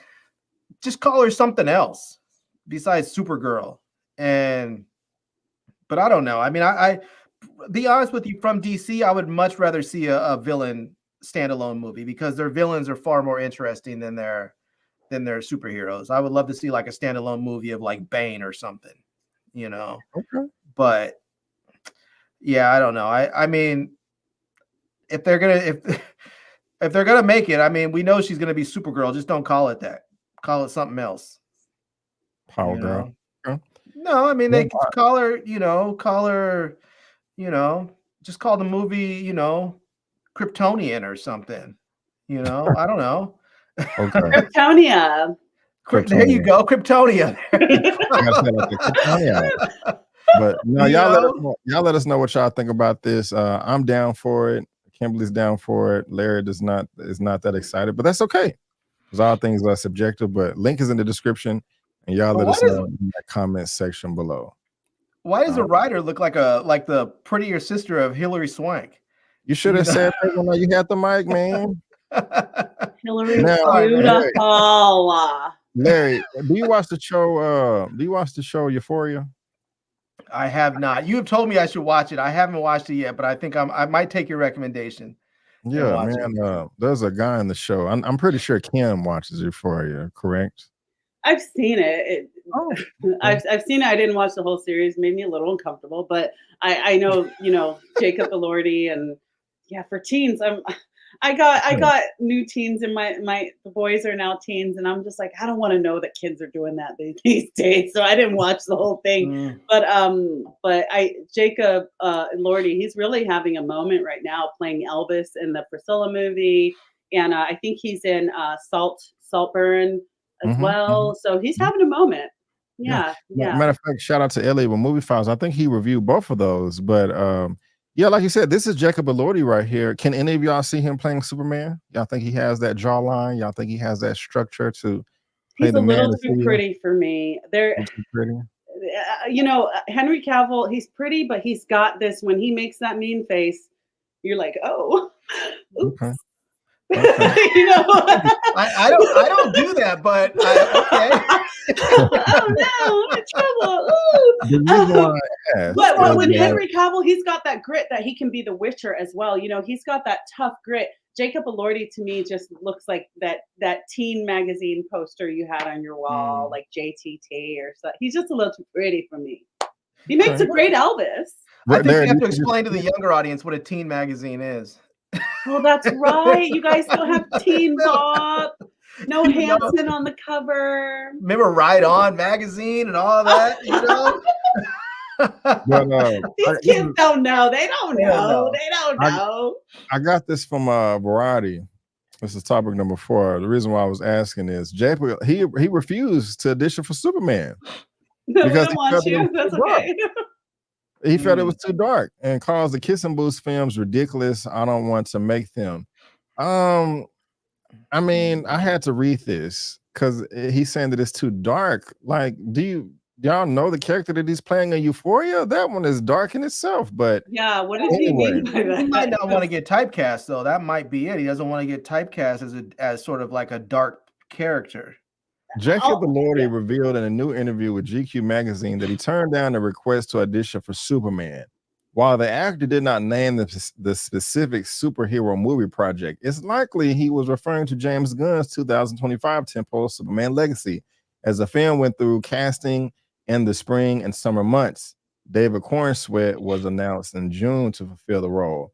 just call her something else besides Supergirl. But I don't know. I mean, I be honest with you, from DC, I would much rather see a villain standalone movie because their villains are far more interesting than their superheroes. I would love to see like a standalone movie of like Bane or something, you know. Okay. But yeah, I don't know. I mean, if they're gonna make it, I mean, we know she's gonna be Supergirl. Just don't call it that. Call it something else. Power Girl. Okay. No, I mean they could call her, just call the movie, Kryptonian or something. I don't know. Okay. Kryptonia. There you go, Kryptonia. But no, y'all let us know what y'all think about this. I'm down for it. Kimberly's down for it. Larry is not that excited, but that's okay. Because all things are subjective. But link is in the description, and y'all let us know in the comment section below. Why does the writer look like the prettier sister of Hilary Swank? You should have said that when you had the mic, man. Hillary, beautiful. Larry, do you watch the show Euphoria? I have not. You have told me I should watch it. I haven't watched it yet, but I think I might take your recommendation. Yeah, man. There's a guy in the show. I'm pretty sure Kim watches Euphoria, correct? I've seen it. I've seen it. I didn't watch the whole series. Made me a little uncomfortable, but I know, Jacob Elordi, and yeah, for teens, I got new teens, and the boys are now teens, and I'm just like, I don't want to know that kids are doing that these days, so I didn't watch the whole thing. But Jacob Elordi, he's really having a moment right now playing Elvis in the Priscilla movie, and I think he's in Saltburn as well. So he's having a moment. Yeah. Matter of fact, shout out to Elliot with Movie Files. I think he reviewed both of those, but yeah, like you said, this is Jacob Elordi right here. Can any of y'all see him playing Superman? Y'all think he has that jawline? Y'all think he has that structure to play the man? He's a little too pretty for me. Henry Cavill, he's pretty, but he's got this, when he makes that mean face, you're like, oh, oops. Okay. I don't do that, but okay. Oh no, I'm in trouble. But when Henry Cavill, he's got that grit that he can be the Witcher as well. He's got that tough grit. Jacob Elordi to me just looks like that teen magazine poster you had on your wall, like JTT or so. He's just a little too pretty for me. He makes a great Elvis. I think you have to explain to the younger audience what a teen magazine is. Well, that's right. You guys still have Teen Bob. No Hanson on the cover. Remember Ride On magazine and all of that, These kids don't know. They don't know. They don't know. I got this from Variety. This is topic number 4. The reason why I was asking is Jacob, he refused to audition for Superman. Because that's okay. He felt it was too dark and calls the Kiss and Boost films ridiculous. I don't want to make them. I mean, I had to read this because he's saying that it's too dark. Like, do y'all know the character that he's playing in Euphoria? That one is dark in itself. But yeah, what does he mean by that? He might not want to get typecast, though. That might be it. He doesn't want to get typecast as sort of like a dark character. Jacob Elordi revealed in a new interview with GQ magazine that he turned down a request to audition for Superman. While the actor did not name the specific superhero movie project, it's likely he was referring to James Gunn's 2025 tentpole Superman Legacy, as the film went through casting in the spring and summer months. David Cornsweet was announced in June to fulfill the role.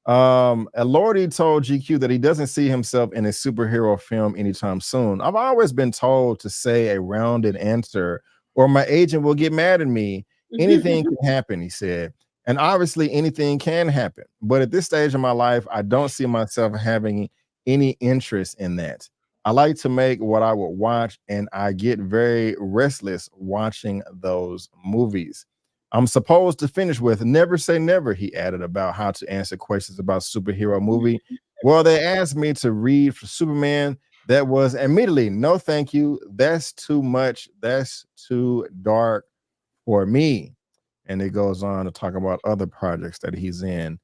Elordi told GQ that he doesn't see himself in a superhero film anytime soon. I've always been told to say a rounded answer or my agent will get mad at me. Anything can happen, he said. And obviously anything can happen. But at this stage of my life, I don't see myself having any interest in that. I like to make what I would watch, and I get very restless watching those movies. I'm supposed to finish with never say never, he added, about how to answer questions about superhero movie. Well, they asked me to read for Superman. That was immediately, no, thank you. That's too much. That's too dark for me. And it goes on to talk about other projects that he's in.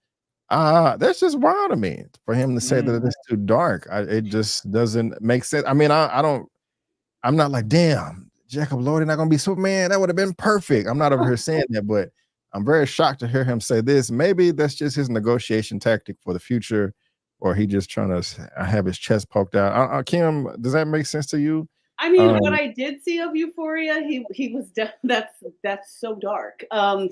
That's just wild to me for him to say that it's too dark. It just doesn't make sense. I mean, I'm not like, damn, Jacob Elordi not gonna be Superman. That would have been perfect. I'm not over here saying that, but I'm very shocked to hear him say this. Maybe that's just his negotiation tactic for the future, or he just trying to have his chest poked out. Kim, does that make sense to you? I mean, what I did see of Euphoria, he was that's so dark.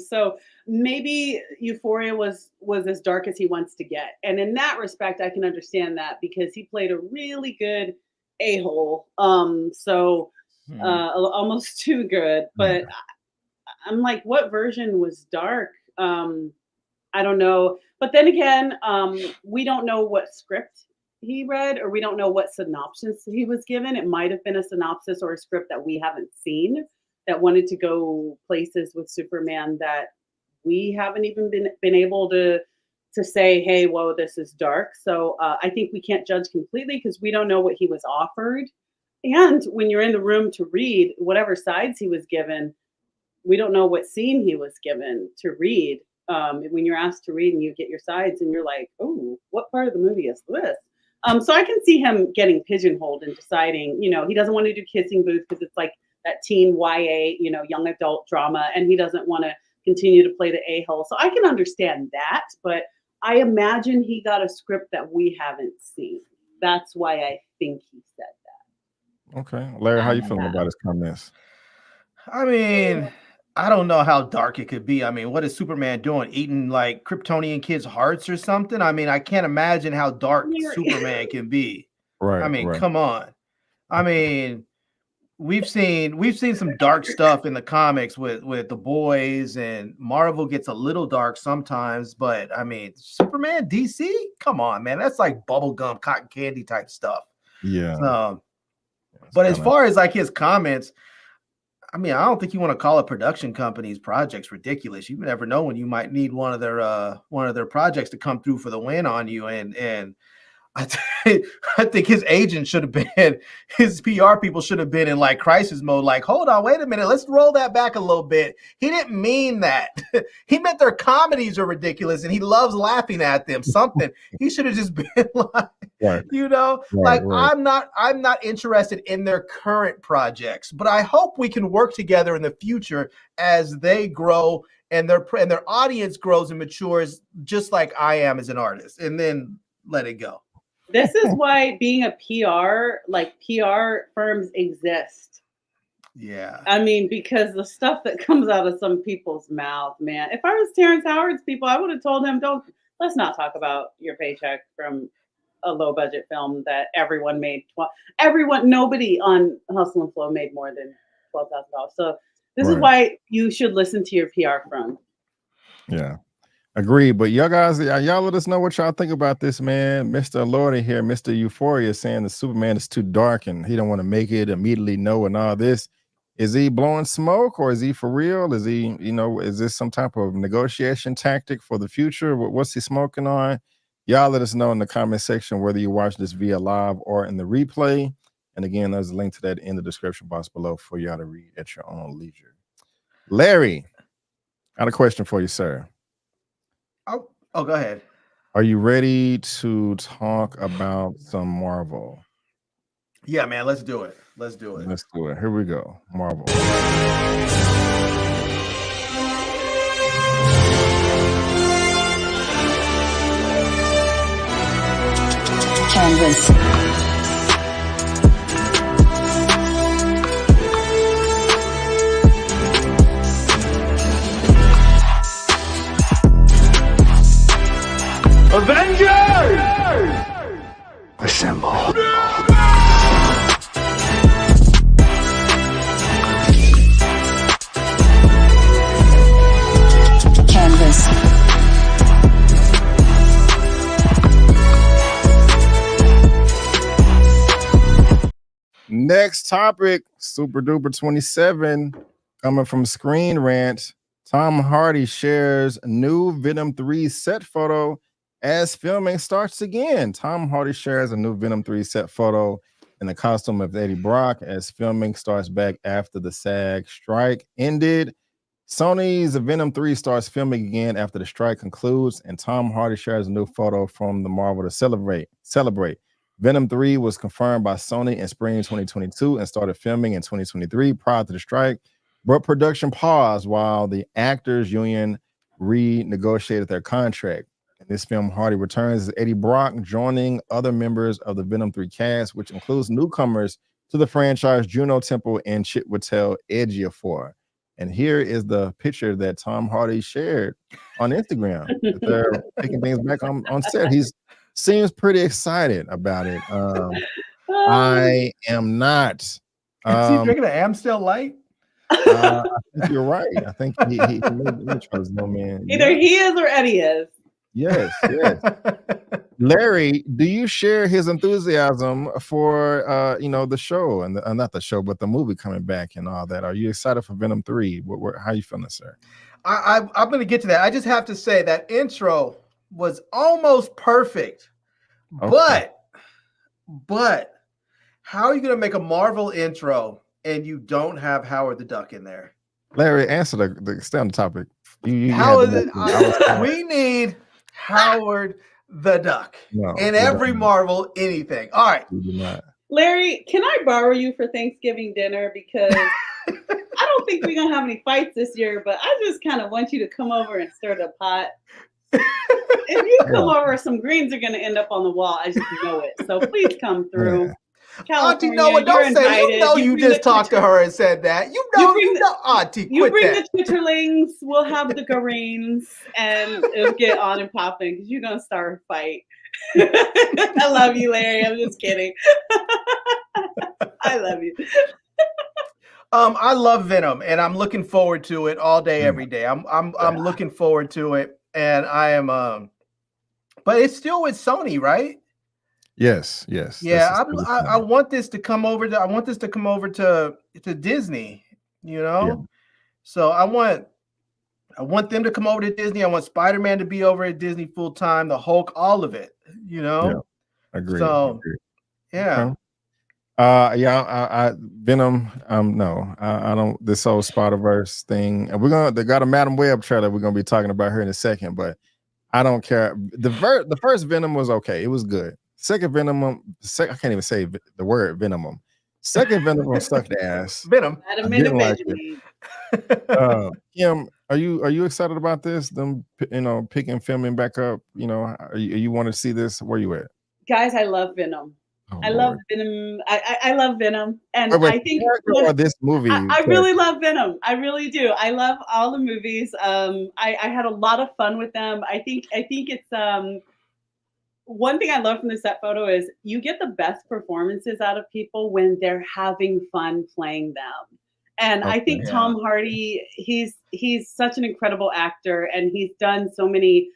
So maybe Euphoria was as dark as he wants to get, and in that respect, I can understand that because he played a really good a-hole. Almost too good. But I'm like, what version was dark? I don't know. But then again, we don't know what script he read, or we don't know what synopsis he was given. It might have been a synopsis or a script that we haven't seen that wanted to go places with Superman that we haven't even been able to say, hey, whoa, this is dark. So I think we can't judge completely because we don't know what he was offered. And when you're in the room to read whatever sides he was given, we don't know what scene he was given to read. When you're asked to read and you get your sides and you're like, oh, what part of the movie is this? So I can see him getting pigeonholed and deciding, he doesn't want to do Kissing Booth because it's like that teen YA, young adult drama, and he doesn't want to continue to play the a-hole. So I can understand that, but I imagine he got a script that we haven't seen. That's why I think he said that. Okay. Larry, how you feeling about his comments? I mean, I don't know how dark it could be. I mean, what is Superman doing? Eating like Kryptonian kids' hearts or something? I mean, I can't imagine how dark Superman can be. Right. I mean, come on. I mean, we've seen some dark stuff in the comics with the boys, and Marvel gets a little dark sometimes, but I mean, Superman, DC? Come on, man. That's like bubblegum, cotton candy type stuff. Yeah. But as far as like his comments, I mean, I don't think you want to call a production company's projects ridiculous. You never know when you might need one of their projects to come through for the win on you. And I think his agent should have been, his PR people should have been in like crisis mode. Like, hold on, wait a minute, let's roll that back a little bit. He didn't mean that. He meant their comedies are ridiculous and he loves laughing at them. Something he should have just been like, I'm not interested in their current projects, but I hope we can work together in the future as they grow and their audience grows and matures, just like I am as an artist. And then let it go. This is why being a PR firms exist. Yeah. I mean, because the stuff that comes out of some people's mouth, man. If I was Terrence Howard's people, I would have told him, let's not talk about your paycheck from a low budget film that everyone made. Nobody on Hustle and Flow made more than $12,000. So this is why you should listen to your PR firm. Yeah. Agreed, but y'all guys, y'all let us know what y'all think about this, man. Mr. Elordi here, Mr. Euphoria, saying the Superman is too dark and he don't want to make it immediately know and all this. Is he blowing smoke or is he for real? Is he, is this some type of negotiation tactic for the future? What's he smoking on? Y'all let us know in the comment section whether you watch this via live or in the replay. And again, there's a link to that in the description box below for y'all to read at your own leisure. Larry, I got a question for you, sir. Oh, go ahead. Are you ready to talk about some Marvel? Yeah, man, let's do it. Let's do it. Let's do it. Here we go. Marvel. Canvas. Avengers! Assemble. Canvas. Next topic, Super Duper 27, coming from Screen Rant. Tom Hardy shares new Venom 3 set photo as filming starts again. Tom Hardy shares a new Venom 3 set photo in the costume of Eddie Brock as filming starts back after the SAG strike ended. Sony's Venom 3 starts filming again after the strike concludes, and Tom Hardy shares a new photo from the Marvel to celebrate. Venom 3 was confirmed by Sony in spring 2022 and started filming in 2023 prior to the strike, but production paused while the actors union renegotiated their contract. In this film, Hardy returns as Eddie Brock, joining other members of the Venom 3 cast, which includes newcomers to the franchise Juno Temple and Chiwetel Ejiofor. And here is the picture that Tom Hardy shared on Instagram. They're taking things back on set. He seems pretty excited about it. I am not. Is he drinking an Amstel Light? I think you're right. I think he made the intros, no man. Either he is or Eddie is. Yes. Larry, do you share his enthusiasm for the show and not the show, but the movie coming back and all that? Are you excited for Venom 3? How you feeling, sir? I'm going to get to that. I just have to say that intro was almost perfect, okay. but how are you going to make a Marvel intro and you don't have Howard the Duck in there? Larry, answer stay on the topic. How is it? We need Howard the Duck in every Marvel anything. All right. Larry, can I borrow you for Thanksgiving dinner? Because I don't think we're going to have any fights this year, but I just kind of want you to come over and stir the pot. If you come over, some greens are going to end up on the wall. I just know it. So please come through. Auntie Noah, don't say you just talked to her and said that. Auntie, you bring the chitterlings, we'll have the greens, and it'll get on and popping because you're gonna start a fight. I love you, Larry. I'm just kidding. I love you. I love Venom, and I'm looking forward to it all day, every day. I'm looking forward to it, and I am. But it's still with Sony, right? Yes. Yeah, I want this to come over to. I want this to come over to Disney. So I want them to come over to Disney. I want Spider-Man to be over at Disney full time. The Hulk, all of it. Agreed. So, yeah. I Venom. No, I don't. This whole Spider-Verse thing, and they got a Madam Web trailer. We're gonna be talking about her in a second, but I don't care. The first Venom was okay. It was good. Second Venom, I can't even say the word Venom. Second Venom sucked ass. Venom. Kim, are you excited about this? Them, picking filming back up. You want to see this? Where you at? Guys, I love Venom. I love Venom. I love Venom, and I think this movie. I really love Venom. I really do. I love all the movies. I had a lot of fun with them. I think it's one thing I love from the set photo is you get the best performances out of people when they're having fun playing them. And I think Tom Hardy, he's such an incredible actor, and he's done so many.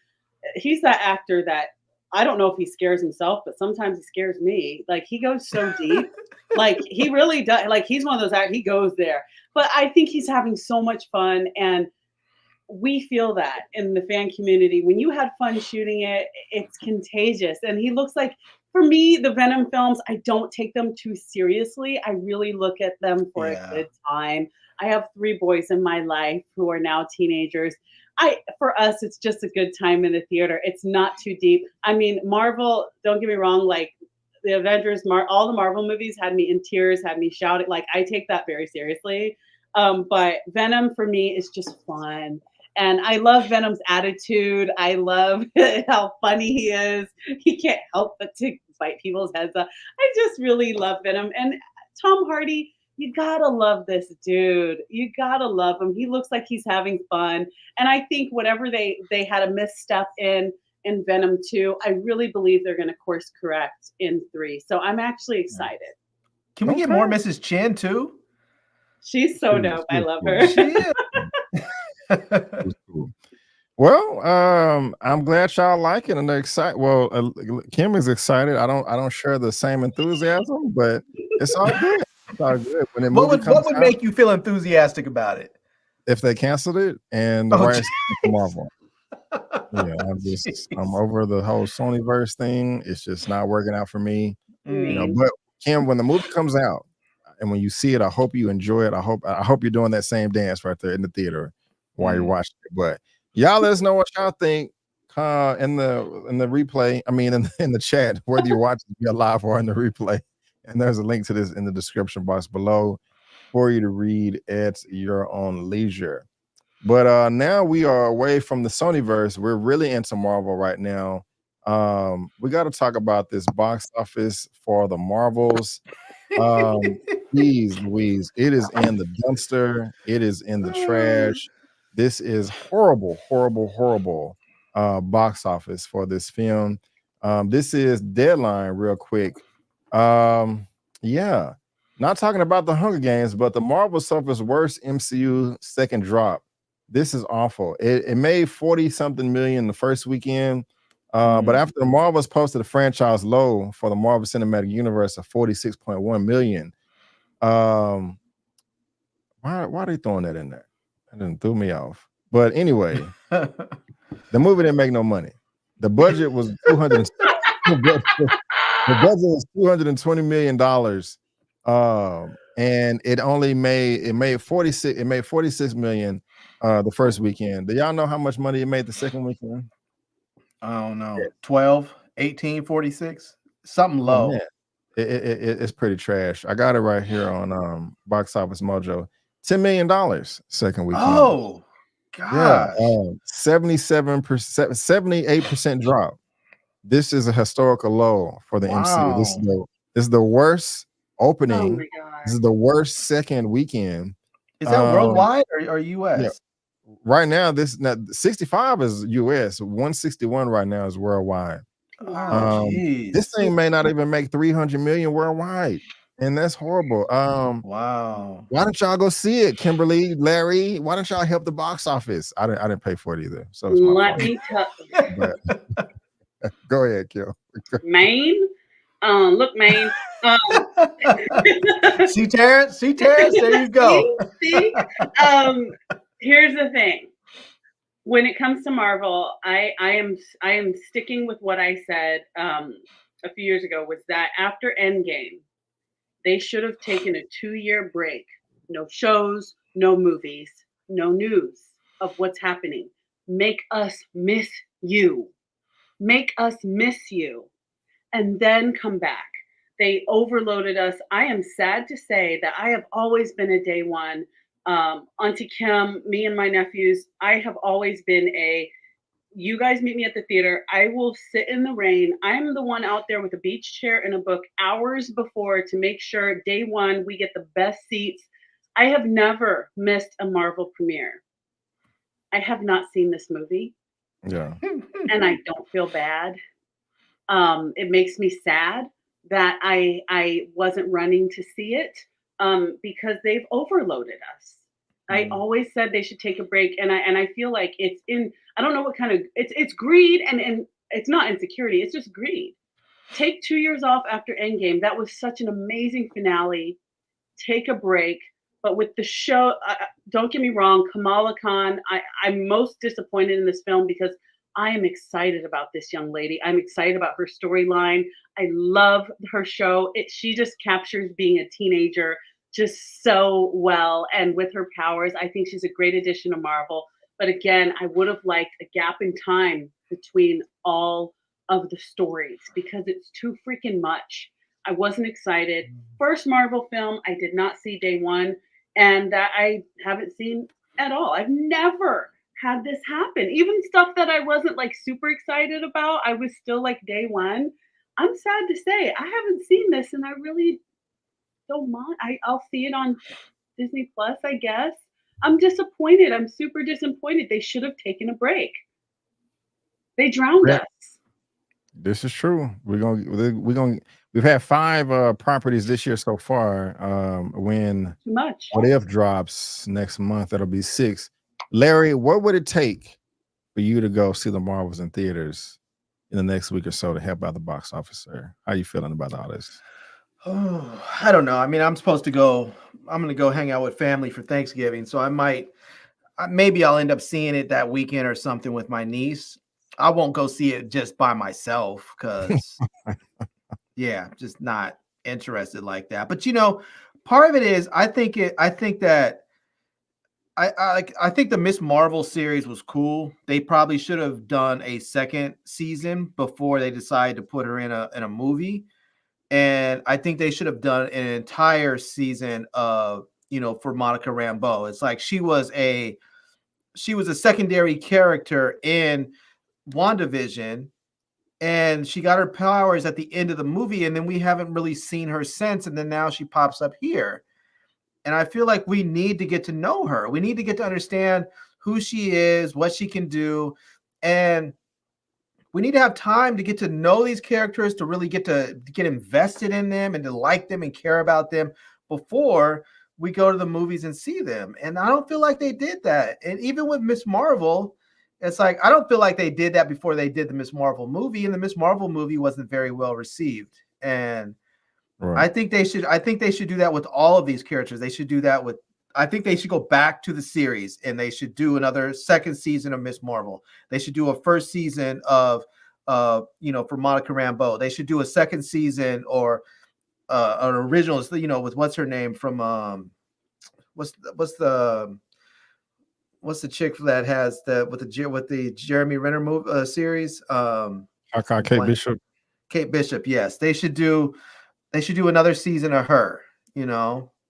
He's that actor that I don't know if he scares himself, but sometimes he scares me. Like, he goes so deep. Like, he really does. Like, he's one of those actors, he goes there. But I think he's having so much fun, and we feel that in the fan community. When you had fun shooting it, it's contagious. And he looks like, for me, the Venom films, I don't take them too seriously. I really look at them for a good time. I have 3 boys in my life who are now teenagers. For us, it's just a good time in the theater. It's not too deep. I mean, Marvel, don't get me wrong, like the Avengers, all the Marvel movies had me in tears, had me shouting. Like, I take that very seriously. But Venom for me is just fun. And I love Venom's attitude. I love how funny he is. He can't help but to bite people's heads off. I just really love Venom. And Tom Hardy, you gotta love this dude. You gotta love him. He looks like he's having fun. And I think whatever they had a misstep in Venom 2, I really believe they're gonna course correct in 3. So I'm actually excited. Can we get more Mrs. Chin too? She's so dope. I love her. She is. Well, I'm glad y'all like it and they're excited. Well, Kim is excited. I don't share the same enthusiasm, but it's all good. It's all good. When what would make you feel enthusiastic about it? If they canceled it and the rights to Marvel. Yeah, I'm over the whole Sonyverse thing. It's just not working out for me. But Kim, when the movie comes out and when you see it, I hope you enjoy it. I hope you're doing that same dance right there in the theater. while you're watching it. But y'all let us know what y'all think in the replay. I mean, in the chat, whether you're watching via live or in the replay. And there's a link to this in the description box below for you to read at your own leisure. But now we are away from the Sonyverse. We're really into Marvel right now. We got to talk about this box office for the Marvels. Please, Louise, it is in the dumpster. It is in the trash. This is horrible box office for this film. This is Deadline real quick. Yeah, not talking about the Hunger Games, but the Marvel suffers worst MCU second drop. This is awful. It made 40-something million the first weekend. But after the Marvels posted a franchise low for the Marvel Cinematic Universe of 46.1 million, why are they throwing that in there? That didn't threw me off. But anyway, the movie didn't make no money. The budget was $200. The budget was $220 million. And it made 46 million the first weekend. Do y'all know how much money it made the second weekend? I don't know. 12, 18, 46, something low. It's pretty trash. I got it right here on Box Office Mojo. $10 million second weekend. Oh, God. Yeah, 78% drop. This is a historical low for the MCU. This is the worst opening. Oh, this is the worst second weekend. Is that worldwide or US? Yeah. Right now, 65 is US. 161 right now is worldwide. This thing may not even make 300 million worldwide, and that's horrible. Wow. Why don't y'all go see it, Kimberly, Larry? Why don't y'all help the box office? I didn't pay for it either. So it's let me tell you. Go ahead, Kill. Maine. Look, Maine. See Terrence. There you go. See? Here's the thing. When it comes to Marvel, I am sticking with what I said a few years ago, was that after Endgame, they should have taken a 2-year break. No shows, no movies, no news of what's happening. Make us miss you. Make us miss you. And then come back. They overloaded us. I am sad to say that I have always been a day one. Auntie Kim, me and my nephews, I have always been you guys meet me at the theater. I will sit in the rain. I'm the one out there with a beach chair and a book hours before to make sure day one we get the best seats. I have never missed a Marvel premiere. I have not seen this movie. Yeah. And I don't feel bad. It makes me sad that I wasn't running to see it because they've overloaded us. I always said they should take a break, and I feel like it's in, I don't know what kind of, it's greed, and it's not insecurity, it's just greed. Take 2 years off after Endgame. That was such an amazing finale. Take a break. But with the show, don't get me wrong, Kamala Khan, I'm most disappointed in this film because I am excited about this young lady. I'm excited about her storyline. I love her show. She just captures being a teenager just so well. And with her powers, I think she's a great addition to Marvel. But again, I would have liked a gap in time between all of the stories because it's too freaking much. I wasn't excited. First Marvel film I did not see day one, and that I haven't seen at all. I've never had this happen. Even stuff that I wasn't like super excited about, I was still like day one. I'm sad to say I haven't seen this, and I really don't mind. I'll see it on Disney Plus, I guess. I'm disappointed. I'm super disappointed. They should have taken a break. They drowned us. This is true. We've had 5 properties this year so far. When too much. What If drops next month, that'll be 6. Larry, what would it take for you to go see the Marvels in theaters in the next week or so to help out the box office, sir? How are you feeling about all this? Oh, I don't know. I mean, I'm going to go hang out with family for Thanksgiving. So maybe I'll end up seeing it that weekend or something with my niece. I won't go see it just by myself because just not interested like that. But part of it is I think that I think the Miss Marvel series was cool. They probably should have done a second season before they decided to put her in a movie. And I think they should have done an entire season of, for Monica Rambeau. It's like she was a secondary character in WandaVision, and she got her powers at the end of the movie, and then we haven't really seen her since, and then now she pops up here. And I feel like we need to get to know her. We need to get to understand who she is, what she can do, and we need to have time to get to know these characters, to really get invested in them and to like them and care about them before we go to the movies and see them. And I don't feel like they did that. And even with Miss Marvel, it's like, I don't feel like they did that before they did the Miss Marvel movie, and the Miss Marvel movie wasn't very well received. And right. I think they should do that with all of these characters. They should do that with, I think they should go back to the series and they should do another second season of Miss Marvel. They should do a first season of, for Monica Rambeau. They should do a second season or an original, with what's her name from, what's the chick that has with the Jeremy Renner movie series? Kate Bishop. Kate Bishop. Yes, they should do another season of her.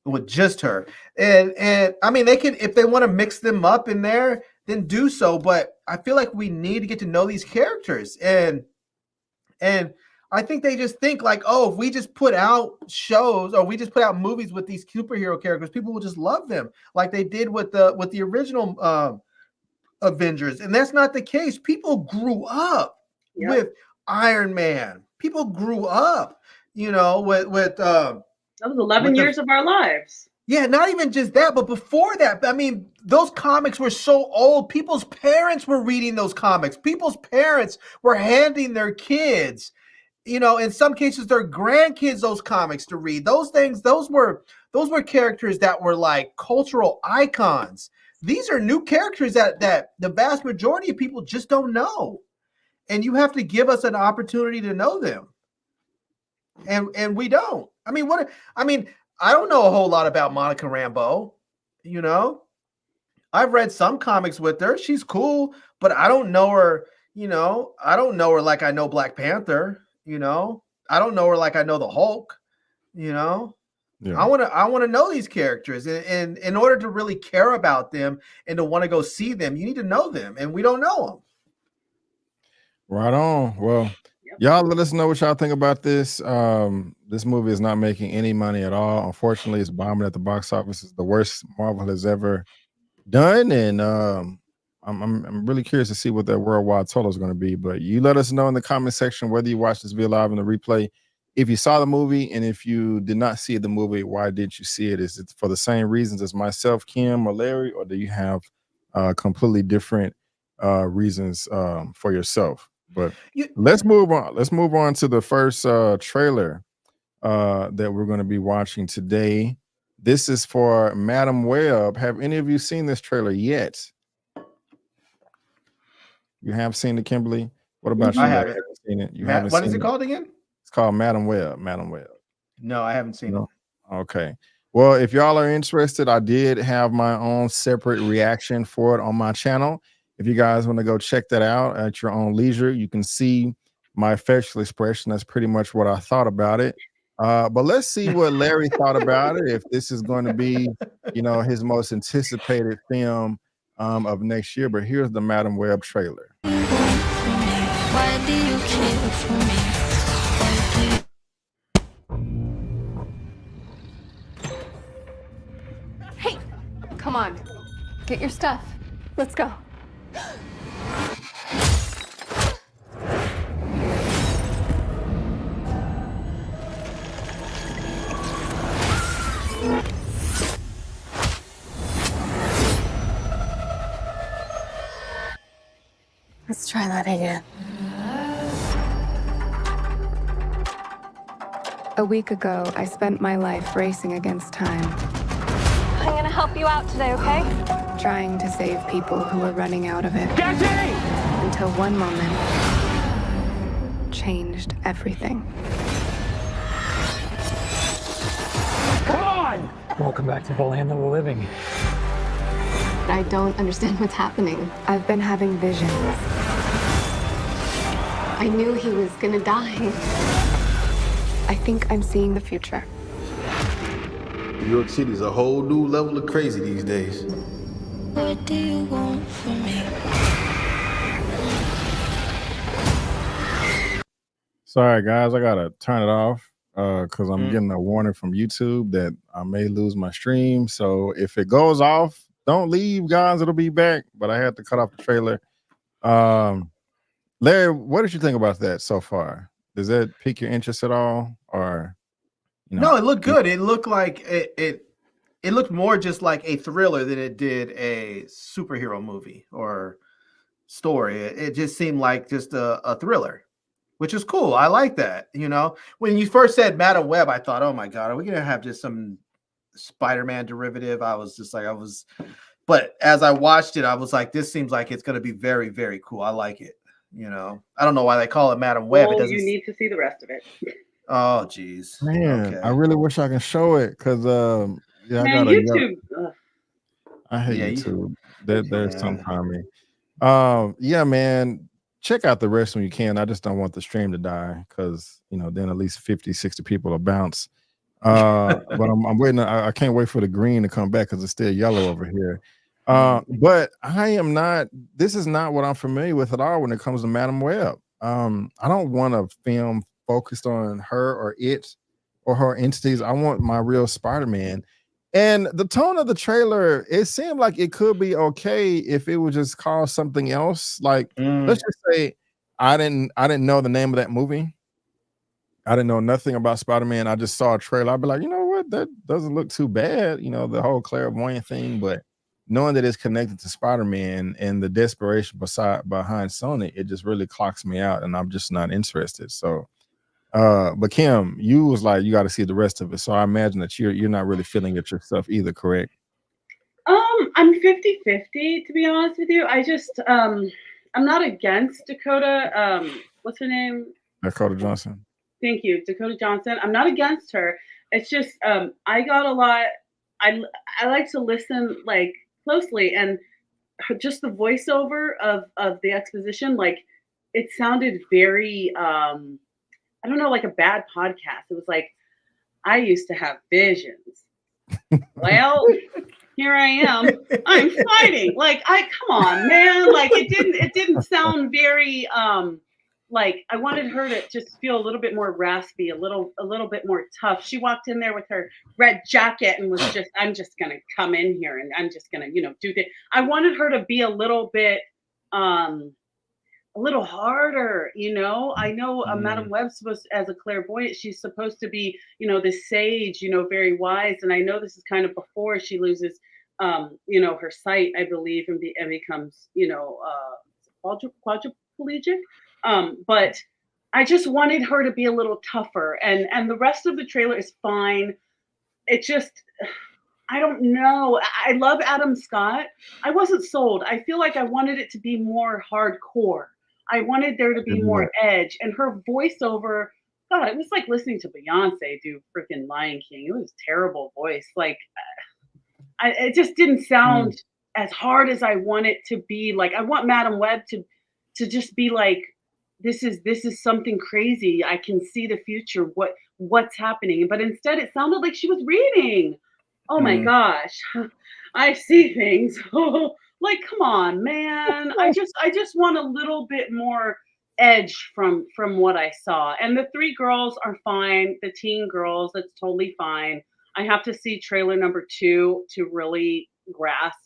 With just her. And I mean, they can, if they want to mix them up in there, then do so. But I feel like we need to get to know these characters. And I think they just think like, oh, if we just put out shows or we just put out movies with these superhero characters, people will just love them like they did with the original Avengers. And that's not the case. People grew up with Iron Man. People grew up, with that was 11 years of our lives. Yeah, not even just that, but before that, I mean, those comics were so old. People's parents were reading those comics. People's parents were handing their kids, in some cases, their grandkids, those comics to read. Those things, those were characters that were like cultural icons. These are new characters that the vast majority of people just don't know. And you have to give us an opportunity to know them. And we don't. I mean, I don't know a whole lot about Monica Rambeau. I've read some comics with her. She's cool, but I don't know her. I don't know her like I know Black Panther. I don't know her like I know the Hulk. Yeah. I want to know these characters, and in order to really care about them and to want to go see them, you need to know them, and we don't know them. Right on. Well. Y'all let us know what y'all think about this. This movie is not making any money at all. Unfortunately, it's bombing at the box office. It's the worst Marvel has ever done. And I'm really curious to see what that worldwide total is going to be. But you let us know in the comment section whether you watched this video live in the replay. If you saw the movie, and if you did not see the movie, why didn't you see it? Is it for the same reasons as myself, Kim, or Larry, or do you have completely different reasons for yourself? But let's move on. Let's move on to the first trailer that we're going to be watching today. This is for Madam Web. Have any of you seen this trailer yet? You have seen it, Kimberly? What about you? I haven't seen it. What is it called again? It's called Madam Web. Madam Web. No, I haven't seen it. Okay. Well, if y'all are interested, I did have my own separate reaction for it on my channel. If you guys want to go check that out at your own leisure, you can see my facial expression. That's pretty much what I thought about it. But let's see what Larry thought about it. If this is going to be, his most anticipated film of next year. But here's the Madam Web trailer. Why do you care for me? Hey, come on. Get your stuff. Let's go. Let's try that again. A week ago, I spent my life racing against time. I'm gonna help you out today, okay? Trying to save people who were running out of it. Jesse! Until one moment changed everything. Come on! Welcome back to the land of the living. I don't understand what's happening. I've been having visions. I knew he was gonna die. I think I'm seeing the future. New York City's a whole new level of crazy these days. What do you want from me? Sorry, guys, I gotta turn it off because I'm getting a warning from YouTube that I may lose my stream. So if it goes off, don't leave, guys. It'll be back. But I had to cut off the trailer. Larry, what did you think about that so far? Does that pique your interest at all, or No, it looked good. It looked like it looked more just like a thriller than it did a superhero movie or story. It just seemed like just a thriller, which is cool. I like that. When you first said Madam Web, I thought, oh my God, are we gonna have just some Spider-Man derivative? But as I watched it, I was like, this seems like it's gonna be very, very cool. I like it. I don't know why they call it Madam Web. Well, you need to see the rest of it. Oh, geez. Man, Okay. I really wish I can show it because yeah, Man, YouTube. I hate Yeah, YouTube. There's some me. Yeah, man. Check out the rest when you can. I just don't want the stream to die because then at least 50, 60 people will bounce. But I'm waiting. I can't wait for the green to come back because it's still yellow over here. But I am not. This is not what I'm familiar with at all when it comes to Madam Web. I don't want a film focused on her or it or her entities. I want my real Spider-Man. And the tone of the trailer, it seemed like it could be okay if it would just call something else. Like, let's just say I didn't know the name of that movie. I didn't know nothing about Spider-Man. I just saw a trailer. I'd be like, you know what? That doesn't look too bad. The whole clairvoyant thing. But knowing that it's connected to Spider-Man and the desperation behind Sony, it just really clocks me out, and I'm just not interested. So, but Kim, you was like, you got to see the rest of it. So I imagine that you're not really feeling it yourself either, correct? I'm 50-50 to be honest with you. I just I'm not against Dakota. What's her name? Dakota Johnson. Thank you, Dakota Johnson. I'm not against her. It's just I got a lot. I like to listen like closely, and just the voiceover of the exposition, like it sounded very I don't know, like a bad podcast. It was like, I used to have visions. Well, here I am. I'm fighting. Like, come on, man. Like it didn't sound very like I wanted her to just feel a little bit more raspy, a little bit more tough. She walked in there with her red jacket and was just, I'm just gonna come in here and I'm just gonna, do this. I wanted her to be a little bit a little harder, I know Madam Web's supposed to, as a clairvoyant, she's supposed to be, this sage, very wise. And I know this is kind of before she loses, her sight, I believe, and becomes, quadriplegic. But I just wanted her to be a little tougher, and the rest of the trailer is fine. It just, I don't know. I love Adam Scott. I wasn't sold. I feel like I wanted it to be more hardcore. I wanted there to be more edge, and her voiceover, God, it was like listening to Beyonce do freaking Lion King. It was a terrible voice. Like, it just didn't sound as hard as I want it to be. Like, I want Madam Web to just be like, this is something crazy. I can see the future. What's happening? But instead, it sounded like she was reading. Oh my gosh, I see things. Like, come on, man. I just want a little bit more edge from what I saw. And the three girls are fine. The teen girls, that's totally fine. I have to see trailer number 2 to really grasp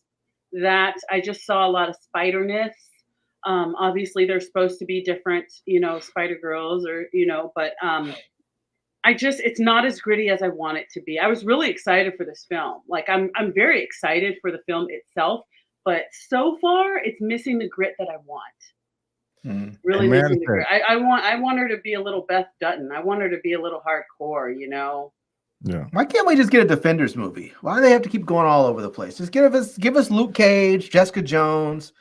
that. I just saw a lot of Spider-ness. Obviously they're supposed to be different, Spider Girls or, but it's not as gritty as I want it to be. I was really excited for this film. Like I'm very excited for the film itself, but so far it's missing the grit that I want. Really missing the grit. I want her to be a little Beth Dutton. I want her to be a little hardcore, Yeah. Why can't we just get a Defenders movie? Why do they have to keep going all over the place? Just give us Luke Cage, Jessica Jones,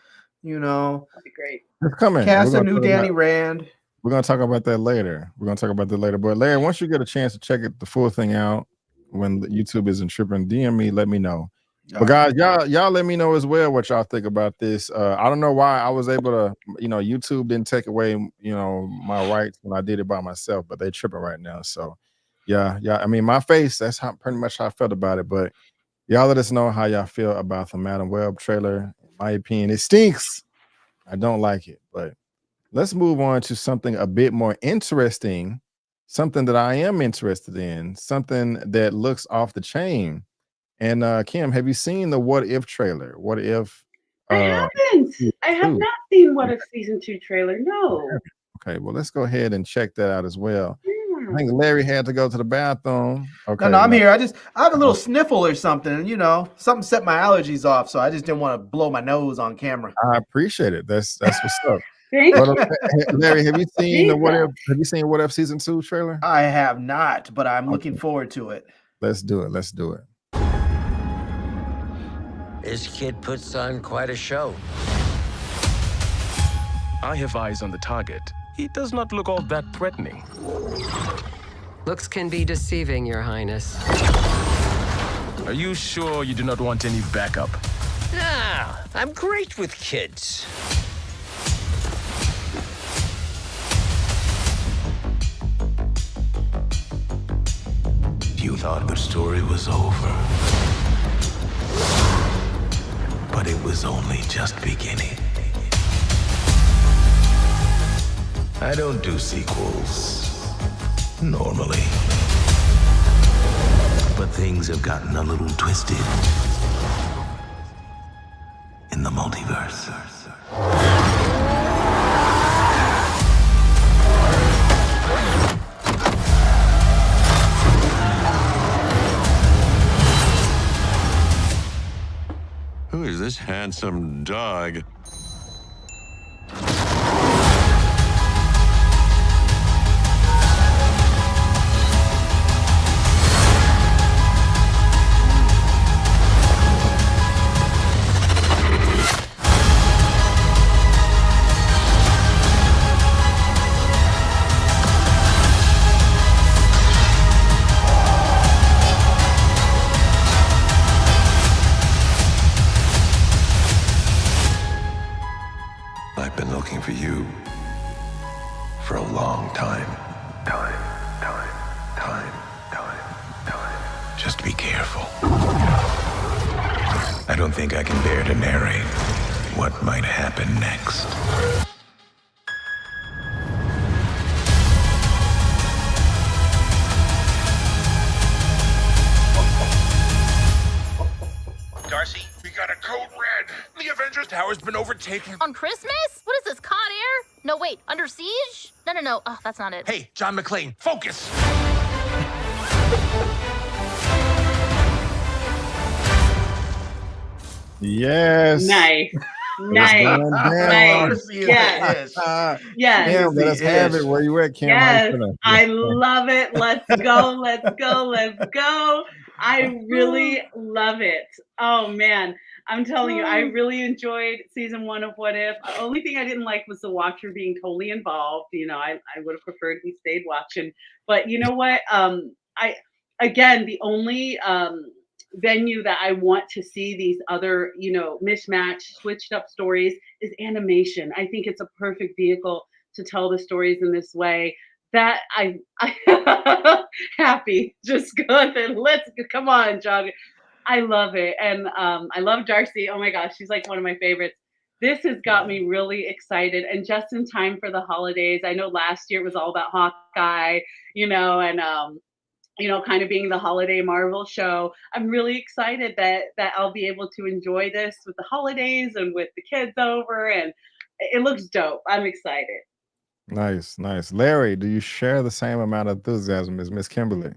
That'd be great. It's coming. Cast a new Danny Rand. We're gonna talk about that later. But Larry, once you get a chance to check the full thing out, when YouTube isn't tripping, DM me, let me know. But guys, y'all let me know as well what y'all think about this. I don't know why I was able to, YouTube didn't take away, my rights when I did it by myself, but they tripping right now. So yeah. I mean, my face, that's pretty much how I felt about it. But y'all let us know how y'all feel about the Madam Web trailer. In my opinion, it stinks. I don't like it. But let's move on to something a bit more interesting, something that I am interested in, something that looks off the chain. And Kim, have you seen the What If trailer? What If? I haven't. I have not seen What If season 2 trailer. No. Okay, well, let's go ahead and check that out as well. I think Larry had to go to the bathroom. Okay, No, I'm here. I have a little sniffle or something. Something set my allergies off, so I just didn't want to blow my nose on camera. I appreciate it. That's what's up. Thank you. Larry, have you seen the What If? Have you seen What If season 2 trailer? I have not, but I'm looking forward to it. Let's do it. This kid puts on quite a show. I have eyes on the target. He does not look all that threatening. Looks can be deceiving, Your Highness. Are you sure you do not want any backup? Nah, I'm great with kids. You thought the story was over. But it was only just beginning. I don't do sequels, normally. But things have gotten a little twisted in the multiverse. Who is this handsome dog? I've been looking for you for a long time. Time. Just be careful. I don't think I can bear to narrate what might happen next. Darcy, we got a code red. The Avengers Tower's been overtaken. On Christmas? What is this, Con Air? No, wait, Under Siege? No. Oh, that's not it. Hey, John McClane, focus! Yes. Nice. Yes. Yes. Kim, let us have it. Where you at, Kim? Yes. I love it. Let's go. I really love it. Oh man. I'm telling you, I really enjoyed season 1 of What If. The only thing I didn't like was the Watcher being totally involved. I would have preferred he stayed watching. But you know what? The only venue that I want to see these other, mismatched, switched up stories is animation. I think it's a perfect vehicle to tell the stories in this way. That I happy. Just go and let's come on, John. I love it. And I love Darcy. Oh my gosh, she's like one of my favorites. This has got me really excited and just in time for the holidays. I know last year it was all about Hawkeye, and kind of being the holiday Marvel show. I'm really excited that I'll be able to enjoy this with the holidays and with the kids over, and it looks dope. I'm excited. Nice. Larry, do you share the same amount of enthusiasm as Miss Kimberly?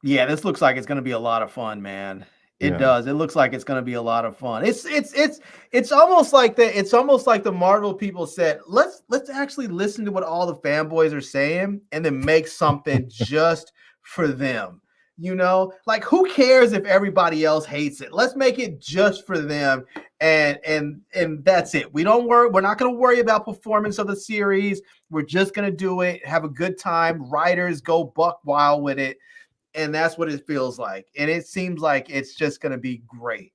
Yeah, this looks like it's going to be a lot of fun, man. It does. It looks like it's going to be a lot of fun. It's almost like the Marvel people said, let's actually listen to what all the fanboys are saying and then make something just for them. Like who cares if everybody else hates it? Let's make it just for them. And that's it. We're not going to worry about performance of the series. We're just going to do it, have a good time. Writers go buck wild with it. And that's what it feels like. And it seems like it's just going to be great.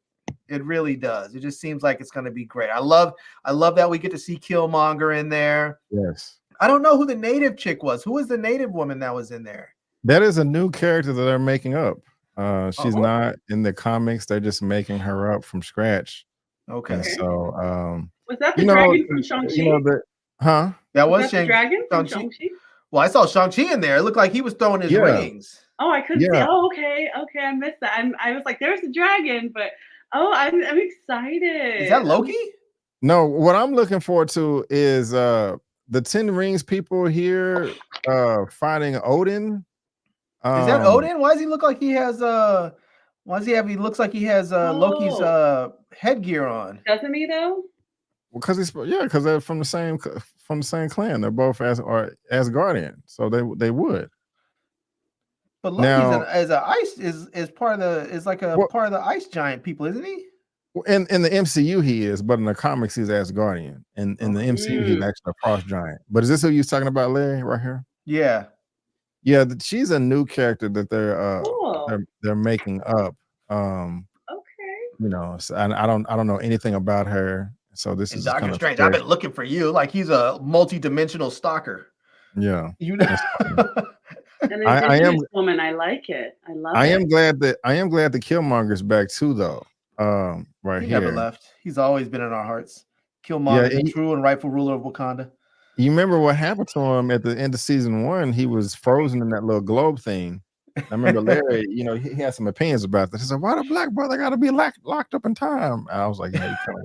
It really does. It just seems like it's going to be great. I love that we get to see Killmonger in there. Yes. I don't know who the native chick was. Who was the native woman that was in there? That is a new character that they're making up. She's not in the comics. They're just making her up from scratch. Okay. And so, was that the dragon from Shang-Chi? That was the dragon from Shang-Chi? Well, I saw Shang-Chi in there. It looked like he was throwing his rings. Oh, I couldn't see. Oh, okay. I missed that. I was like, there's a dragon, but I'm excited. Is that Loki? No, what I'm looking forward to is the 10 Rings people here fighting Odin. Is that Odin? Why does he look like he has he looks like he has Loki's headgear on? Doesn't he though? Because they're from the same clan. They're both Asgardian, so they would. But Loki's is part of the ice giant people, isn't he? In the MCU he is, but in the comics he's Asgardian. In the MCU he's actually a frost giant. But is this who you're talking about, Larry, right here? Yeah. Yeah, she's a new character that they're making up. You know, so I don't know anything about her. So this is Doctor Strange. I've been looking for you, like he's a multi-dimensional stalker. Yeah, you know. I am woman. I like it. I love it. I am glad that Killmonger's back too, though. Right he here. Never left. He's always been in our hearts. Killmonger, the true and rightful ruler of Wakanda. You remember what happened to him at the end of season 1? He was frozen in that little globe thing. I remember Larry, you know, he had some opinions about this. He said, "Why the black brother got to be locked up in time?" And I was like, "Yeah, you kind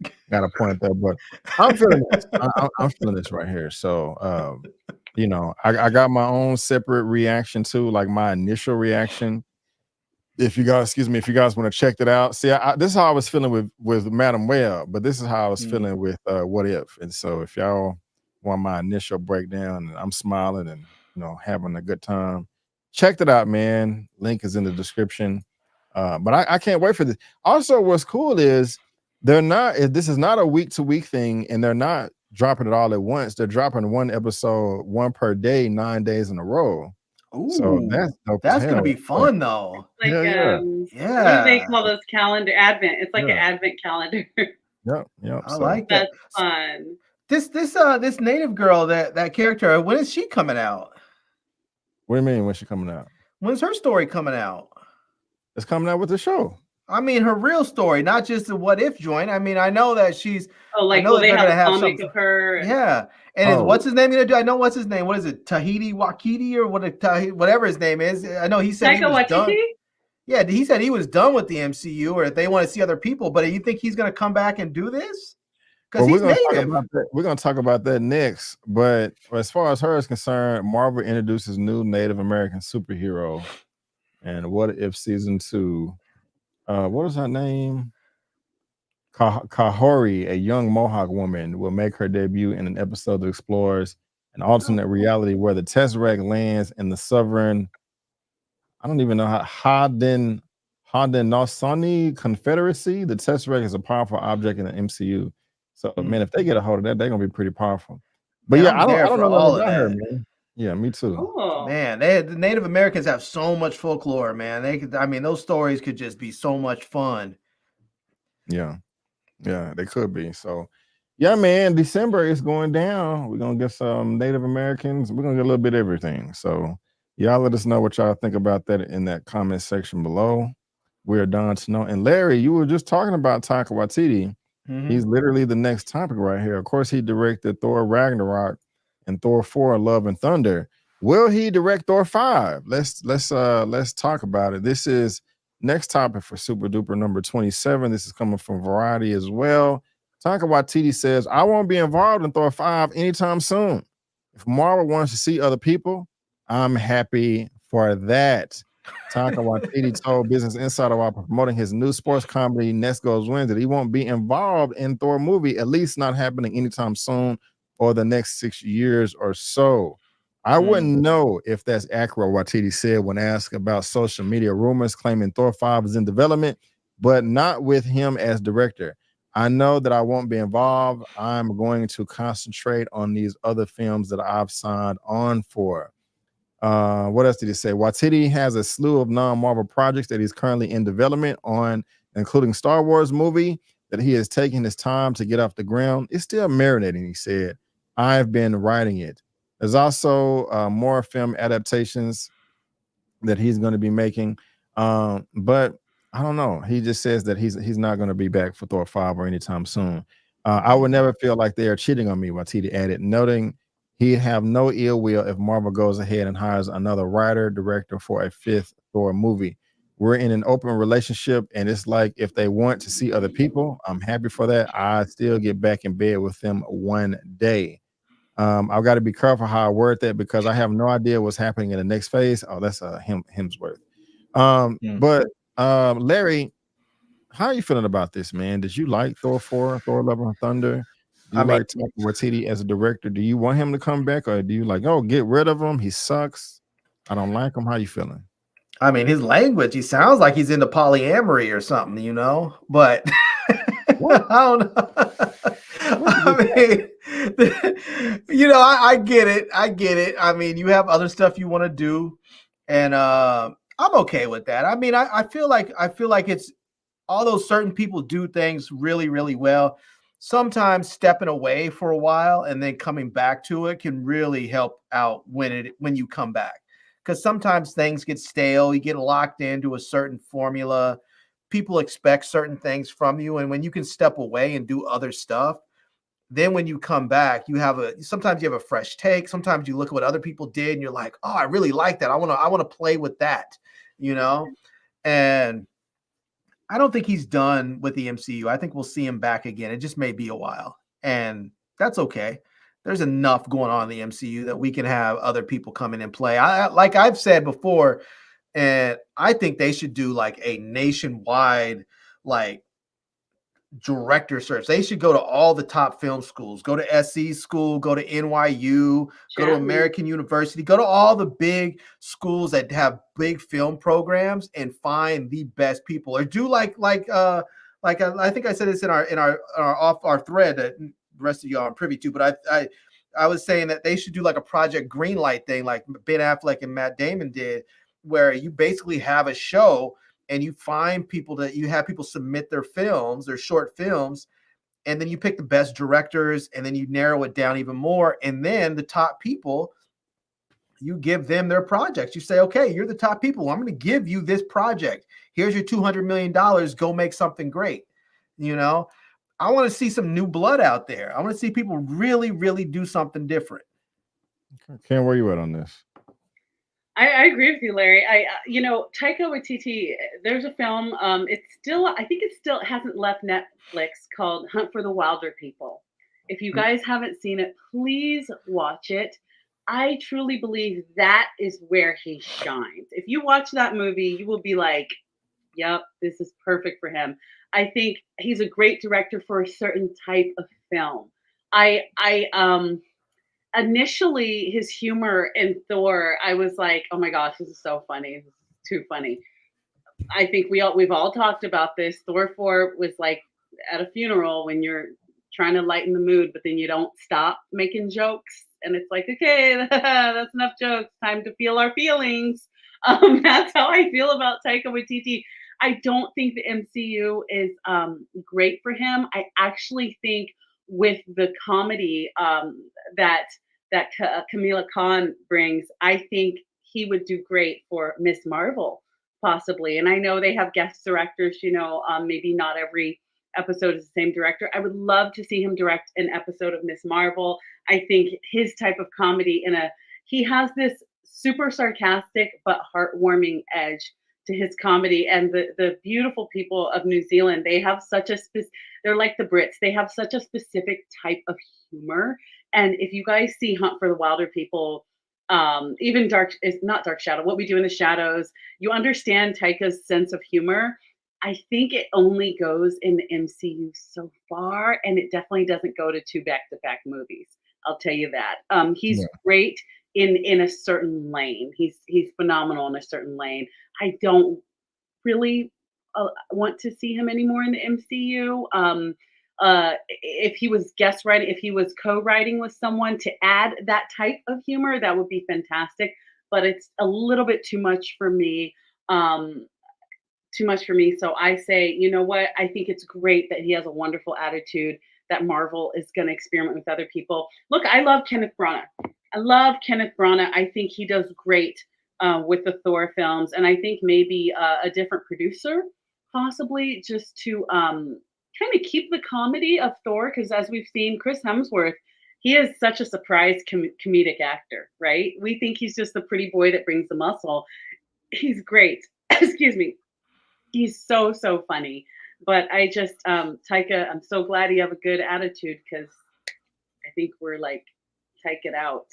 of got a point there." But I'm feeling this. I'm feeling this right here. So, you know, I got my own separate reaction too, like my initial reaction. If you guys want to check that out, see, this is how I was feeling with Madam Web, but this is how I was feeling with What If. And so, if y'all want my initial breakdown, and I'm smiling and having a good time, check that out, man. Link is in the description. But I can't wait for this. Also, what's cool is this is not a week-to-week thing, and they're not dropping it all at once. They're dropping one episode, one per day, 9 days in a row. Ooh, so that's gonna be fun though. Like what do they call those calendar advent? It's like an advent calendar. Yep. I like that. That's fun. This native girl, that character, when is she coming out? What do you mean, when's she coming out? When's her story coming out? It's coming out with the show. I mean, her real story, not just the What If joint. I mean, I know that she's. Oh, like they have a comic of her. Yeah, and what's his name gonna do? I know what's his name. What is it? Tahiti Wakiti or whatever his name is. I know he said he was done. Yeah, he said he was done with the MCU, or if they want to see other people. But you think he's gonna come back and do this? Because he's native. We're gonna talk about that next. But as far as her is concerned, Marvel introduces new Native American superhero, and What If season 2. What is her name? Kahori, a young Mohawk woman, will make her debut in an episode that explores an alternate reality where the Tesseract lands in the sovereign, I don't even know how, Haudenosaunee Confederacy. The Tesseract is a powerful object in the MCU. So, man, if they get a hold of that, they're gonna be pretty powerful. But I don't know all about her, man. Yeah, me too. Cool. Man, the Native Americans have so much folklore, man. Those stories could just be so much fun. Yeah, they could be. So, yeah, man, December is going down. We're gonna get some Native Americans. We're gonna get a little bit of everything. So, y'all let us know what y'all think about that in that comment section below. We're done to know. And Larry, you were just talking about Taika Waititi. Mm-hmm. He's literally the next topic right here. Of course, he directed Thor Ragnarok and Thor 4 Love and Thunder. Will he direct Thor 5? Let's talk about it. This is next topic for Super Duper number 27. This is coming from Variety as well. Taika Waititi says, "I won't be involved in Thor 5 anytime soon. If Marvel wants to see other people, I'm happy for that." Taika Waititi told Business Insider while promoting his new sports comedy Next Goes Wins that he won't be involved in Thor movie, at least not happening anytime soon or the next 6 years or so. I wouldn't know if that's accurate, Waititi said when asked about social media rumors claiming Thor 5 is in development, but not with him as director. I know that I won't be involved. I'm going to concentrate on these other films that I've signed on for. What else did he say? Waititi has a slew of non-Marvel projects that he's currently in development on, including Star Wars movie that he has taken his time to get off the ground. It's still marinating, he said. I've been writing it. There's also more film adaptations that he's going to be making. But I don't know. He just says that he's not going to be back for Thor 5 or anytime soon. I would never feel like they are cheating on me, Waititi added, noting he'd have no ill will if Marvel goes ahead and hires another writer, director for a 5th Thor movie. We're in an open relationship, and it's like if they want to see other people, I'm happy for that. I still get back in bed with them one day. I've got to be careful how I word that because I have no idea what's happening in the next phase. Oh, that's Hemsworth. But Larry, how are you feeling about this, man? Did you like Thor 4, Thor Love and Thunder? Do you like Taika Waititi as a director? Do you want him to come back, or do you like, oh, get rid of him? He sucks. I don't like him. How you feeling? I mean, his language, he sounds like he's into polyamory or something, you know, but I don't know. I mean, you know, I get it. I get it. I mean, you have other stuff you want to do, and I'm okay with that. I mean, I feel like it's, although certain people do things really, really well, sometimes stepping away for a while and then coming back to it can really help out when you come back. Because sometimes things get stale, you get locked into a certain formula, people expect certain things from you, and when you can step away and do other stuff, then when you come back, sometimes you have a fresh take. Sometimes you look at what other people did and you're like, oh, I really like that. I want to play with that, you know? And I don't think he's done with the MCU. I think we'll see him back again. It just may be a while, and that's okay. There's enough going on in the MCU that we can have other people come in and play. Like I've said before, and I think they should do like a nationwide like director search. They should go to all the top film schools, go to SC school, go to NYU, go to American University, go to all the big schools that have big film programs and find the best people. Or do like I think I said this in our thread that the rest of y'all are privy to, but I was saying that they should do like a Project Greenlight thing like Ben Affleck and Matt Damon did, where you basically have a show and you find people that you have people submit their films, their short films, and then you pick the best directors and then you narrow it down even more. And then the top people, you give them their projects. You say, okay, you're the top people. I'm going to give you this project. Here's your $200 million. Go make something great. You know, I want to see some new blood out there. I want to see people really, really do something different. Ken, where you at on this? I agree with you, Larry. Taika Waititi, there's a film, I think it still hasn't left Netflix, called Hunt for the Wilder People. If you guys haven't seen it, please watch it. I truly believe that is where he shines. If you watch that movie, you will be like, yep, this is perfect for him. I think he's a great director for a certain type of film. Initially, his humor in Thor, I was like, oh my gosh, this is so funny. This is too funny. I think we've all talked about this. Thor 4 was like at a funeral when you're trying to lighten the mood, but then you don't stop making jokes. And it's like, okay, that's enough jokes. Time to feel our feelings. That's how I feel about Taika Waititi. I don't think the MCU is great for him. I actually think with the comedy that Kamala Khan brings, I think he would do great for Miss Marvel, possibly. And I know they have guest directors, maybe not every episode is the same director. I would love to see him direct an episode of Miss Marvel. I think his type of comedy he has this super sarcastic but heartwarming edge to his comedy. And the beautiful people of New Zealand, they have they're like the Brits. They have such a specific type of humor. And if you guys see Hunt for the Wilder People, even not Dark Shadow, What We Do in the Shadows, you understand Taika's sense of humor. I think it only goes in the MCU so far, and it definitely doesn't go to 2 back-to-back movies. I'll tell you that. He's great in a certain lane. He's phenomenal in a certain lane. I don't really want to see him anymore in the MCU. If he was if he was co-writing with someone to add that type of humor, that would be fantastic. But it's a little bit too much for me too much for me. So I say, you know what? I think it's great that he has a wonderful attitude, that Marvel is going to experiment with other people. Look, I love Kenneth Branagh. I think he does great with the Thor films. And I think maybe a different producer, possibly, just to kind of keep the comedy of Thor. Because as we've seen, Chris Hemsworth, he is such a surprise comedic actor, right? We think he's just the pretty boy that brings the muscle. He's great. Excuse me. He's so funny. But I just, Taika, I'm so glad you have a good attitude, because I think we're like, take it out.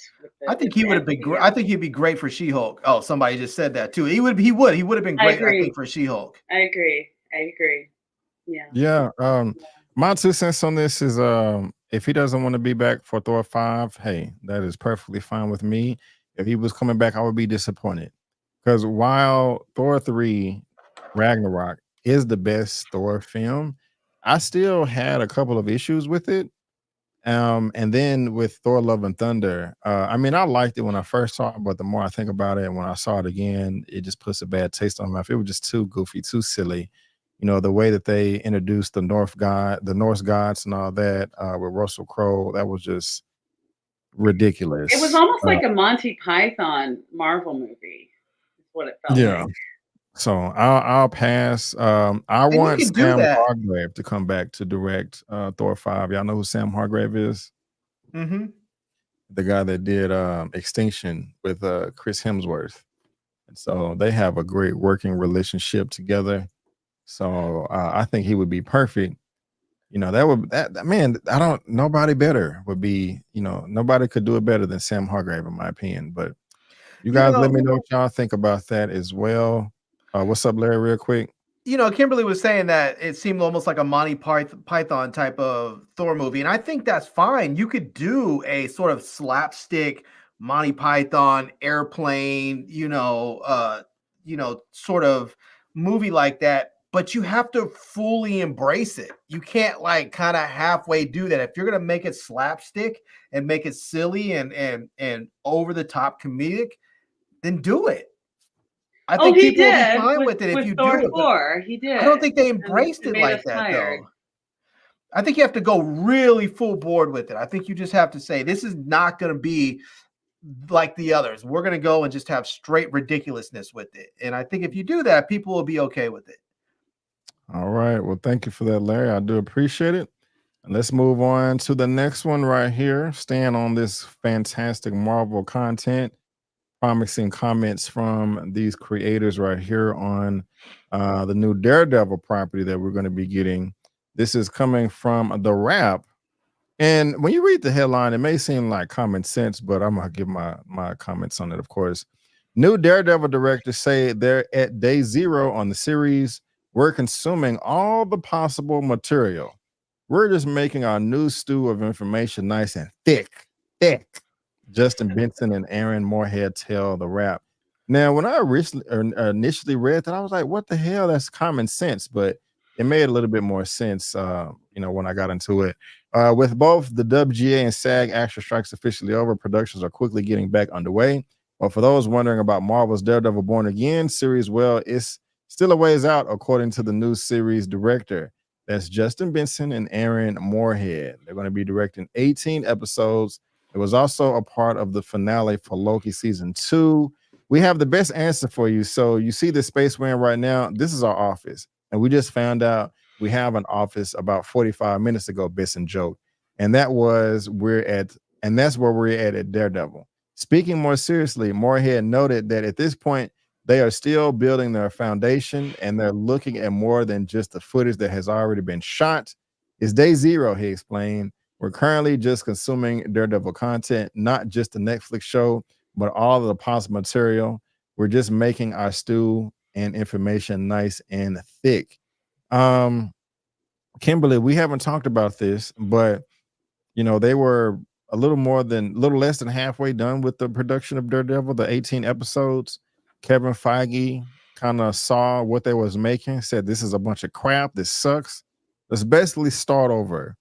I think he would have been great. I think he'd be great for She-Hulk. Oh, somebody just said that too. He would have been great, I think, for She-Hulk. I agree. Yeah. Yeah. My 2 cents on this is if he doesn't want to be back for Thor 5, hey, that is perfectly fine with me. If he was coming back, I would be disappointed. Because while Thor 3 Ragnarok is the best Thor film, I still had a couple of issues with it. And then with Thor Love and Thunder, I mean, I liked it when I first saw it, but the more I think about it, when I saw it again, it just puts a bad taste on my mouth. It was just too goofy, too silly. You know, the way that they introduced the Norse gods and all that with Russell Crowe, that was just ridiculous. It was almost like a Monty Python Marvel movie, is what it felt like. So I'll pass. I want Sam Hargrave to come back to direct Thor 5. Y'all know who Sam Hargrave is? Mm-hmm. The guy that did Extinction with Chris Hemsworth. And so they have a great working relationship together. So I think he would be perfect. You know, nobody better would be, you know, nobody could do it better than Sam Hargrave, in my opinion. But you guys let me know what y'all think about that as well. What's up, Larry, real quick? You know, Kimberly was saying that it seemed almost like a Monty Python type of Thor movie. And I think that's fine. You could do a sort of slapstick Monty Python airplane, sort of movie like that. But you have to fully embrace it. You can't like kind of halfway do that. If you're going to make it slapstick and make it silly and over the top comedic, then do it. I think people will be fine with it if you do it. He did. I don't think they embraced it like that, though. I think you have to go really full board with it. I think you just have to say, this is not going to be like the others. We're going to go and just have straight ridiculousness with it. And I think if you do that, people will be okay with it. All right. Well, thank you for that, Larry. I do appreciate it. And let's move on to the next one right here. Staying on this fantastic Marvel content. Promising comments from these creators right here on the new Daredevil property that we're going to be getting. This is coming from The Wrap. And when you read the headline, it may seem like common sense, but I'm going to give my comments on it, of course. New Daredevil directors say they're at day 0 on the series. We're consuming all the possible material. We're just making our new stew of information nice and thick. Justin Benson and Aaron Moorhead tell The Wrap. Now, when I initially read that, I was like, what the hell? That's common sense. But it made a little bit more sense, when I got into it. With both the WGA and SAG AFTRA strikes officially over, productions are quickly getting back underway. But for those wondering about Marvel's Daredevil Born Again series, well, it's still a ways out, according to the new series director. That's Justin Benson and Aaron Moorhead. They're going to be directing 18 episodes. It was also a part of the finale for Loki season 2. We have the best answer for you. So you see the space we're in right now. This is our office. And we just found out we have an office about 45 minutes ago, Benson joked. And that's where we're at Daredevil. Speaking more seriously, Moorhead noted that at this point, they are still building their foundation and they're looking at more than just the footage that has already been shot. It's day 0, he explained. We're currently just consuming Daredevil content, not just the Netflix show, but all of the possible material. We're just making our stew and information nice and thick. Kimberly, we haven't talked about this, but they were a little less than halfway done with the production of Daredevil, the 18 episodes. Kevin Feige kind of saw what they was making, said this is a bunch of crap, this sucks. Let's basically start over.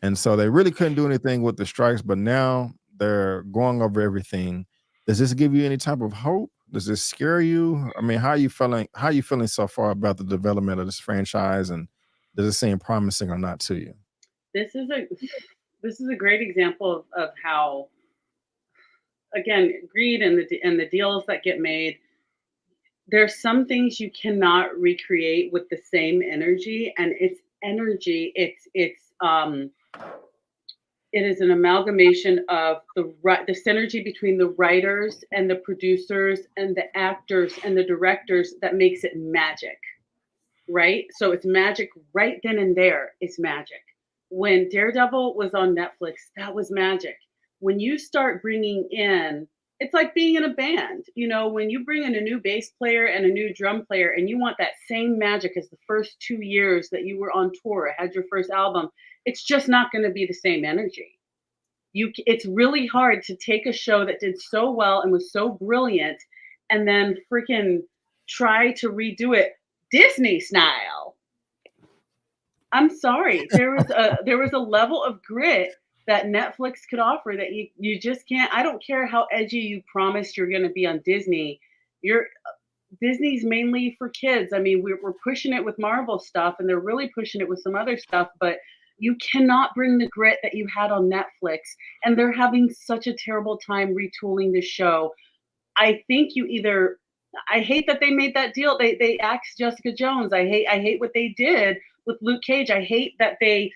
And so they really couldn't do anything with the strikes, but now they're going over everything. Does this give you any type of hope Does this scare you? I mean, how are you feeling? How are you feeling so far about the development of this franchise, and does it seem promising or not to you? This is a great example of how, again, greed and the deals that get made. There's some things you cannot recreate with the same energy, and it's energy. It is an amalgamation of the synergy between the writers and the producers and the actors and the directors that makes it magic, right? So it's magic right then and there. It's magic. When Daredevil was on Netflix, that was magic. When you start bringing in, it's like being in a band. You know, when you bring in a new bass player and a new drum player and you want that same magic as the first 2 years that you were on tour, had your first album, it's just not going to be the same energy. It's really hard to take a show that did so well and was so brilliant and then freaking try to redo it Disney style. I'm sorry. There was a level of grit that Netflix could offer that you just can't. I don't care how edgy you promised you're going to be on Disney. Disney's mainly for kids. I mean, we're pushing it with Marvel stuff, and they're really pushing it with some other stuff, but you cannot bring the grit that you had on Netflix, and they're having such a terrible time retooling the show. I think I hate that they made that deal. They axed Jessica Jones. I hate what they did with Luke Cage. I hate that they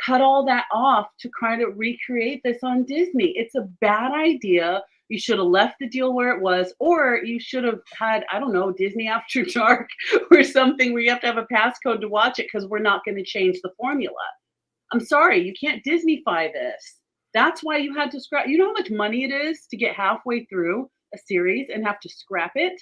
cut all that off to try to recreate this on Disney. It's a bad idea. You should have left the deal where it was, or you should have had, I don't know, Disney After Dark or something where you have to have a passcode to watch it because we're not going to change the formula. I'm sorry, you can't Disney-fy this. That's why you had to scrap. You know how much money it is to get halfway through a series and have to scrap it?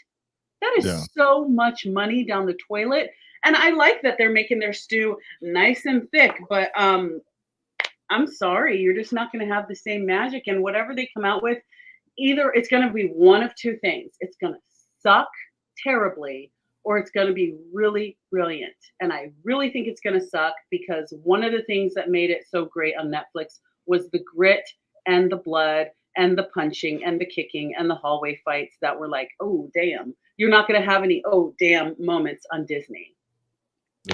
That is so much money down the toilet. And I like that they're making their stew nice and thick, but I'm sorry, you're just not going to have the same magic. And whatever they come out with, either it's going to be one of two things. It's going to suck terribly, or it's going to be really brilliant. And I really think it's going to suck because one of the things that made it so great on Netflix was the grit and the blood and the punching and the kicking and the hallway fights that were like, oh, damn. You're not going to have any, oh, damn moments on Disney.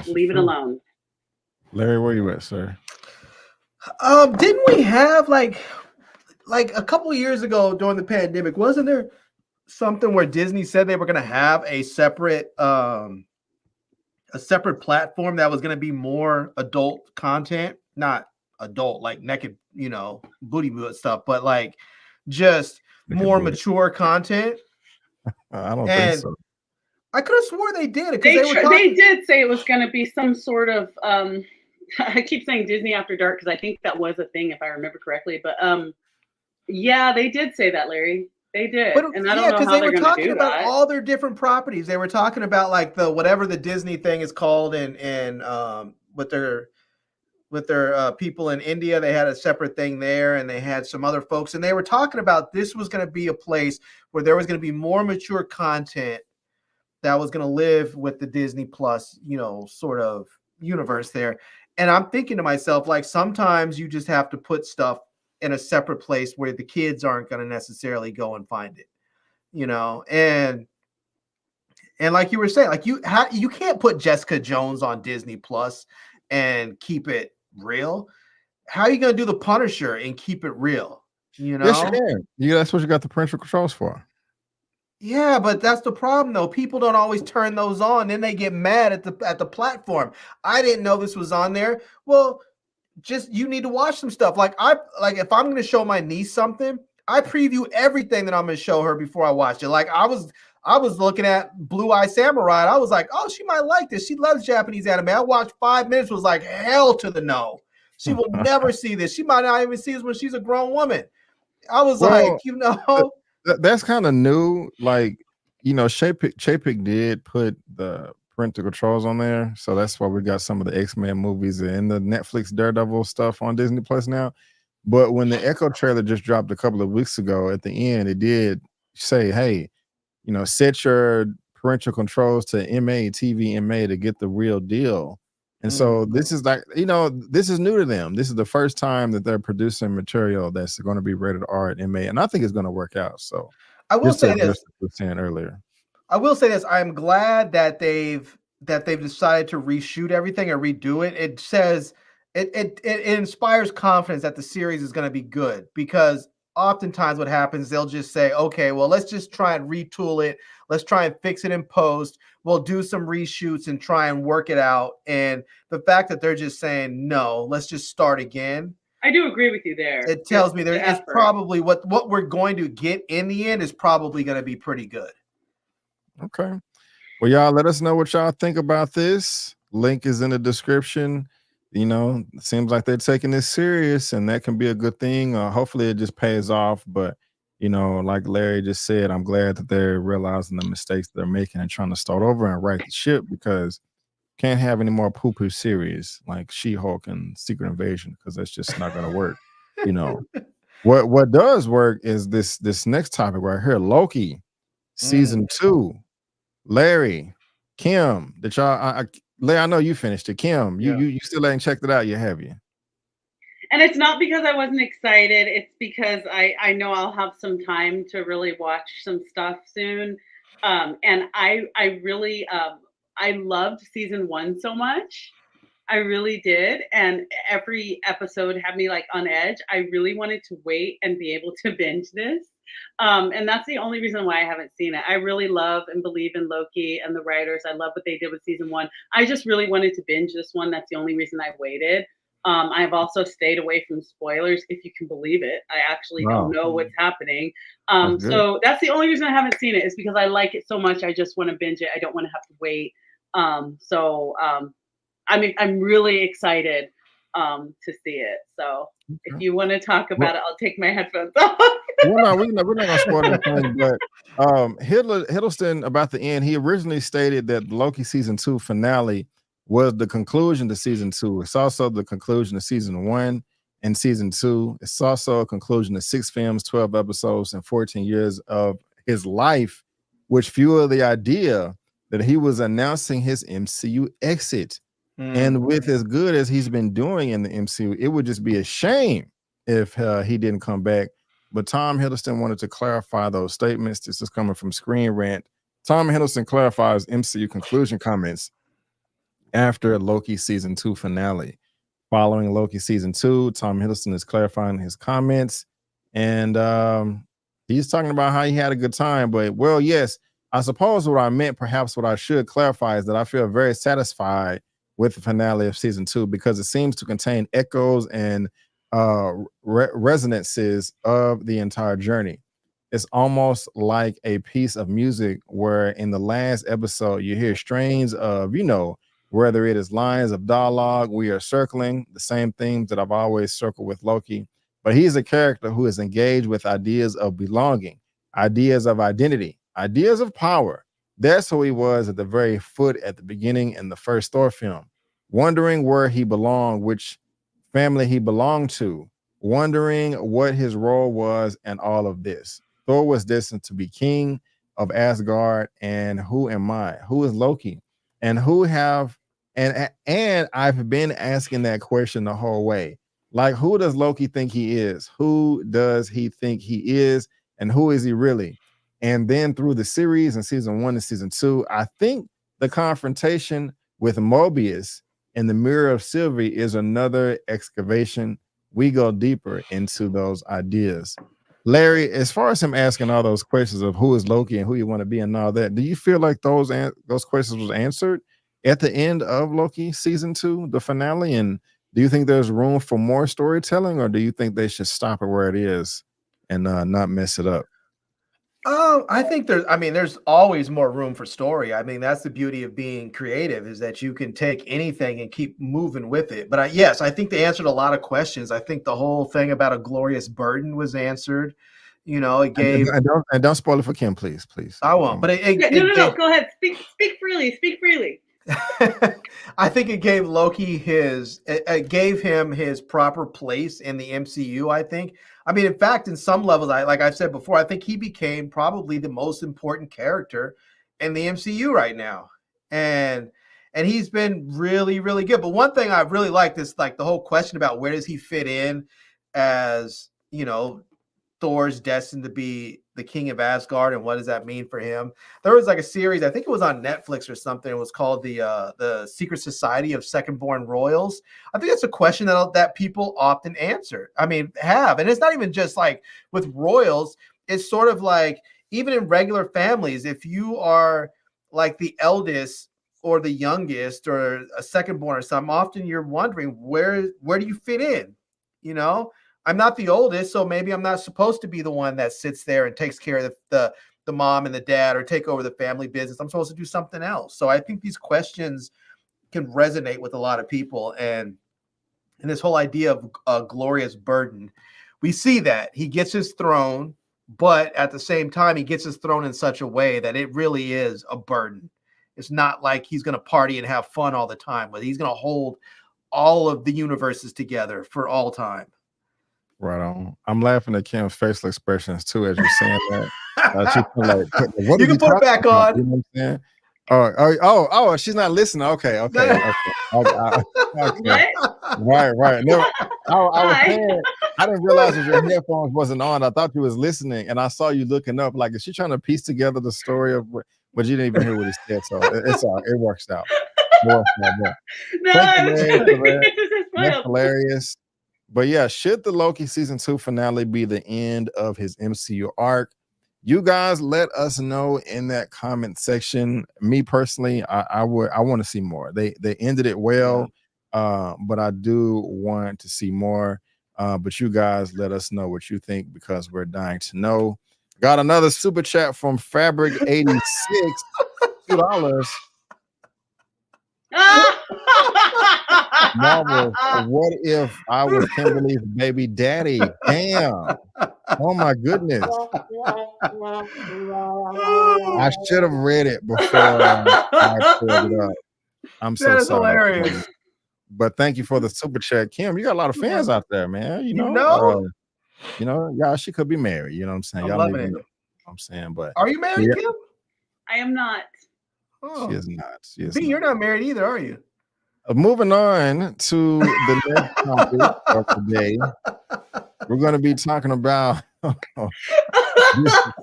Leave it alone. Larry, where you at, sir? Didn't we have like a couple of years ago during the pandemic, wasn't there something where Disney said they were going to have a separate platform that was going to be more adult content, not adult like naked, booty stuff, but like just more mature content? I don't think so. I could have swore they did. They did say it was going to be some sort of I keep saying Disney After Dark because I think that was a thing if I remember correctly, but yeah, they did say that, Larry. They did. And I don't know how they're going to do that. They were talking about all their different properties. They were talking about like the whatever the Disney thing is called, and with their people in India, they had a separate thing there, and they had some other folks, and they were talking about this was going to be a place where there was going to be more mature content that was going to live with the Disney Plus, sort of universe there. And I'm thinking to myself, like, sometimes you just have to put stuff in a separate place where the kids aren't going to necessarily go and find it, and like you were saying, like you can't put Jessica Jones on Disney Plus and keep it real. How are you going to do the Punisher and keep it real? Yes, you can. That's what you got the parental controls for. Yeah, but that's the problem, though. People don't always turn those on. Then they get mad at the platform. I didn't know this was on there. Well, just you need to watch some stuff. Like if I'm going to show my niece something, I preview everything that I'm going to show her before I watch it. Like I was looking at Blue Eye Samurai. I was like, oh, she might like this. She loves Japanese anime. I watched 5 minutes. Was like, hell to the no. She will never see this. She might not even see this when she's a grown woman. I was that's kind of new. Like, Chapik did put the parental controls on there, so that's why we got some of the X-Men movies and the Netflix Daredevil stuff on Disney Plus now. But when the Echo trailer just dropped a couple of weeks ago, at the end, it did say, hey, set your parental controls to MA, TV MA to get the real deal. And so this is like, this is new to them. This is the first time that they're producing material that's going to be rated R at MA. And I think it's going to work out. So I will Just to say address this. what you were saying earlier. I will say this. I'm glad that they've decided to reshoot everything or redo it. It says it inspires confidence that the series is going to be good, because oftentimes what happens, they'll just say, okay, well, let's just try and retool it. Let's try and fix it in post. We'll do some reshoots and try and work it out. And the fact that they're just saying, no, let's just start again. I do agree with you there. It tells me there is probably what we're going to get in the end is probably going to be pretty good. Okay. Well, y'all let us know what y'all think about this. Link is in the description. You know, it seems like they're taking this serious, and that can be a good thing. Hopefully it just pays off. But, you know, like Larry just said, I'm glad that they're realizing the mistakes they're making and trying to start over and right the ship, because can't have any more poo-poo series like She-Hulk and Secret Invasion, because that's just not going to work. You know, what does work is this next topic right here, Loki season 2. Larry, Kim, that y'all, Larry, I know you finished it. Kim, you still ain't checked it out yet, have you? And it's not because I wasn't excited. It's because I know I'll have some time to really watch some stuff soon. And I really, I loved season 1 so much. I really did. And every episode had me like on edge. I really wanted to wait and be able to binge this. And that's the only reason why I haven't seen it. I really love and believe in Loki and the writers. I love what they did with season 1. I just really wanted to binge this one. That's the only reason I waited. I've also stayed away from spoilers, if you can believe it. I actually don't know what's happening. So that's the only reason I haven't seen it, is because I like it so much. I just want to binge it. I don't want to have to wait. I mean, I'm really excited to see it. So if you want to talk about it, I'll take my headphones off. We're not gonna spoil anything, but Hiddleston, about the end, he originally stated that the Loki season 2 finale was the conclusion to season 2. It's also the conclusion to season 1 and season 2. It's also a conclusion to 6 films, 12 episodes, and 14 years of his life, which fueled the idea that he was announcing his MCU exit. And with as good as he's been doing in the MCU, it would just be a shame if he didn't come back. But Tom Hiddleston wanted to clarify those statements. This is coming from Screen Rant. Tom Hiddleston clarifies MCU conclusion comments after Loki season 2 finale. Following Loki season 2, Tom Hiddleston is clarifying his comments, and he's talking about how he had a good time. But, well, yes, I suppose what I meant, perhaps what I should clarify, is that I feel very satisfied with the finale of season 2, because it seems to contain echoes and resonances of the entire journey. It's almost like a piece of music where in the last episode you hear strains of, you know, whether it is lines of dialogue, we are circling the same themes that I've always circled with Loki. But he's a character who is engaged with ideas of belonging, ideas of identity, ideas of power. That's who he was at the very foot at the beginning in the first Thor film, wondering where he belonged, which family he belonged to, wondering what his role was, and all of this. Thor was destined to be king of Asgard, and who am I? Who is Loki? And and I've been asking that question the whole way. Like, who does Loki think he is? Who does he think he is? And who is he really? And then through the series in season 1 and season 2, I think the confrontation with Mobius and the Mirror of Sylvie is another excavation. We go deeper into those ideas. Larry, as far as him asking all those questions of who is Loki and who you want to be and all that, do you feel like those questions was answered at the end of Loki season 2, the finale? And do you think there's room for more storytelling, or do you think they should stop it where it is and not mess it up? I think there's always more room for story. I mean, that's the beauty of being creative, is that you can take anything and keep moving with it. But yes, I think they answered a lot of questions. I think the whole thing about a glorious burden was answered. You know, it gave. And don't spoil it for Kim, please. I won't. But no. Go ahead. Speak freely. Speak freely. I think it gave Loki it gave him his proper place in the MCU, I think. I mean, in fact, in some levels, like I've said before, I think he became probably the most important character in the MCU right now. And he's been really, really good. But one thing I really liked is like the whole question about where does he fit in as, you know, Thor's destined to be the king of Asgard and what does that mean for him. There was like a series, I think it was on Netflix or something. It was called the Secret Society of Second-Born Royals. I think that's a question that people often answer. I mean, and it's not even just like with royals. It's sort of like even in regular families, if you are like the eldest or the youngest or a second-born or something, often you're wondering where do you fit in? You know, I'm not the oldest, so maybe I'm not supposed to be the one that sits there and takes care of the mom and the dad or take over the family business. I'm supposed to do something else. So I think these questions can resonate with a lot of people. And this whole idea of a glorious burden, we see that he gets his throne, but at the same time, he gets his throne in such a way that it really is a burden. It's not like he's going to party and have fun all the time, but he's going to hold all of the universes together for all time. Right on. I'm laughing at Kim's facial expressions too as you're saying that. What you can put it back on. You know what I'm saying? Oh, she's not listening. Okay. Okay. Right. No, I was saying, I didn't realize that your headphones wasn't on. I thought you was listening, and I saw you looking up. Like, is she trying to piece together the story of what? But you didn't even hear what he said, so it's all. It works out. That's hilarious. But yeah, should the Loki season 2 finale be the end of his MCU arc? You guys let us know in that comment section. Me personally, I want to see more. They ended it well, but I do want to see more. But you guys let us know what you think because we're dying to know. Got another super chat from Fabric 86, $2. Marvel, what if I was Kimberly's baby daddy? Damn. Oh my goodness. I should have read it before I pulled it up. I'm so sorry. Hilarious. But thank you for the super chat. Kim, you got a lot of fans out there, man. You know, y'all, she could be married. You know what I'm saying? Y'all need to know what I'm saying. But are you married, Kim? I am not. Oh. She is not. You're not married either, are you? Moving on to the next topic of today, we're going to be talking about Stephen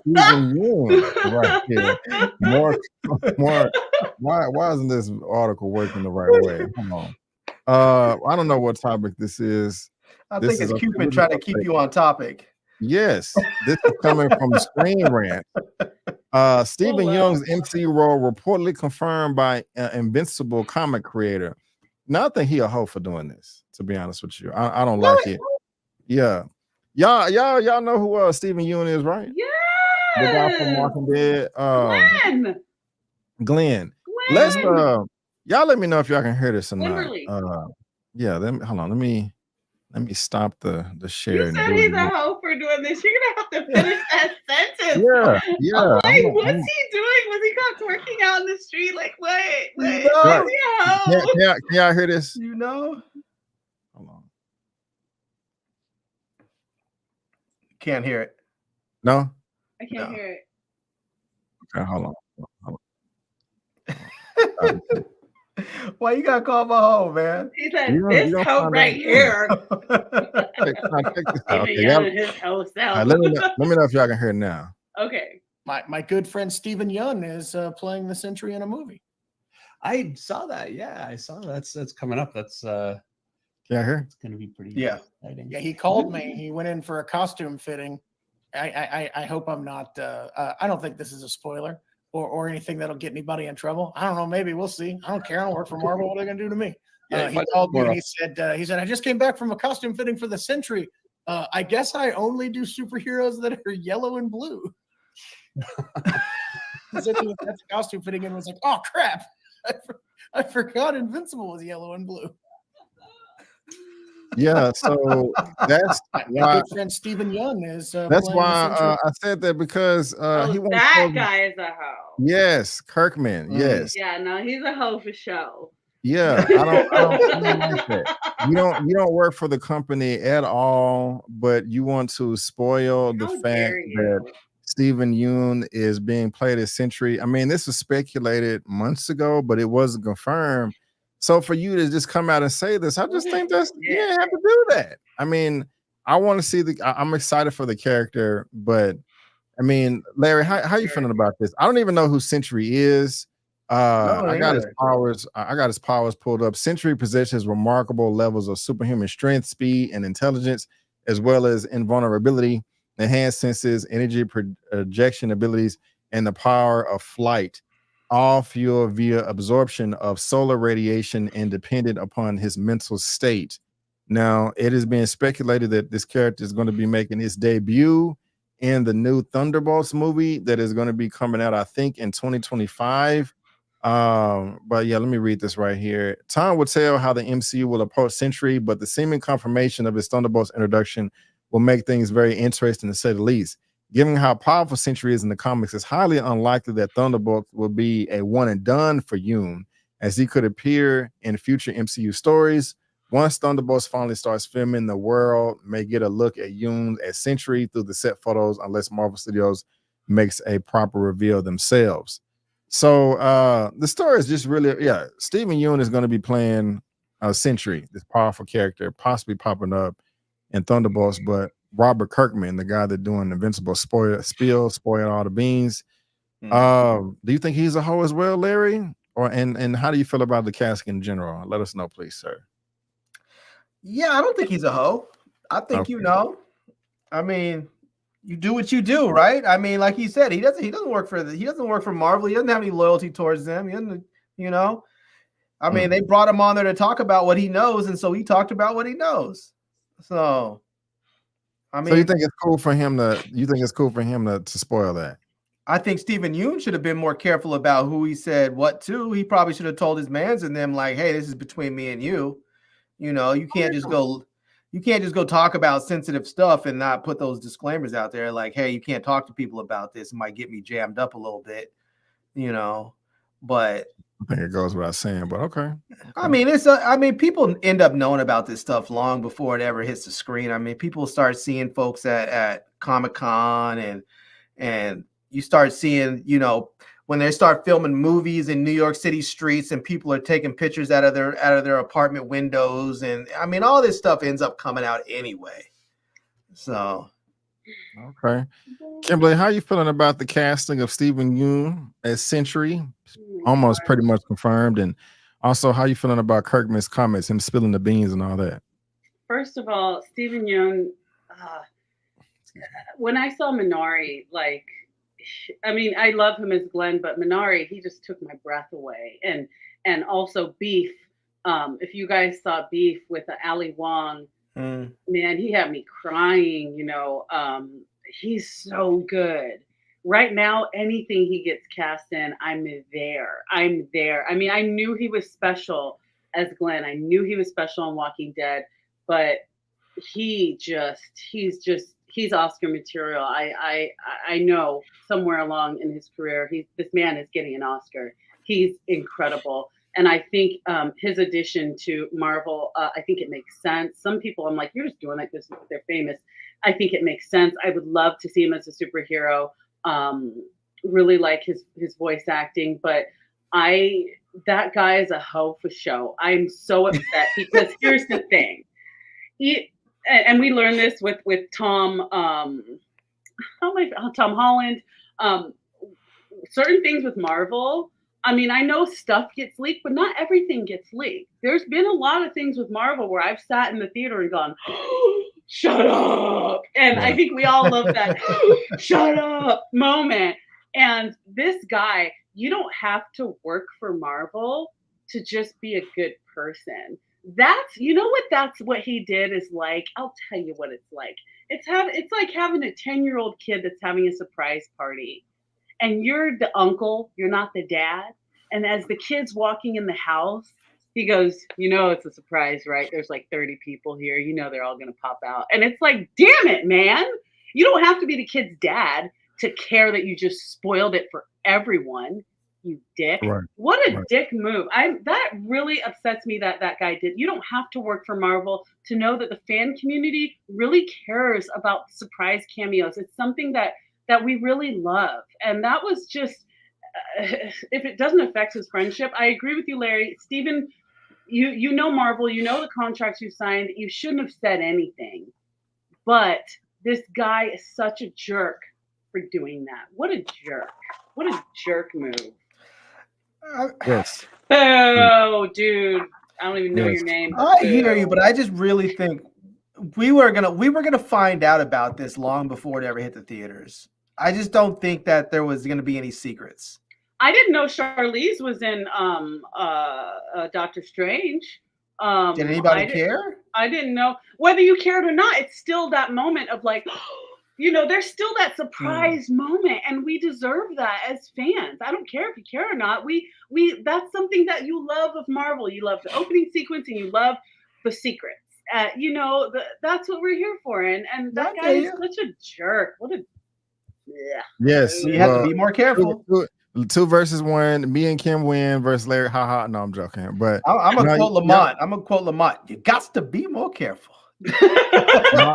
Yeun right here. More. Why isn't this article working the right way? Come on. I don't know what topic this is. I think it's Cupid trying to keep you on topic. Yes, this is coming from Screen Rant. Stephen Yeun's MCU role reportedly confirmed by Invincible comic creator. Now I think he a hoe for doing this. To be honest with you, I don't like it. Yeah, y'all know who Stephen Yeun is, right? Yeah, the guy from Walking Dead. Glenn. Let's y'all let me know if y'all can hear this or not. Yeah, hold on. Let me stop the share. You said he's a hoe for doing this. You're gonna have to finish that sentence. Yeah. Like, what's he doing? Was he caught twerking out in the street? Like, wait. Is he a hoe? Can y'all hear this? You know? Hold on. Can't hear it. No? I can't hear it. Okay, hold on. Why you gotta call my hoe, man? He said, this hoe right here. Check this out. Okay, let me know if y'all can hear it now. Okay. My good friend Stephen Yeun is playing the Sentry in a movie. I saw that. Yeah, I saw that's coming up. That's yeah, here. It's gonna be pretty exciting. Yeah, he called me. He went in for a costume fitting. I hope I'm not I don't think this is a spoiler or anything that'll get anybody in trouble. I don't know, maybe we'll see. I don't care. I don't work for Marvel. What are they gonna do to me? He called me and he said, I just came back from a costume fitting for the Sentry. I guess I only do superheroes that are yellow and blue. He said he was at the costume fitting and was like, oh crap. I forgot Invincible was yellow and blue. Yeah, so that's my good friend Stephen Yeun is. That's why I said that because he wants that guy is a hoe. Yes, Kirkman. Yes. Yeah, no, he's a hoe for show. Yeah, I don't like that. You don't work for the company at all, but you want to spoil the fact that Stephen Yeun is being played as Sentry. I mean, this was speculated months ago, but it wasn't confirmed. So for you to just come out and say this, I just think you didn't have to do that. I mean, I want to see I'm excited for the character, but I mean, Larry, how you feeling about this? I don't even know who Sentry is. I got his powers. I got his powers pulled up. Sentry possesses remarkable levels of superhuman strength, speed, and intelligence, as well as invulnerability, enhanced senses, energy projection abilities, and the power of flight. All fueled via absorption of solar radiation and dependent upon his mental state. Now, it is being speculated that this character is going to be making his debut in the new Thunderbolts movie that is going to be coming out, I think, in 2025. But yeah, let me read this right here. Time will tell how the MCU will approach Sentry, but the seeming confirmation of his Thunderbolts introduction will make things very interesting, to say the least. Given how powerful Sentry is in the comics, it's highly unlikely that Thunderbolts will be a one and done for Yoon, as he could appear in future MCU stories. Once Thunderbolts finally starts filming, the world may get a look at Yoon as Sentry through the set photos, unless Marvel Studios makes a proper reveal themselves. So the story is just really, Steven Yeun is going to be playing Sentry, this powerful character, possibly popping up in Thunderbolts, but Robert Kirkman, the guy that doing Invincible, spoil all the beans. Do you think he's a hoe as well, Larry? Or and how do you feel about the cast in general? Let us know, please, sir. Yeah, I don't think he's a hoe. I think I mean, you do what you do, right? I mean, like he said, he doesn't work for Marvel. He doesn't have any loyalty towards them. He doesn't, I mean, they brought him on there to talk about what he knows, and so he talked about what he knows. So, I mean, so you think it's cool for him to spoil that? I think Steven Yeun should have been more careful about who he said what to. He probably should have told his mans and them, like, hey, this is between me and you. You can't just go talk about sensitive stuff and not put those disclaimers out there, like, hey, you can't talk to people about this. It might get me jammed up a little bit, but I think it goes without saying, but okay. I mean, people end up knowing about this stuff long before it ever hits the screen. I mean, people start seeing folks at Comic-Con and you start seeing, when they start filming movies in New York City streets and people are taking pictures out of their apartment windows. And I mean, all this stuff ends up coming out anyway. So. Okay. Kimberly, how are you feeling about the casting of Steven Yeun as Sentry? Almost pretty much confirmed. And also, how are you feeling about Kirkman's comments, him spilling the beans and all that? First of all, Steven Yeun, when I saw Minari, I mean, I love him as Glenn, but Minari, he just took my breath away. And also Beef. If you guys saw Beef with Ali Wong, man, he had me crying. He's so good. Right now, anything he gets cast in, I'm there. I mean, I knew he was special as Glenn. I knew he was special on Walking Dead, but he's Oscar material. I know somewhere along in his career, this man is getting an Oscar. He's incredible. And I think his addition to Marvel, I think it makes sense. Some people, I'm like, you're just doing like this because they're famous. I think it makes sense. I would love to see him as a superhero. Really like his voice acting, but that guy is a hoe for show. I'm so upset because here's the thing. And we learned this with Tom Tom Holland. Certain things with Marvel, I mean, I know stuff gets leaked, but not everything gets leaked. There's been a lot of things with Marvel where I've sat in the theater and gone, shut up. And I think we all love that shut up moment. And this guy, you don't have to work for Marvel to just be a good person. That's what he did is like. I'll tell you what it's like. It's like having a 10-year-old kid that's having a surprise party. And you're the uncle, you're not the dad. And as the kid's walking in the house, he goes, it's a surprise, right? There's like 30 people here. They're all going to pop out. And it's like, damn it, man. You don't have to be the kid's dad to care that you just spoiled it for everyone, you dick. Right. What a dick move. That really upsets me that guy did. You don't have to work for Marvel to know that the fan community really cares about surprise cameos. It's something that we really love. And that was just, if it doesn't affect his friendship, I agree with you, Larry. Steven, you know Marvel, you know the contracts you signed. You shouldn't have said anything. But this guy is such a jerk for doing that. What a jerk. What a jerk move. Yes. Oh, dude. I don't even know Yes. your name. I hear you, but I just really think we were gonna find out about this long before it ever hit the theaters. I just don't think that there was gonna be any secrets. I didn't know Charlize was in Doctor Strange. Did anybody care? I didn't know whether you cared or not. It's still that moment of like, there's still that surprise moment, and we deserve that as fans. I don't care if you care or not. We that's something that you love of Marvel. You love the opening sequence, and you love the secrets. That's what we're here for. And that guy is such a jerk. What a Yes. You have to be more careful. 2 versus 1. Me and Kim win versus Larry. Haha. No, I'm joking. But I'm gonna quote Lamont. I'm gonna quote Lamont. You got to be more careful. Y'all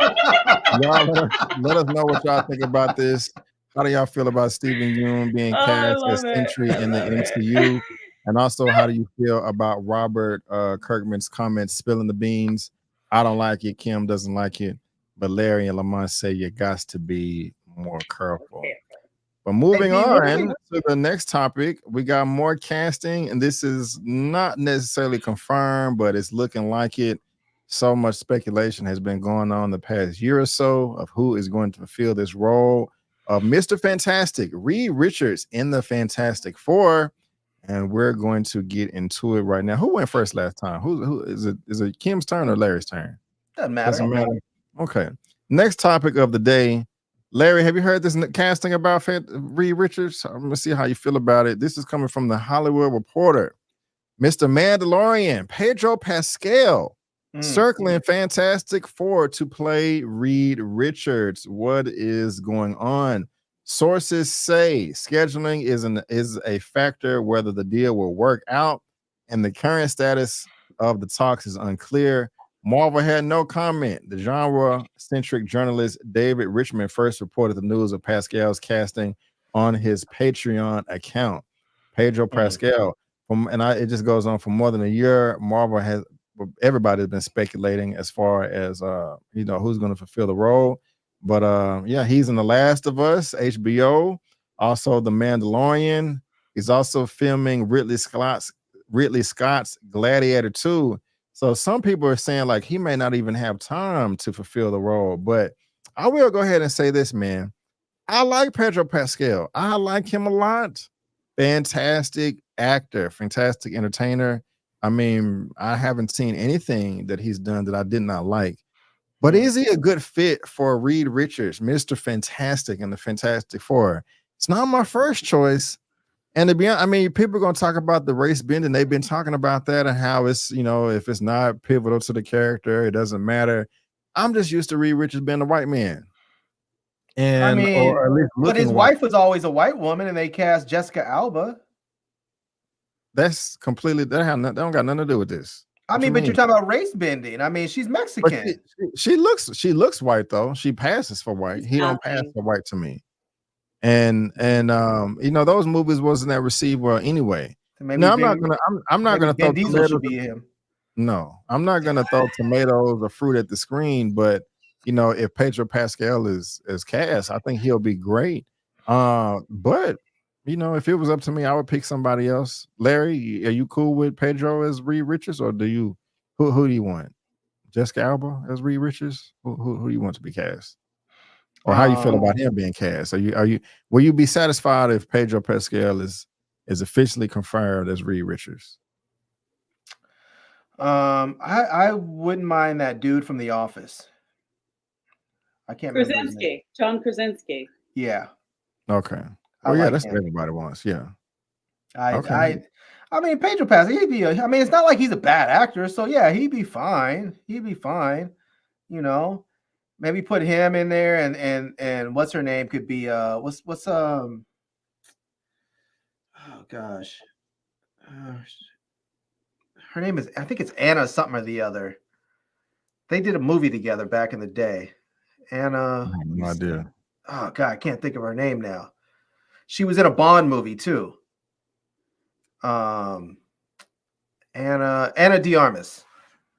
let us know what y'all think about this. How do y'all feel about Steven Yeun being cast as Sentry in the MCU? And also, how do you feel about Robert Kirkman's comments spilling the beans? I don't like it. Kim doesn't like it. But Larry and Lamont say you got to be more careful. But moving on to the next topic, we got more casting, and this is not necessarily confirmed, but it's looking like it. So much speculation has been going on the past year or so of who is going to fulfill this role of Mr. Fantastic, Reed Richards in the Fantastic Four, and we're going to get into it right now. Who went first last time? Who is it? Is it Kim's turn or Larry's turn? Doesn't matter. Okay. Next topic of the day. Larry, have you heard this casting about Reed Richards? I'm gonna see how you feel about it. This is coming from the Hollywood Reporter. Mr. Mandalorian, Pedro Pascal, circling Fantastic Four to play Reed Richards. What is going on? Sources say scheduling is a factor whether the deal will work out, and the current status of the talks is unclear. Marvel had no comment. The genre-centric journalist David Richmond first reported the news of Pascal's casting on his Patreon account. Pedro Pascal, it just goes on for more than a year. Everybody's been speculating as far as who's going to fulfill the role. But he's in The Last of Us, HBO, also The Mandalorian. He's also filming Ridley Scott's Gladiator 2. So some people are saying like he may not even have time to fulfill the role. But I will go ahead and say this, man. I like Pedro Pascal. I like him a lot. Fantastic actor, fantastic entertainer. I mean, I haven't seen anything that he's done that I did not like. But is he a good fit for Reed Richards, Mr. Fantastic and the Fantastic Four? It's not my first choice. And to be honest, I mean, people are going to talk about the race bending. They've been talking about that and how it's, if it's not pivotal to the character, it doesn't matter. I'm just used to Reed Richards being a white man. And or at least but his wife was always a white woman, and they cast Jessica Alba. That's completely that don't got nothing to do with this. But you're talking about race bending. I mean, she's Mexican. She looks white though. She passes for white. He don't pass for white to me. And those movies wasn't that received well anyway. No, I'm not gonna throw tomatoes. No, I'm not gonna throw tomatoes or fruit at the screen, but if Pedro Pascal is cast, I think he'll be great. But if it was up to me, I would pick somebody else. Larry, are you cool with Pedro as Reed Richards, or who do you want? Jessica Alba as Reed Richards? Who do you want to be cast? Or how you feel about him being cast? Will you be satisfied if Pedro Pascal is officially confirmed as Reed Richards? I wouldn't mind that dude from The Office. I can't remember his name. John Krasinski. Yeah. Okay. Oh yeah, that's what everybody wants. Yeah. I mean, Pedro Pascal, it's not like he's a bad actor, so yeah, he'd be fine. Maybe put him in there, and what's her name could be oh gosh, her name is, I think it's Anna something or the other. They did a movie together back in the day. Anna. I have no idea. Oh God, I can't think of her name now. She was in a Bond movie too. Anna de Armas.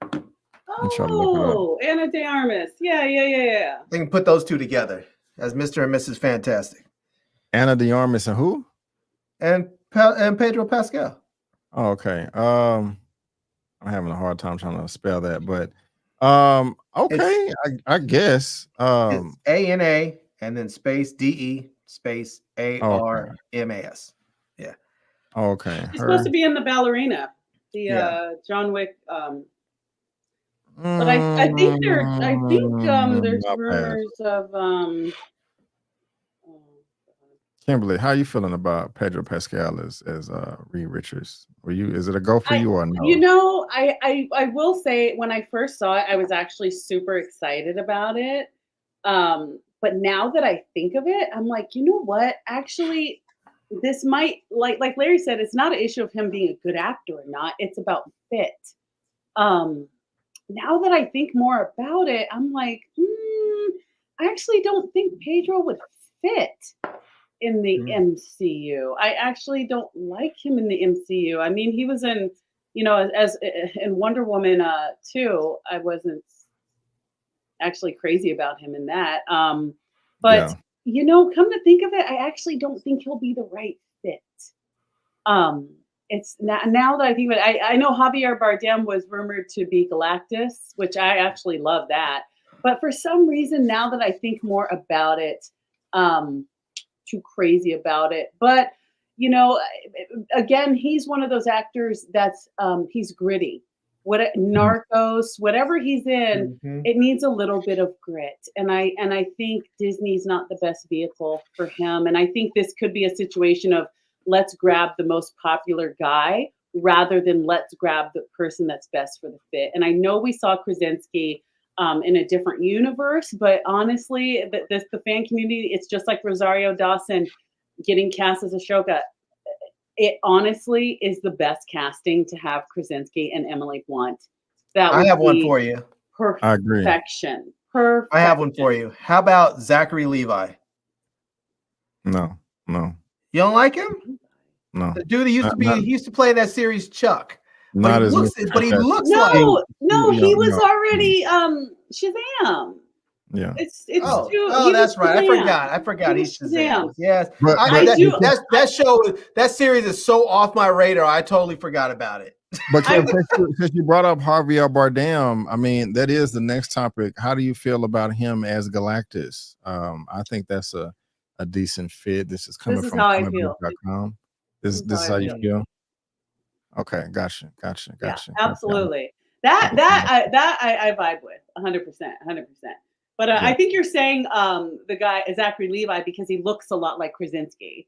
Oh, Anna de Armas. Yeah. They can put those two together as Mr. and Mrs. Fantastic. Anna de Armas and who? And Pedro Pascal. Oh, okay. I'm having a hard time trying to spell that, but okay, I guess. It's ANA and then space DE space ARMAS. Yeah. Okay. She's supposed to be in the ballerina, the John Wick. But I think there's rumors of Kimberly, how are you feeling about Pedro Pascal as Reed Richards? Is it a go for you or no? You know, I will say when I first saw it, I was actually super excited about it. But now that I think of it, I'm like, you know what? Actually, this might like Larry said, it's not an issue of him being a good actor or not. It's about fit. Now that I think more about it, I'm like, I actually don't think Pedro would fit in the MCU. I actually don't like him in the MCU. I mean, he was in, as in Wonder Woman 2. I wasn't actually crazy about him in that. But come to think of it, I actually don't think he'll be the right fit. It's now that I think of it, I know Javier Bardem was rumored to be Galactus, which I actually love that. But for some reason, now that I think more about it, too crazy about it. But, again, he's one of those actors that's he's gritty. Narcos, whatever he's in, it needs a little bit of grit. And I think Disney's not the best vehicle for him. And I think this could be a situation of let's grab the most popular guy rather than let's grab the person that's best for the fit. And I know we saw Krasinski in a different universe, but honestly, the fan community, it's just like Rosario Dawson getting cast as Ashoka. It honestly is the best casting to have Krasinski and Emily Blunt. I have one for you. I agree. Perfection. I have one for you. How about Zachary Levi? No. You don't like him? No. The dude he used to play in that series Chuck. Not as but he looks no, like he was already Shazam. Yeah. It's that's right. Shazam. I forgot he's Shazam. Yes. But That series is so off my radar. I totally forgot about it. But since you brought up Javier Bardem, I mean, that is the next topic. How do you feel about him as Galactus? I think that's a decent fit. This is coming from Comicbook.com. This is how you feel? Okay, gotcha. Yeah, absolutely. That I vibe with 100%. But I think you're saying the guy Zachary Levi because he looks a lot like Krasinski.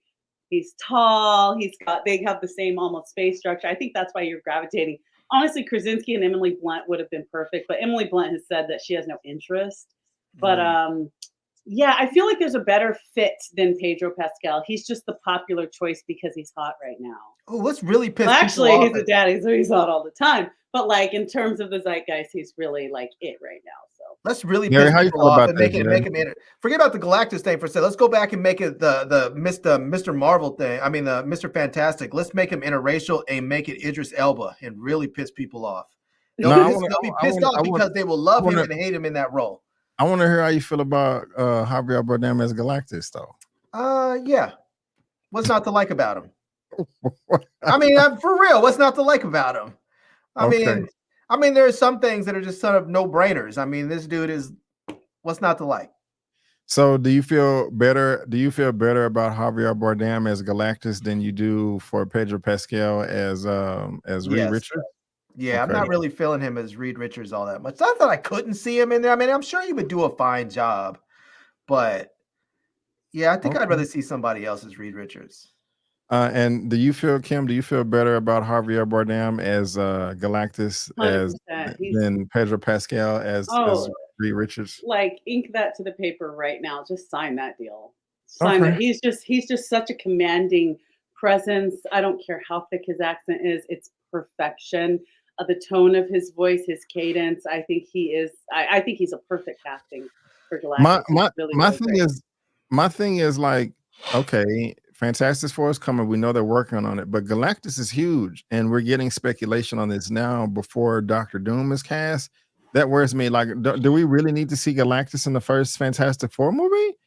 He's tall. They have the same almost face structure. I think that's why you're gravitating. Honestly, Krasinski and Emily Blunt would have been perfect, but Emily Blunt has said that she has no interest. But yeah, I feel like there's a better fit than Pedro Pascal. He's just the popular choice because he's hot right now. Oh, let's really piss people actually, off. he's a daddy, so he's hot all the time. But like in terms of the zeitgeist, he's really like it right now. So let's really piss people off and make him forget about the Galactus thing for a second. Let's go back and make it the Mr. Marvel thing. I mean the Mr. Fantastic. Let's make him interracial and make it Idris Elba and really piss people off. They'll be pissed off because they will love him and hate him in that role. I want to hear how you feel about Javier Bardem as Galactus, though. Yeah. What's not to like about him? I mean, for real, what's not to like about him? I mean, there are some things that are just sort of no-brainers. I mean, this dude is what's not to like. So, do you feel better? Do you feel better about Javier Bardem as Galactus than you do for Pedro Pascal as Reed Richards? Yeah, I'm not really feeling him as Reed Richards all that much. Not that I couldn't see him in there. I mean, I'm sure he would do a fine job, but yeah, I think I'd rather see somebody else as Reed Richards. And do you feel, Kim? Do you feel better about Javier Bardem as Galactus than Pedro Pascal as Reed Richards? Like, ink that to the paper right now. Just sign that deal. Sign it. He's just such a commanding presence. I don't care how thick his accent is. It's perfection. The tone of his voice, his cadence. I think he is. I think he's a perfect casting for Galactus. My thing is like, okay, Fantastic Four is coming. We know they're working on it, but Galactus is huge, and we're getting speculation on this now before Doctor Doom is cast. That worries me. Like, do we really need to see Galactus in the first Fantastic Four movie?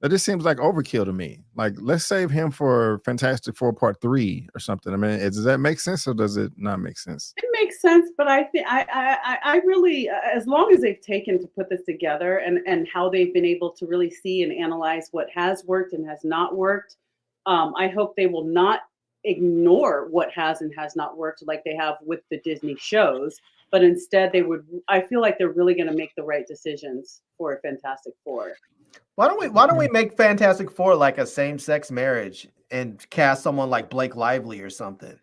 That just seems like overkill to me. Like, let's save him for Fantastic Four Part 3 or something. I mean, does that make sense or does it not make sense? It makes sense, but I think I really, as long as they've taken to put this together and how they've been able to really see and analyze what has worked and has not worked, I hope they will not ignore what has and has not worked like they have with the Disney shows, but instead I feel like they're really going to make the right decisions for a Fantastic Four. Why don't we make Fantastic Four like a same-sex marriage and cast someone like Blake Lively or something?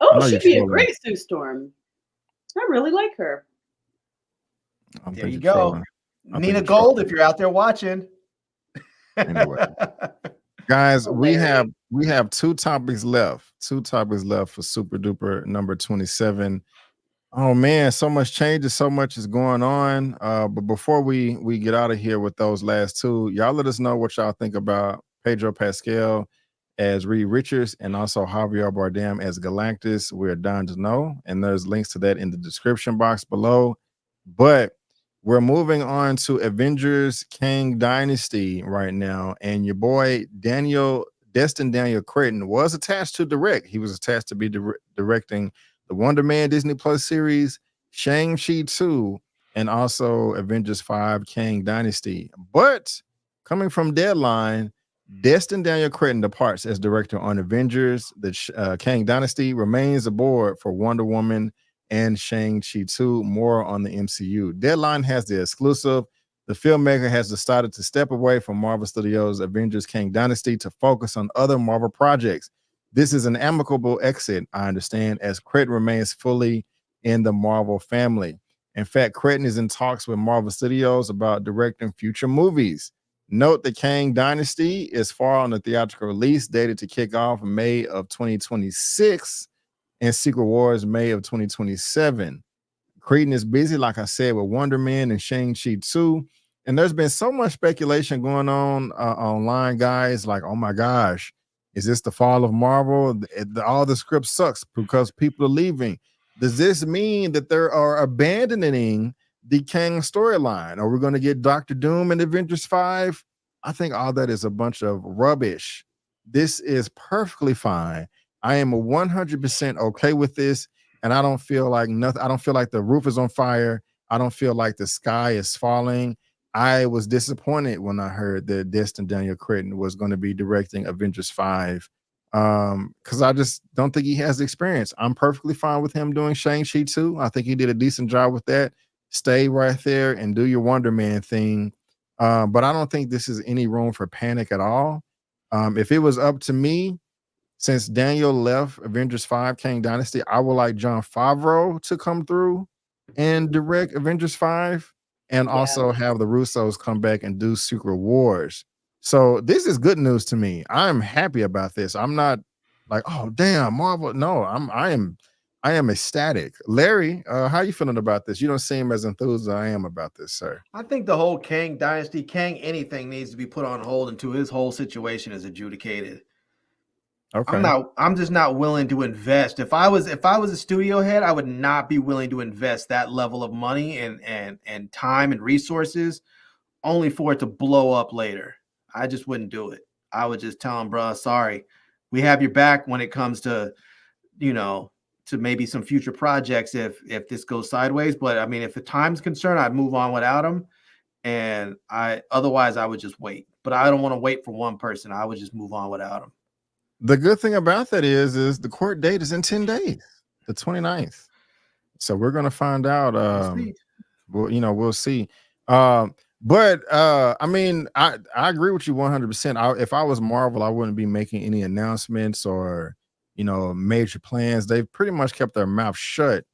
Oh, she'd be a great Sue Storm. I really like her. There you go. Nina Gold, if you're out there watching. Anyway. Guys, we have two topics left. Two topics left for Super Duper number 27. Oh man, so much changes, so much is going on. But before we get out of here with those last two, y'all let us know what y'all think about Pedro Pascal as Reed Richards and also Javier Bardem as Galactus. We're dying to know, and there's links to that in the description box below. But we're moving on to Avengers Kang Dynasty right now, and your boy Daniel Cretton was attached to direct. He was attached to be directing the Wonder Man Disney Plus series, Shang-Chi 2, and also Avengers 5 Kang Dynasty. But coming from Deadline, Destin Daniel Cretton departs as director on Avengers. The Kang Dynasty remains aboard for Wonder Woman and Shang-Chi 2. More on the MCU. Deadline has the exclusive. The filmmaker has decided to step away from Marvel Studios' Avengers Kang Dynasty to focus on other Marvel projects. This is an amicable exit, I understand, as Cretton remains fully in the Marvel family. In fact, Cretton is in talks with Marvel Studios about directing future movies. Note the Kang Dynasty is far on the theatrical release, dated to kick off in May of 2026, and Secret Wars May of 2027. Cretton is busy, like I said, with Wonder Man and Shang-Chi 2. And there's been so much speculation going on online, guys, like, oh my gosh, is this the fall of Marvel? All the script sucks because people are leaving. Does this mean that they are abandoning the Kang storyline? Are we going to get Doctor Doom in Avengers 5? I think all that is a bunch of rubbish. This is perfectly fine. I am 100% okay with this, and I don't feel like nothing. I don't feel like the roof is on fire. I don't feel like the sky is falling. I was disappointed when I heard that Destin Daniel Cretton was going to be directing Avengers 5 because I just don't think he has the experience. I'm perfectly fine with him doing Shang-Chi 2. I think he did a decent job with that. Stay right there and do your Wonder Man thing. But I don't think this is any room for panic at all. If it was up to me, since Daniel left Avengers 5 Kang Dynasty, I would like Jon Favreau to come through and direct Avengers 5 and also have the Russos come back and do Secret Wars. So this is good news to me. I'm happy about this. I'm not like, oh damn, Marvel. No, I am ecstatic. Larry, how you feeling about this? You don't seem as enthused as I am about this, sir. I think the whole Kang Dynasty, Kang anything needs to be put on hold until his whole situation is adjudicated. Okay. I'm just not willing to invest. If I was a studio head, I would not be willing to invest that level of money and time and resources only for it to blow up later. I just wouldn't do it. I would just tell him, bro, sorry, we have your back when it comes to, to maybe some future projects if this goes sideways. But I mean, if the time's concerned, I'd move on without him. And otherwise I would just wait. But I don't want to wait for one person. I would just move on without him. The good thing about that is the court date is in 10 days, the 29th. So we're going to find out. We'll see. But I mean, I agree with you 100%. If I was Marvel, I wouldn't be making any announcements or, major plans. They've pretty much kept their mouth shut,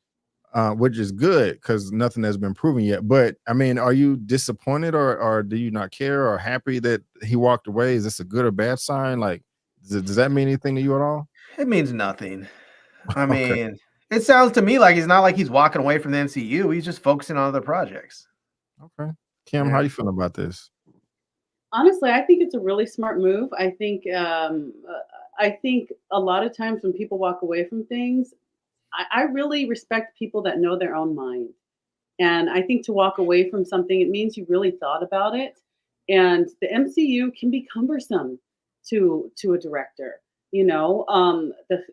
which is good because nothing has been proven yet. But I mean, are you disappointed or do you not care or happy that he walked away? Is this a good or bad sign? Like, does that mean anything to you at all? It means nothing. I mean, it sounds to me like it's not like he's walking away from the MCU. He's just focusing on other projects. Okay. Kim, how you feeling about this? Honestly, I think it's a really smart move. I think a lot of times when people walk away from things, I really respect people that know their own mind. And I think to walk away from something, it means you really thought about it. And the MCU can be cumbersome to a director. You know,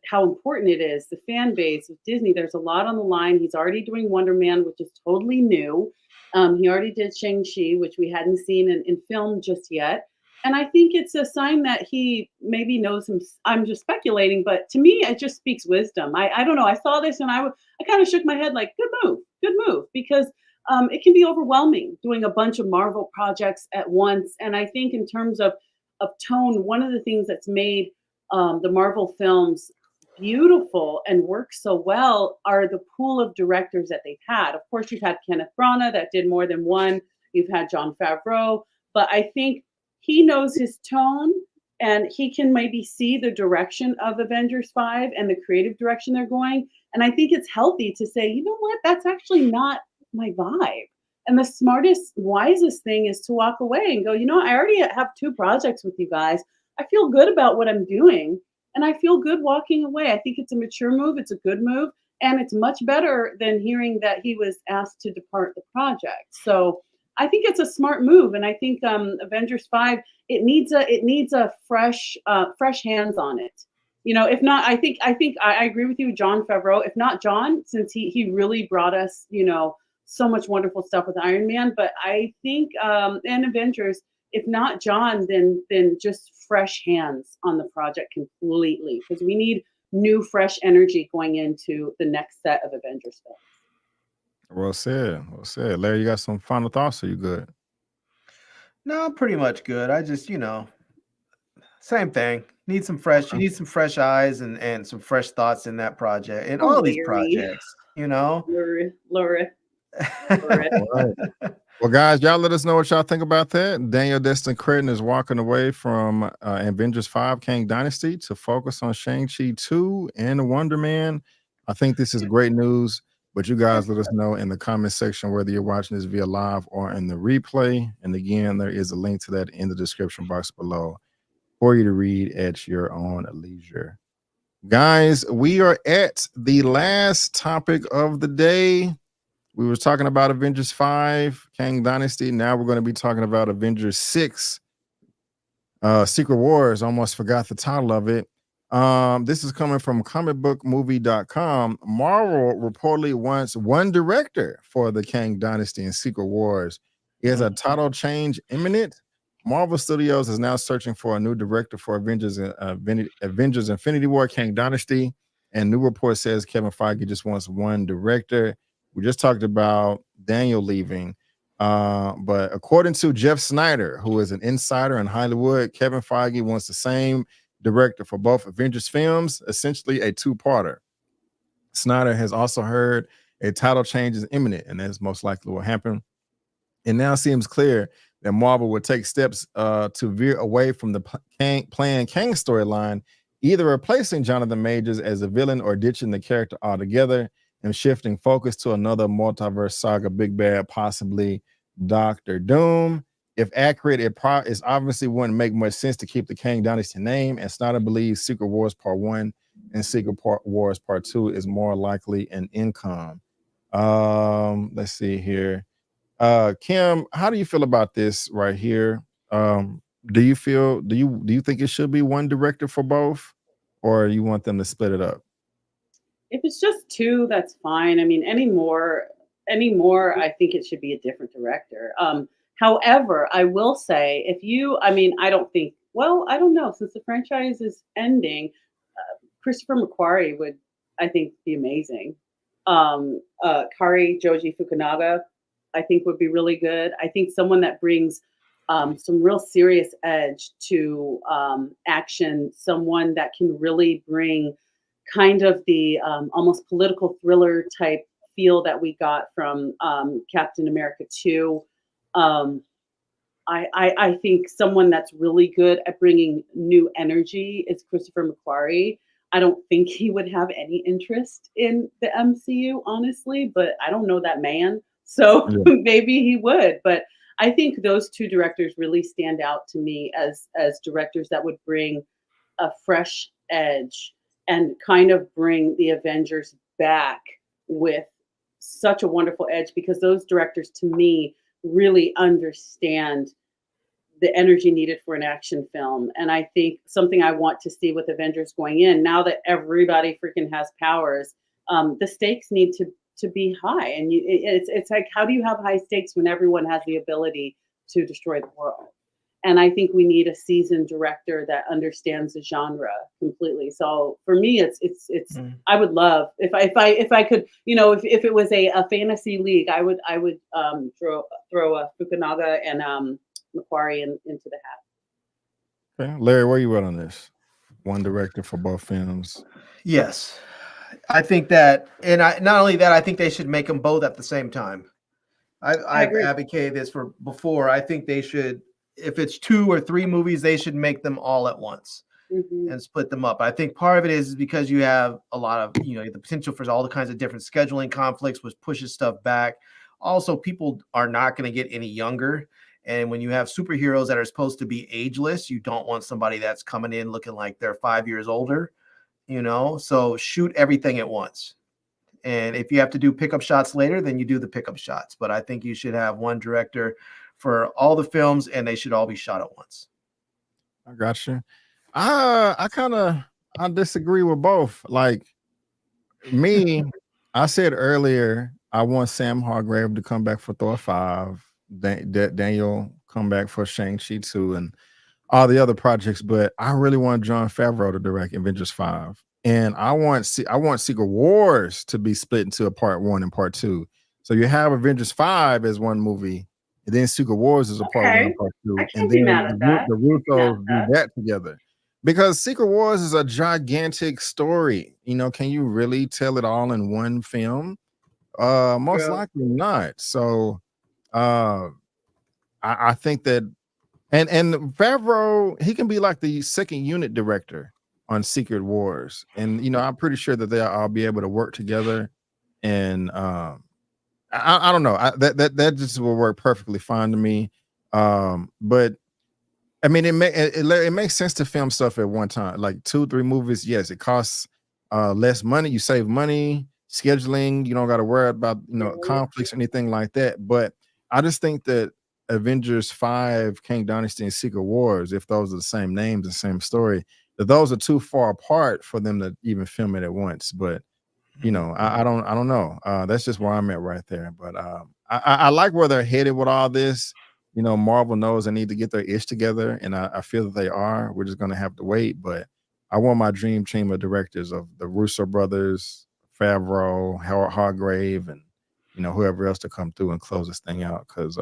how important it is, the fan base of Disney. There's a lot on the line. He's already doing Wonder Man, which is totally new. He already did Shang-Chi, which we hadn't seen in film just yet. And I think it's a sign that he maybe knows him. I'm just speculating, but to me, it just speaks wisdom. I don't know. I saw this and I kind of shook my head like, good move, because it can be overwhelming doing a bunch of Marvel projects at once. And I think in terms of tone, one of the things that's made the Marvel films beautiful and work so well are the pool of directors that they've had. Of course, you've had Kenneth Branagh that did more than one. You've had Jon Favreau, but I think he knows his tone and he can maybe see the direction of Avengers 5 and the creative direction they're going. And I think it's healthy to say, you know what, that's actually not my vibe. And the smartest, wisest thing is to walk away and go, you know, I already have 2 projects with you guys. I feel good about what I'm doing. And I feel good walking away. I think it's a mature move. It's a good move. And it's much better than hearing that he was asked to depart the project. So I think it's a smart move. And I think Avengers 5, it needs a fresh hands on it. You know, if not, I think I agree with you, Jon Favreau. If not Jon, since he really brought us, you know, so much wonderful stuff with Iron Man. But I think and Avengers, if not Jon, then just fresh hands on the project completely, because we need new, fresh energy going into the next set of Avengers films. Well said. Well said. Larry, you got some final thoughts? Or you good? No, I'm pretty much good. I just, you know, same thing. Need some fresh. You need some fresh eyes and some fresh thoughts in that project and all these projects. You know, Laura. All right. Well, guys, y'all let us know what y'all think about that. Daniel Destin Creighton is walking away from Avengers 5 Kang Dynasty to focus on Shang-Chi 2 and Wonder Man. I think this is great news, but you guys let us know in the comment section whether you're watching this via live or in the replay. And again, there is a link to that in the description box below for you to read at your own leisure. Guys, we are at the last topic of the day. We were talking about Avengers 5, Kang Dynasty. Now we're going to be talking about Avengers 6, Secret Wars. Almost forgot the title of it. This is coming from Comicbookmovie.com. Marvel reportedly wants one director for the Kang Dynasty and Secret Wars. Is a title change imminent? Marvel Studios is now searching for a new director for Avengers Infinity War, Kang Dynasty. And new report says Kevin Feige just wants one director. We just talked about Daniel leaving, but according to Jeff Snyder, who is an insider in Hollywood, Kevin Feige wants the same director for both Avengers films, essentially a 2-parter. Snyder has also heard a title change is imminent, and that's most likely what happened. It now seems clear that Marvel would take steps to veer away from the planned Kang storyline, either replacing Jonathan Majors as a villain or ditching the character altogether and shifting focus to another multiverse saga, big bad, possibly Doctor Doom. If accurate, it obviously wouldn't make much sense to keep the Kang Dynasty name, and Snyder believes Secret Wars Part 1 and Secret Wars Part 2 is more likely an income. Let's see here. Kim, how do you feel about this right here? Do you think it should be one director for both, or you want them to split it up? If it's just 2, that's fine. I mean, any more, I think it should be a different director. However, I will say, I don't know, since the franchise is ending, Christopher McQuarrie would, I think, be amazing. Kari Joji Fukunaga, I think, would be really good. I think someone that brings some real serious edge to action, someone that can really bring kind of the almost political thriller type feel that we got from Captain America 2. I think someone that's really good at bringing new energy is Christopher McQuarrie. I don't think he would have any interest in the MCU, honestly, but I don't know that man. So maybe he would. But I think those 2 directors really stand out to me as directors that would bring a fresh edge and kind of bring the Avengers back with such a wonderful edge, because those directors, to me, really understand the energy needed for an action film. And I think something I want to see with Avengers going in, now that everybody freaking has powers, the stakes need to be high. And it's like, how do you have high stakes when everyone has the ability to destroy the world? And I think we need a seasoned director that understands the genre completely. So for me, it's I would love if I could, if it was a fantasy league, I would throw a Fukunaga and Macquarie into the hat. Okay. Larry, where you at on this? One director for both films. Yes, I think that, and not only that, I think they should make them both at the same time. I've advocated this for before. I think they should, if it's 2 or 3 movies, they should make them all at once and split them up. I think part of it is because you have a lot of, the potential for all the kinds of different scheduling conflicts, which pushes stuff back. Also, people are not going to get any younger. And when you have superheroes that are supposed to be ageless, you don't want somebody that's coming in looking like they're 5 years older, so shoot everything at once. And if you have to do pickup shots later, then you do the pickup shots. But I think you should have one director for all the films, and they should all be shot at once. I got you. I disagree with both. Like me, I said earlier, I want Sam Hargrave to come back for Thor 5, Daniel come back for Shang-Chi 2, and all the other projects. But I really want Jon Favreau to direct Avengers 5. And I want Secret Wars to be split into a part 1 and part 2. So you have Avengers 5 as one movie, and then Secret Wars is a part 1 and part 2. And then the Russos do that together. Because Secret Wars is a gigantic story. Can you really tell it all in one film? Most likely not. So I think that and Favreau, he can be like the second unit director on Secret Wars. And I'm pretty sure that they'll all be able to work together. And I don't know. That just will work perfectly fine to me. But I mean, it makes sense to film stuff at one time, like 2-3 movies. Yes, it costs less money. You save money, scheduling. You don't got to worry about conflicts or anything like that. But I just think that Avengers 5, Kang Dynasty, and Secret Wars, if those are the same names and same story, that those are too far apart for them to even film it at once. But I don't know. That's just where I'm at right there. But I like where they're headed with all this. Marvel knows they need to get their ish together, and I feel that they are. We're just gonna have to wait. But I want my dream team of directors of the Russo brothers, Favreau, Hargrave, and whoever else to come through and close this thing out. Because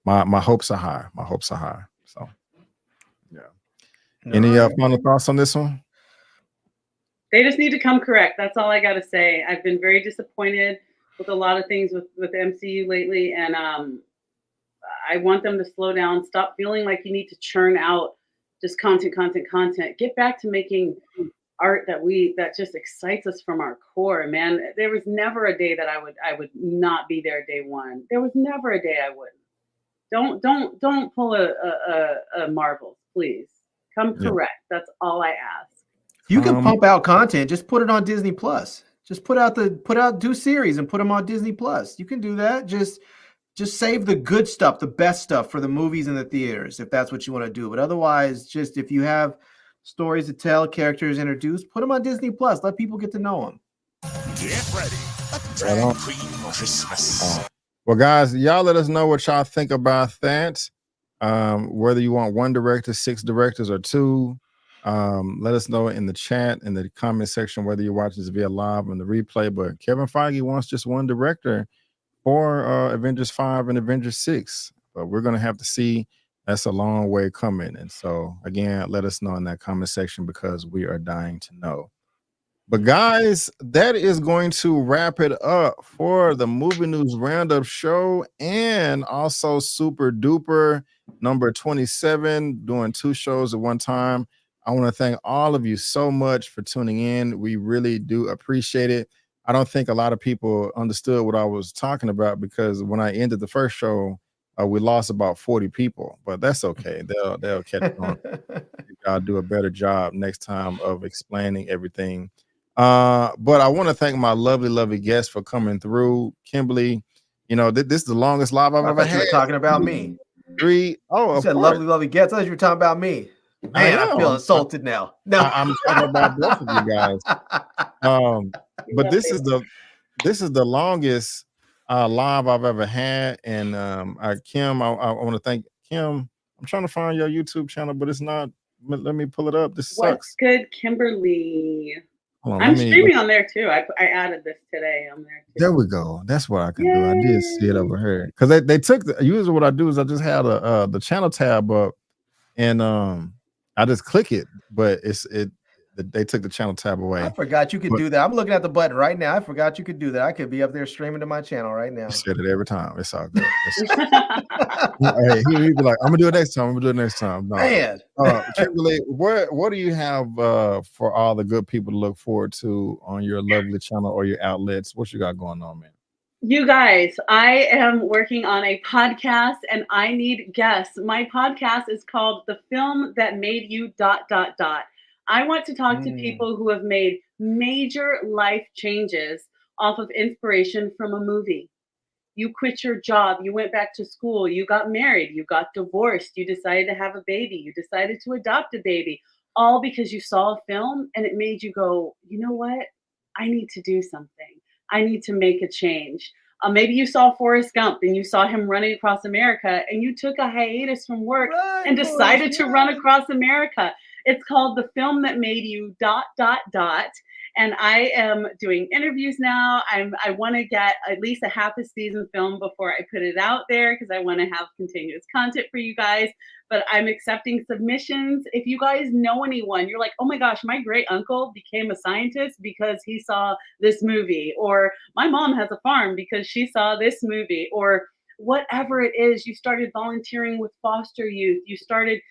my hopes are high. My hopes are high. So yeah. Any final thoughts on this one? They just need to come correct. That's all I got to say. I've been very disappointed with a lot of things with the MCU lately, and I want them to slow down. Stop feeling like you need to churn out just content. Get back to making art that just excites us from our core, man. There was never a day that I would not be there day one. There was never a day I wouldn't. Don't pull a Marvel, please. Come correct. That's all I ask. You can pump out content. Just put it on Disney Plus. Just put out do series and put them on Disney Plus. You can do that. Just save the good stuff, the best stuff for the movies and the theaters, if that's what you want to do. But otherwise, just if you have stories to tell, characters introduced, put them on Disney Plus. Let people get to know them. Get ready. Drag Queen Christmas. Well, guys, y'all let us know what y'all think about that. Whether you want one director, 6 directors, or 2. Let us know in the chat, in the comment section, whether you're watching this via live on the replay. But Kevin Feige wants just one director for Avengers 5 and Avengers 6. But we're going to have to see. That's a long way coming. And so, again, let us know in that comment section because we are dying to know. But, guys, that is going to wrap it up for the Movie News Roundup show and also Super Duper number 27, doing 2 shows at one time. I want to thank all of you so much for tuning in. We really do appreciate it. I don't think a lot of people understood what I was talking about because when I ended the first show, we lost about 40 people, but that's okay. They'll catch on. I'll do a better job next time of explaining everything. But I want to thank my lovely guests for coming through. Kimberly, this is the longest live I've ever had. You were talking about me. 3. Oh, You of said course. lovely, lovely guests. I thought you were talking about me. Man, I feel insulted now. No, I'm talking about both of you guys. But this is the longest live I've ever had. And Kim, I want to thank Kim. I'm trying to find your YouTube channel, but it's not. Let me pull it up. This sucks. What's good, Kimberly? On, I'm streaming on there too. I added this today on there too. There we go. That's what I can do. I did see it over here because they took usually what I do is I just had the channel tab up and I just click it, but they took the channel tab away. I forgot you could do that. I'm looking at the button right now. I forgot you could do that. I could be up there streaming to my channel right now. You said it every time. It's all good. Hey, he'd be like, I'm gonna do it next time. I'm gonna do it next time. No. Man. Kimberly, what do you have for all the good people to look forward to on your lovely channel or your outlets? What you got going on, man? You guys, I am working on a podcast and I need guests. My podcast is called The Film That Made You ... I want to talk to people who have made major life changes off of inspiration from a movie. You quit your job, you went back to school, you got married, you got divorced, you decided to have a baby, you decided to adopt a baby, all because you saw a film and it made you go, you know what? I need to do something. I need to make a change. Maybe you saw Forrest Gump and you saw him running across America and you took a hiatus from work and decided to run across America. It's called The Film That Made You ... And I am doing interviews now. I want to get at least a half a season film before I put it out there because I want to have continuous content for you guys. But I'm accepting submissions. If you guys know anyone, you're like, oh my gosh, my great uncle became a scientist because he saw this movie, or my mom has a farm because she saw this movie, or whatever it is, you started volunteering with foster youth, you started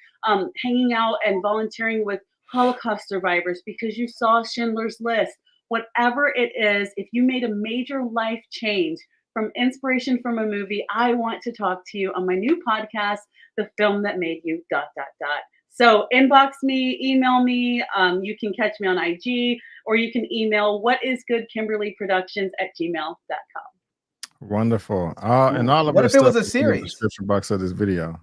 hanging out and volunteering with Holocaust survivors because you saw Schindler's List. Whatever it is, if you made a major life change from inspiration from a movie, I want to talk to you on my new podcast, The Film That Made You ... So inbox me, email me. You can catch me on IG, or you can email whatisgoodkimberlyproductions@gmail.com. Wonderful. And all of what our if it was stuff a is in the series? description box of this video.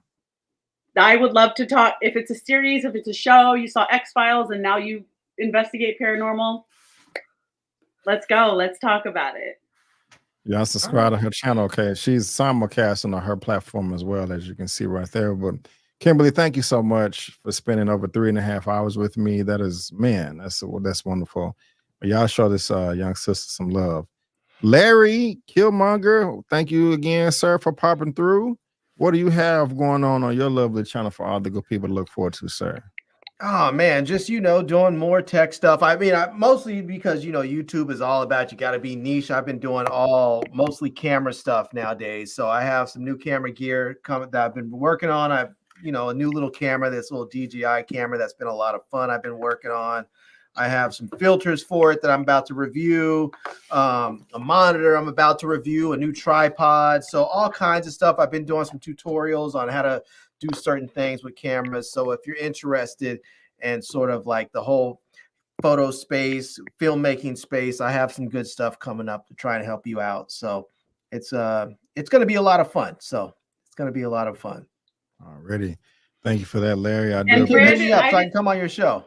I would love to talk. If it's a series, if it's a show, you saw X-Files and now you investigate paranormal, let's go. Let's talk about it. Y'all subscribe to her channel, okay? She's simulcasting on her platform as well, as you can see right there. But Kimberly, thank you so much for spending over 3.5 hours with me. That is, man, that's wonderful. Y'all show this young sister some love. Larry Killmonger, thank you again, sir, for popping through. What do you have going on your lovely channel for all the good people to look forward to, sir? Oh man, just doing more tech stuff. I mean, mostly because YouTube is all about you got to be niche. I've been doing mostly camera stuff nowadays. So I have some new camera gear coming that I've been working on. I've a new little camera, this little DJI camera that's been a lot of fun. I've been working on. I have some filters for it that I'm about to review, a monitor I'm about to review, a new tripod. So all kinds of stuff. I've been doing some tutorials on how to do certain things with cameras. So if you're interested in sort of like the whole photo space, filmmaking space, I have some good stuff coming up to try and help you out. So it's going to be a lot of fun. So Alrighty. Thank you for that, Larry. I do And appreciate Brandon, so I can come on your show.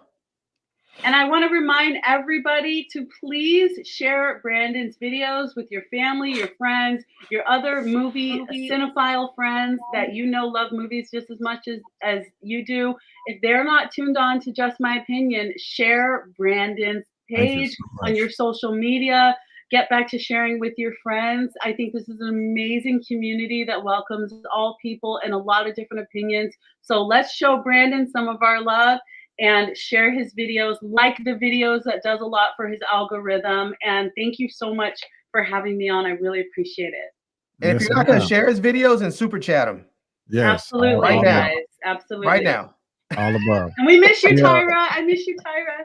And I want to remind everybody to please share Brandon's videos with your family, your friends, your other movie cinephile friends that love movies just as much as you do. If they're not tuned on to Just My Opinion, share Brandon's page on your social media. Get back to sharing with your friends. I think this is an amazing community that welcomes all people and a lot of different opinions. So let's show Brandon some of our love and share his videos, like the videos. That does a lot for his algorithm. And thank you so much for having me on. I really appreciate it. And if you're not going to share his videos, and super chat him. Yes. Absolutely, right guys. now. Absolutely. Right now. All above. And we miss you, Tyra. I miss you, Tyra.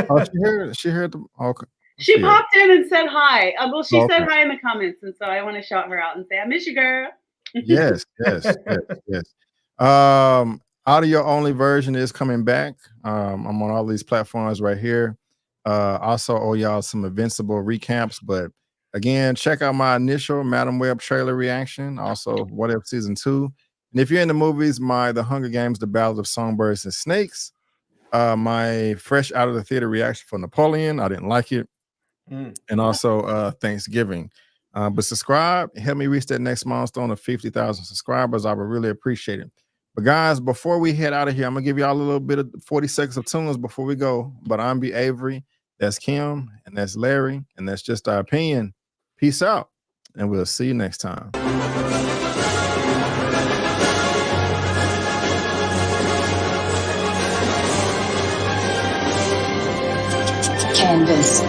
Oh, she heard the okay. She popped in and said hi. Well, she Okay. said hi in the comments. And so I want to shout her out and say, I miss you, girl. Yes. Audio only version is coming back. I'm on all these platforms right here. Also owe y'all some Invincible recaps, but again, check out my initial Madam Web trailer reaction. Also, What If Season 2. And if you're in the movies, The Hunger Games, The Ballad of Songbirds and Snakes, my fresh out of the theater reaction for Napoleon, I didn't like it. And also Thanksgiving. But subscribe, help me reach that next milestone of 50,000 subscribers. I would really appreciate it. But guys, before we head out of here, I'm gonna give y'all a little bit of 40 seconds of tunes before we go. But I'm B. Avery, that's Kim, and that's Larry, and that's just our opinion. Peace out, and we'll see you next time. Canvas.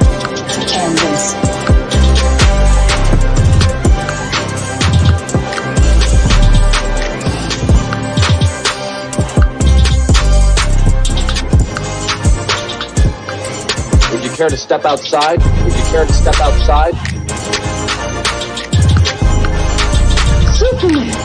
Would you care to step outside? Would you care to step outside? Superman!